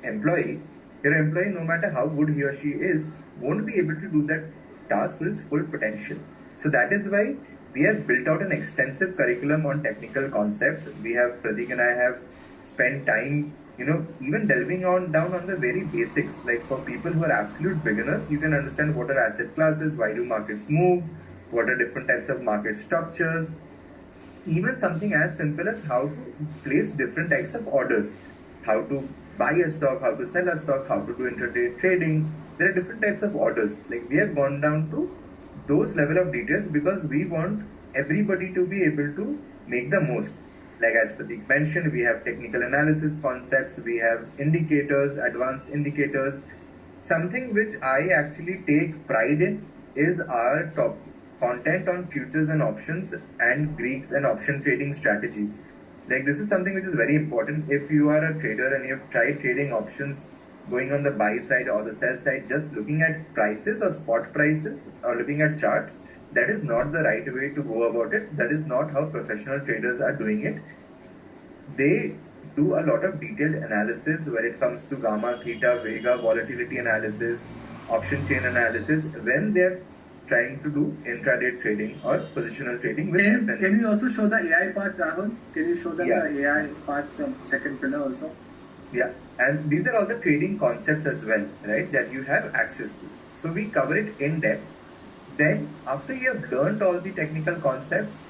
employee, no matter how good he or she is, won't be able to do that task to its full potential. So that is why we have built out an extensive curriculum on technical concepts. Pratik and I have spent time, even delving down on the very basics. Like for people who are absolute beginners, you can understand what are asset classes, why do markets move, what are different types of market structures, even something as simple as how to place different types of orders, how to buy a stock, how to sell a stock, how to do intraday trading. There are different types of orders. Like we have gone down to those level of details because we want everybody to be able to make the most. Like as Pratik mentioned, we have technical analysis concepts, we have indicators, advanced indicators. Something which I actually take pride in is our top content on futures and options and Greeks and option trading strategies. Like this is something which is very important. If you are a trader and you've tried trading options, going on the buy side or the sell side, just looking at prices or spot prices or looking at charts, that is not the right way to go about it. That is not how professional traders are doing it. They do a lot of detailed analysis when it comes to gamma, theta, vega, volatility analysis, option chain analysis when they're trying to do intraday trading or positional trading with FNO. Can you also show the AI part, Rahul? Can you show them the AI part, some second pillar also? Yeah, and these are all the trading concepts as well, right, that you have access to. So we cover it in depth. Then after you have learned all the technical concepts,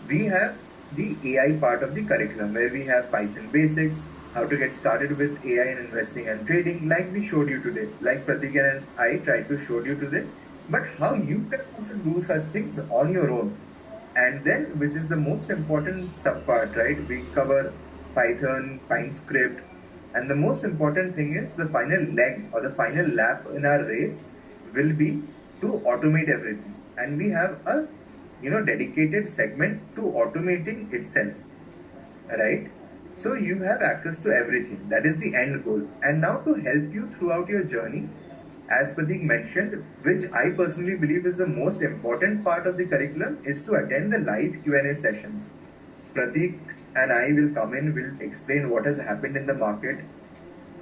we have the AI part of the curriculum where we have Python basics, how to get started with AI in investing and trading, like we showed you today, like Pratik and I tried to show you today. But how you can also do such things on your own. And then, which is the most important subpart, right? We cover Python, PineScript, and the most important thing is the final leg or the final lap in our race will be to automate everything. And we have a dedicated segment to automating itself, right? So you have access to everything. That is the end goal. And now to help you throughout your journey, as Pratik mentioned, which I personally believe is the most important part of the curriculum, is to attend the live Q&A sessions. Pratik and I will come in, will explain what has happened in the market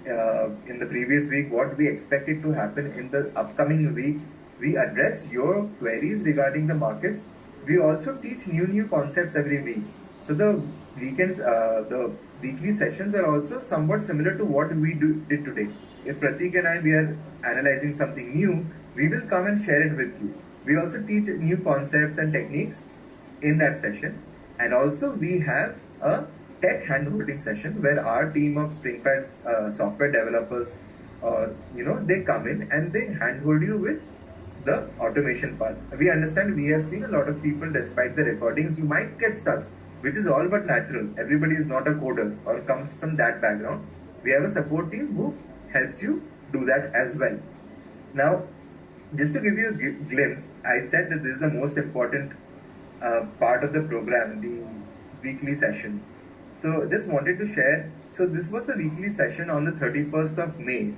in the previous week, what we expect it to happen in the upcoming week. We address your queries regarding the markets. We also teach new concepts every week. So the weekends, the weekly sessions are also somewhat similar to what we did today. If Pratik and I, we are analyzing something new, we will come and share it with you. We also teach new concepts and techniques in that session. And also we have a tech hand-holding session where our team of SpringPad software developers, they come in and they hand-hold you with the automation part. We understand, we have seen a lot of people, despite the recordings, you might get stuck, which is all but natural. Everybody is not a coder or comes from that background. We have a support team who helps you do that as well. Now, just to give you a glimpse, I said that this is the most important part of the program, the weekly sessions. So just wanted to share. So this was the weekly session on the 31st of May.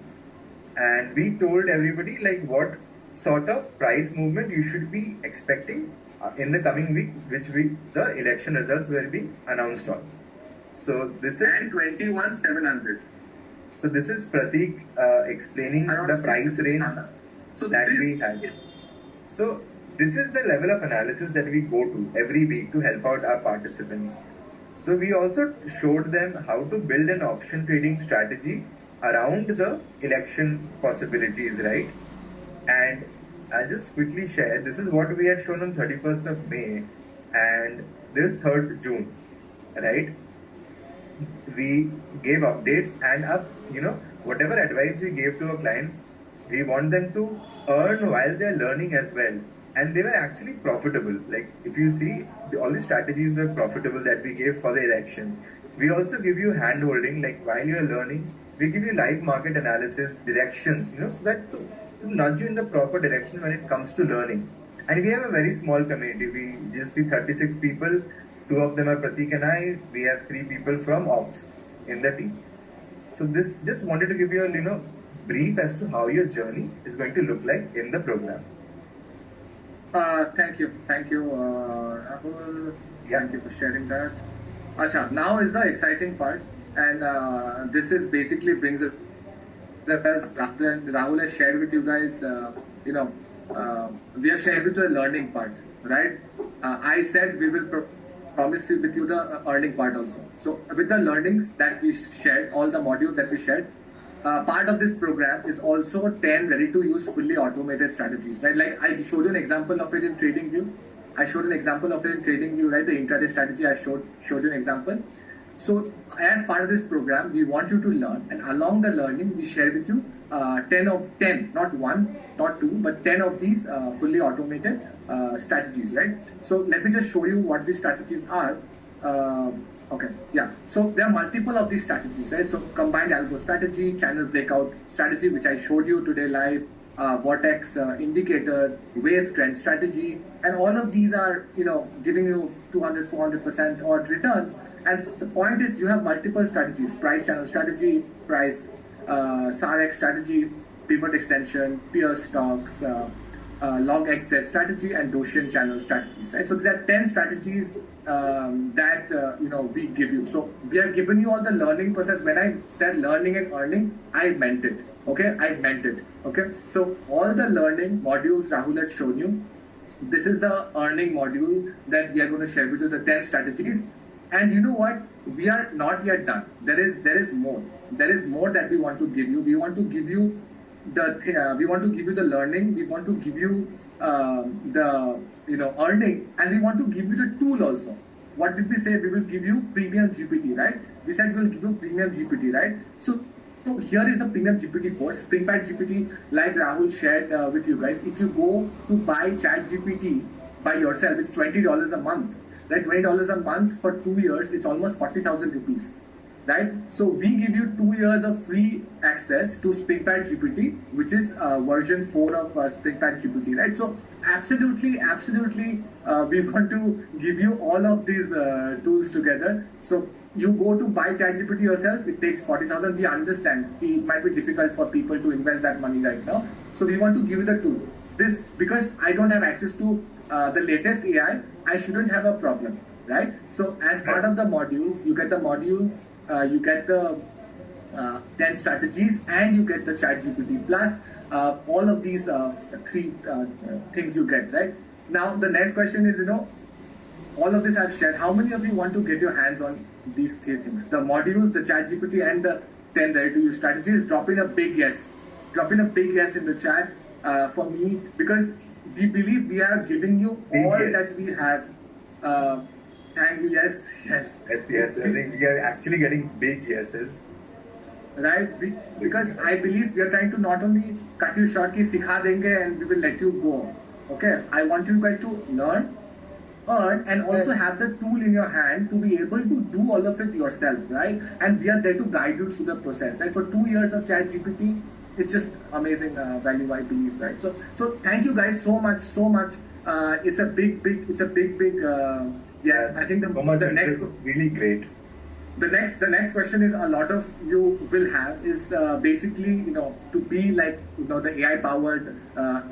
And we told everybody like what sort of price movement you should be expecting in the coming week, which week the election results will be announced on. So this is... And 21,700. So this is Pratik explaining the price range that we had. So this is the level of analysis that we go to every week to help out our participants. So we also showed them how to build an option trading strategy around the election possibilities, right? And I'll just quickly share. This is what we had shown on 31st of May and this 3rd June, right? We gave updates and whatever advice we gave to our clients, we want them to earn while they're learning as well. And they were actually profitable. Like if you see, all the strategies were profitable that we gave for the election. We also give you hand holding, like while you're learning, we give you live market analysis, directions, so that to nudge you in the proper direction when it comes to learning. And we have a very small community. We just see 36 people. 2 of them are Pratik and I. We have 3 people from Ops in the team. So this just wanted to give you a brief as to how your journey is going to look like in the program. Thank you, Rahul. Yeah. Thank you for sharing that. Acha, now is the exciting part, and this is basically brings it as Rahul has shared with you guys. We have shared with you the learning part, right? I said we will promise with you the earning part also. So with the learnings that we shared, all the modules that we shared. Part of this program is also 10 ready-to-use fully automated strategies, right? Like I showed you an example of it in TradingView. Right? The intraday strategy, I showed you an example. So as part of this program, we want you to learn, and along the learning, we share with you 10, not 1, not 2, but 10 of these fully automated strategies, right? So let me just show you what these strategies are. Okay, yeah. So there are multiple of these strategies, right? So combined algo strategy, channel breakout strategy, which I showed you today live, vortex indicator, wave trend strategy, and all of these are, giving you 200, 400% odd returns. And the point is, you have multiple strategies: price channel strategy, price SARX strategy, pivot extension, peer stocks, log exit strategy, and Gaussian channel strategies, right? So there are 10 strategies that we give you. So we have given you all the learning process. When I said learning and earning, I meant it. Okay, I meant it. Okay, so all the learning modules Rahul has shown you. This is the earning module that we are going to share with you, the 10 strategies. And you know what? We are not yet done. There is more. There is more that we want to give you. We want to give you we want to give you the learning. We want to give you the earning, and we want to give you the tool also. What did we say? We will give you premium GPT, right? We said we will give you premium GPT, right? So here is the premium GPT-4, SpringPad GPT, like Rahul shared with you guys. If you go to buy ChatGPT by yourself, it's $20 a month, right? $20 a month for 2 years, it's almost 40,000 rupees. Right? So we give you 2 years of free access to SpringPad GPT, which is version 4 of SpringPad GPT, right? So absolutely, we want to give you all of these tools together. So you go to buy ChatGPT yourself, it takes 40,000. We understand it might be difficult for people to invest that money right now. So we want to give you the tool. This, because I don't have access to the latest AI, I shouldn't have a problem, right? So as part of the modules, you get the modules, you get the 10 strategies, and you get the ChatGPT plus all of these 3 things you get, right? Now the next question is, all of this I've shared. How many of you want to get your hands on these 3 things? The modules, the ChatGPT, and the 10 ready-to-use strategies? Drop in a big yes. Drop in a big yes in the chat for me, because we believe we are giving you all that we have. Thank you. Yes. I think we are actually getting big yeses. Right? Because I believe we are trying to not only cut you short, ki sikha denge and we will let you go. Okay? I want you guys to learn, earn, and also have the tool in your hand to be able to do all of it yourself, right? And we are there to guide you through the process. Right? For 2 years of ChatGPT, it's just amazing value, I believe, right? So thank you guys so much. It's a big. Yes, I think the next really great. The next question is, a lot of you will have is basically to be like the AI powered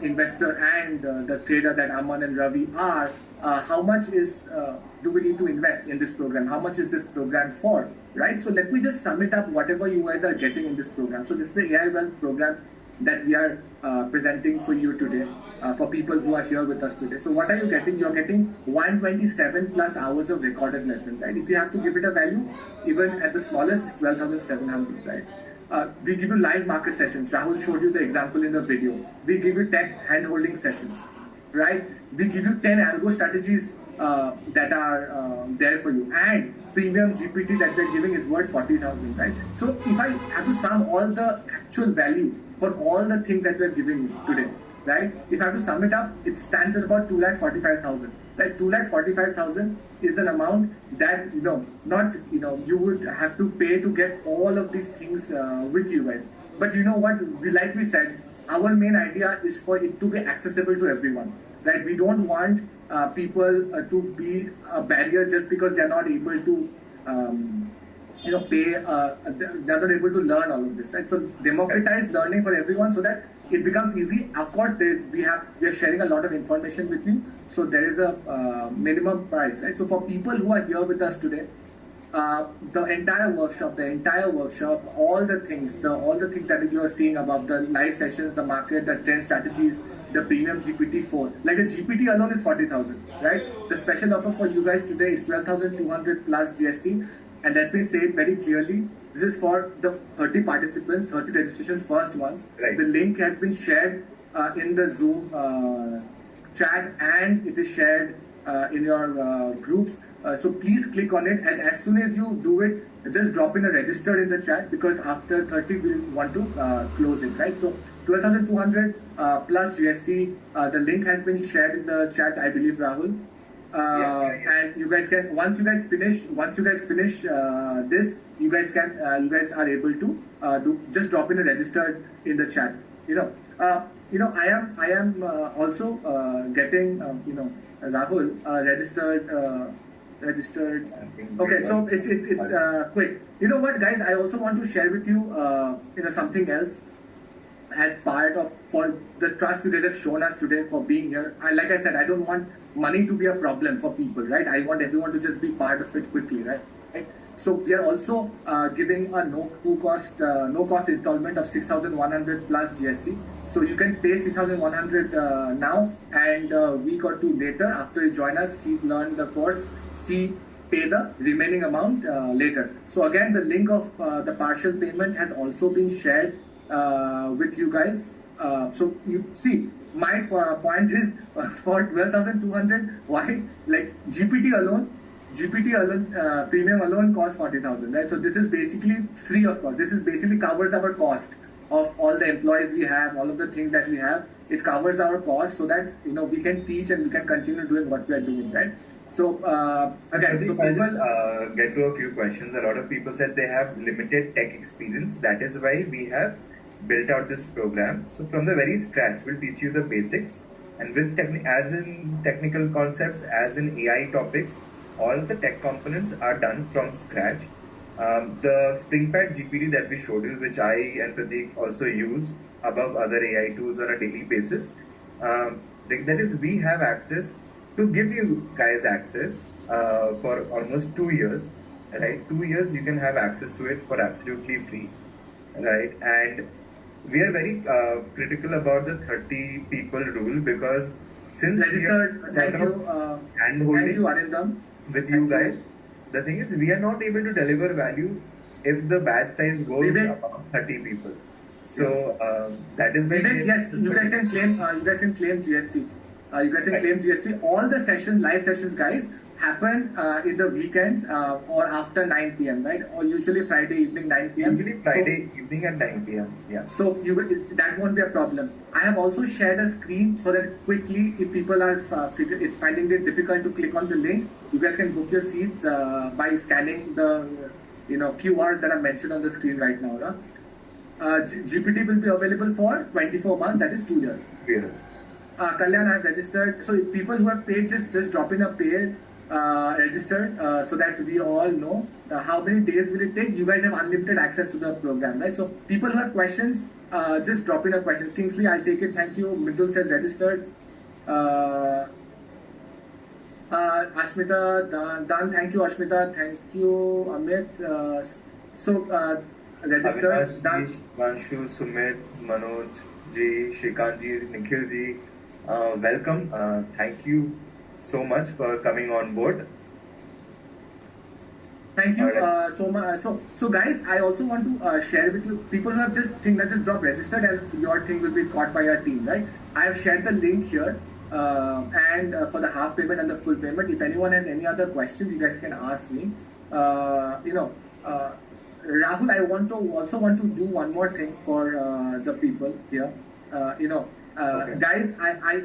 investor and the trader that Aman and Ravi are. How much do we need to invest in this program? How much is this program for? Right. So let me just sum it up. Whatever you guys are getting in this program. So this is the AI Wealth program. that we are presenting for you today, for people who are here with us today. So what are you getting? You're getting 127 plus hours of recorded lesson, right? If you have to give it a value, even at the smallest, it's 12,700, right? We give you live market sessions. Rahul showed you the example in the video. We give you tech hand-holding sessions, right? We give you 10 algo strategies that are there for you. And premium GPT that we're giving is worth 40,000, right? So if I have to sum all the actual value for all the things that we're giving you today, right? If I have to sum it up, it stands at about 2,45,000. Right? 2,45,000 is an amount that not you would have to pay to get all of these things with you guys. But you know what? Like we said, our main idea is for it to be accessible to everyone. Right? We don't want people to be a barrier just because they're not able to pay. They're not able to learn all of this. Right? So democratize learning for everyone so that it becomes easy. Of course, we are sharing a lot of information with you, so there is a minimum price, right? So for people who are here with us today, the entire workshop, all the things that you are seeing about the live sessions, the market, the trend strategies, the premium GPT-4, like the GPT alone is 40,000, right? The special offer for you guys today is 12,200 plus GST, and let me say it very clearly. This is for the 30 participants, 30 registrations, first ones. Right. The link has been shared in the Zoom chat, and it is shared in your groups. So please click on it, and as soon as you do it, just drop in a register in the chat, because after 30 we want to close it, right? So 12,200 plus GST. The link has been shared in the chat, I believe, Rahul. And you guys can, once you guys finish this, you guys are able to just drop in a registered in the chat. I am also getting Rahul registered. Okay, so it's quick. You know what, guys? I also want to share with you something else, as part of for the trust you guys have shown us today for being here. Like I said, I don't want money to be a problem for people, right? I want everyone to just be part of it quickly, right? So we are also giving a no cost installment of 6,100 plus GST. So you can pay 6,100 now, and a week or two later, after you join us, learn the course, pay the remaining amount later. So again, the link of the partial payment has also been shared with you guys. So you see, my point is for 12,200, why? Like GPT alone, premium alone costs 40,000, right? So this is basically free of cost. This is basically covers our cost of all the employees we have, all of the things that we have. It covers our cost so that we can teach and we can continue doing what we are doing, right? So again, so people get to a few questions. A lot of people said they have limited tech experience. That is why we have built out this program. So from the very scratch, we'll teach you the basics, and with as in technical concepts, as in AI topics, all the tech components are done from scratch. The SpringPad GPT that we showed you, which I and Pratik also use above other AI tools on a daily basis, that is, we have access to give you guys access for almost 2 years, right? 2 years you can have access to it for absolutely free, right? And we are very critical about the 30 people rule, because since registered, thank you Arindam, with you guys, the thing is, we are not able to deliver value if the batch size goes above 30 people. So that is why yes, you guys can claim GST. You guys can claim GST. All the sessions, live sessions, guys, happen in the weekends or after 9 p.m. right? Or usually Friday evening 9 p.m. Usually Friday evening at 9 p.m. Yeah. So that won't be a problem. I have also shared a screen so that quickly, if people are it's finding it difficult to click on the link, you guys can book your seats by scanning the QRs that are mentioned on the screen right now. GPT will be available for 24 months. That is 2 years. Yes. Kalyan, I have registered. So people who have paid, just drop in a paid registered so that we all know how many days will it take. You guys have unlimited access to the program, right? So people who have questions, just drop in a question. Kingsley, I'll take it. Thank you. Mridul says registered. Ashmita, Dan, thank you. Ashmita, thank you. Amit. registered. Avinash ji, Vanshu, Sumit, Manoj ji, Shrikant ji, Nikhil ji, welcome. Thank you so much for coming on board. Thank you so much. So guys, I also want to share with you people who have just drop registered and your thing will be caught by our team, right? I have shared the link here and for the half payment and the full payment. If anyone has any other questions, you guys can ask me. Rahul, I also want to do one more thing for the people here. Guys, I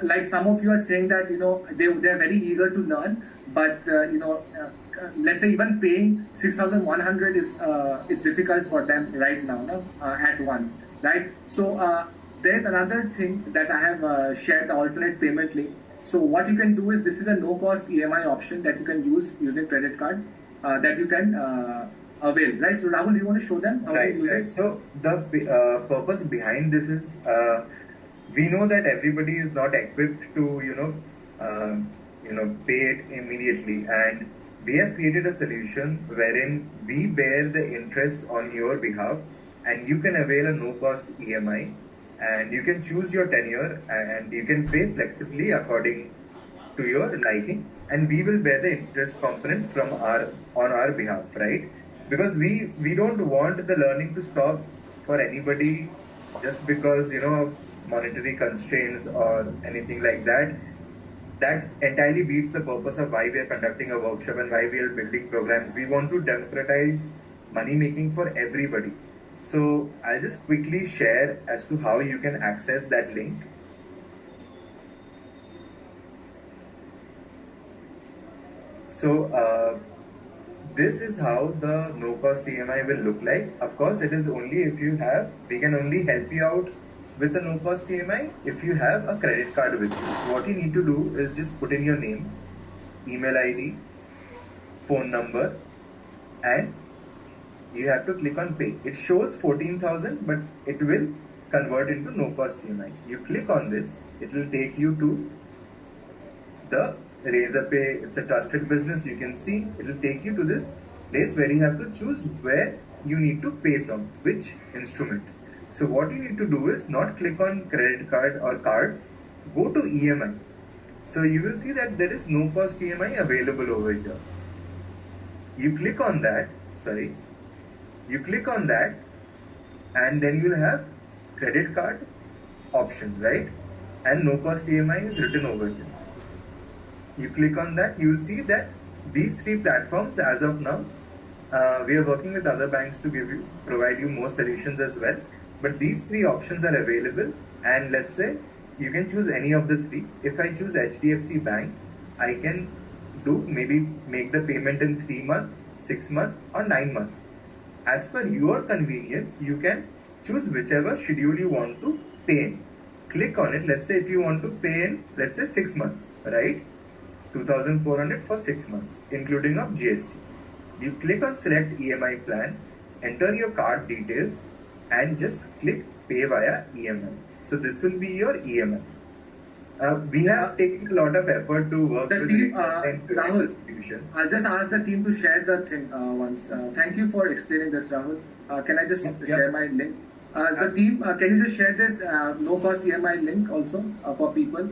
like some of you are saying that they're very eager to learn, but let's say even paying 6,100 is difficult for them right now, no? At once, right? So there's another thing that I have shared, the alternate payment link. So what you can do is, this is a no-cost EMI option that you can use using credit card that you can avail, right? So Rahul, do you want to show them how to use it? So the purpose behind this is we know that everybody is not equipped to pay it immediately, and we have created a solution wherein we bear the interest on your behalf, and you can avail a no-cost EMI, and you can choose your tenure, and you can pay flexibly according to your liking, and we will bear the interest component on our behalf, right? Because we don't want the learning to stop for anybody just because of monetary constraints or anything like that. That entirely beats the purpose of why we are conducting a workshop and why we are building programs. We want to democratize money making for everybody. So I'll just quickly share as to how you can access that link. So this is how the no-cost EMI will look like. Of course, it is only if you have, we can only help you out with the no-cost EMI if you have a credit card with you. What you need to do is just put in your name, email ID, phone number, and you have to click on pay. It shows 14,000, but it will convert into no-cost EMI. You click on this, it will take you to the Razorpay. It's a trusted business. You can see it will take you to this place where you have to choose where you need to pay from, which instrument. So what you need to do is not click on credit card or cards, go to EMI. So you will see that there is no cost EMI available over here. You click on that, and then you will have credit card option, right? And no cost EMI is written over here. You click on that, you will see that these three platforms as of now, we are working with other banks to provide you more solutions as well. But these three options are available, and let's say you can choose any of the three. If I choose HDFC Bank, I can make the payment in 3 months, 6 months, or 9 months. As per your convenience, you can choose whichever schedule you want to pay in. Click on it. Let's say if you want to pay in, let's say 6 months, right? 2,400 for 6 months, including of GST. You click on select EMI plan, enter your card details, and just click pay via EMI. So this will be your EMI. We have taken a lot of effort to work the with team. Rahul, I'll just ask the team to share the thing once. Thank you for explaining this, Rahul. Can I just share my link? The team, can you just share this no cost EMI link also for people?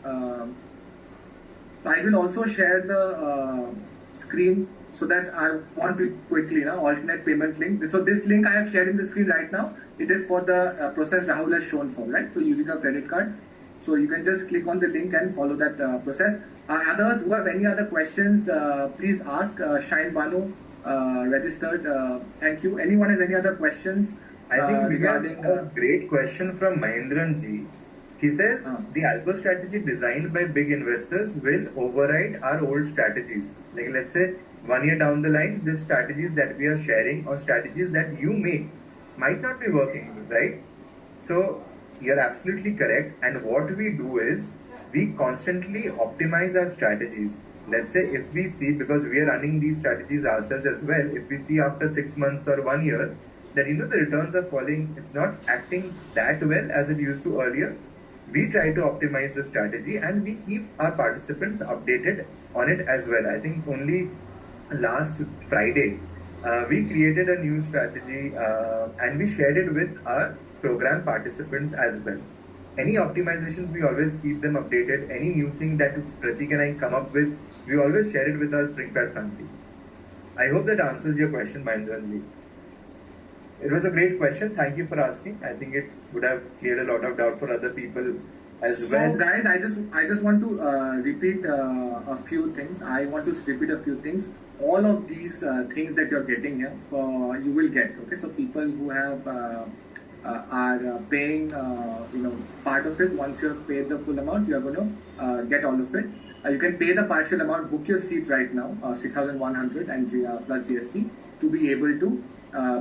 I will also share the screen so that I want to quickly alternate payment link. So this link I have shared in the screen right now, it is for the process Rahul has shown for, right? So using a credit card. So you can just click on the link and follow that process. Others who have any other questions, please ask. Shine Banu registered. Thank you. Anyone has any other questions? I think we got a great question from Mahendran Ji. He says, the algo strategy designed by big investors will override our old strategies. Like let's say 1 year down the line, the strategies that we are sharing or strategies that you make might not be working, right? So you're absolutely correct. And what we do is we constantly optimize our strategies. Let's say if we see, because we are running these strategies ourselves as well, if we see after 6 months or 1 year that the returns are falling, it's not acting that well as it used to earlier, we try to optimize the strategy and we keep our participants updated on it as well. I think only last Friday we created a new strategy and we shared it with our program participants as well. Any optimizations, we always keep them updated. Any new thing that Pratik and I come up with, we always share it with our Springpad family. I hope that answers your question, Mahindranji. It was a great question. Thank you for asking. I think it would have cleared a lot of doubt for other people as well. So, guys, I just want to repeat a few things. I want to repeat a few things. All of these things that you're getting here, you will get. Okay, so people who have are paying, part of it. Once you have paid the full amount, you are going to get all of it. You can pay the partial amount, book your seat right now, 6,100 and plus GST, to be able to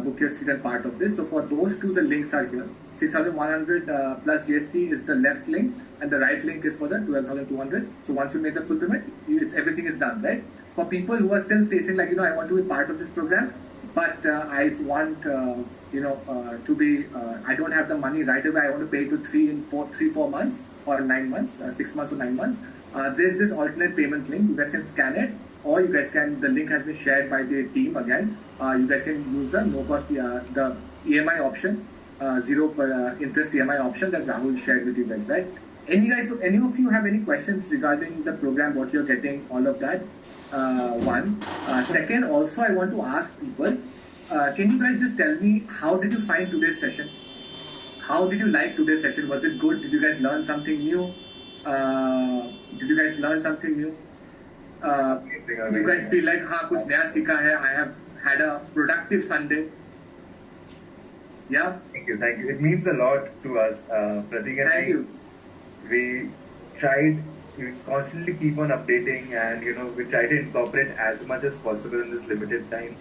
book your seat and part of this. So for those two, the links are here. 6,100 plus GST is the left link, and the right link is for the 12,200. So once you make the full payment, everything is done, right? For people who are still facing, like, I want to be part of this program, but I want, to be, I don't have the money right away. I want to pay to 3-4 months or 9 months, 6 months or 9 months. There's this alternate payment link. You guys can scan it, or you guys can, the link has been shared by the team again. You guys can use the no cost, the EMI option, zero interest EMI option that Rahul shared with you guys, right? Any of you have any questions regarding the program, what you're getting, all of that? One. Second, also I want to ask people, can you guys just tell me, how did you find today's session? How did you like today's session? Was it good? Did you guys learn something new? Did you guys learn something new? You guys feel like, kuch naya sikha hai. I have had a productive Sunday. Yeah? Thank you. It means a lot to us. Pratik and Thank you. We constantly keep on updating, and we try to incorporate as much as possible in this limited time.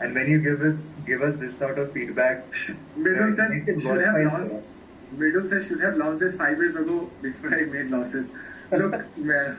And when you give us this sort of feedback, Midul says should have launched this 5 years ago before I made losses. Look, man,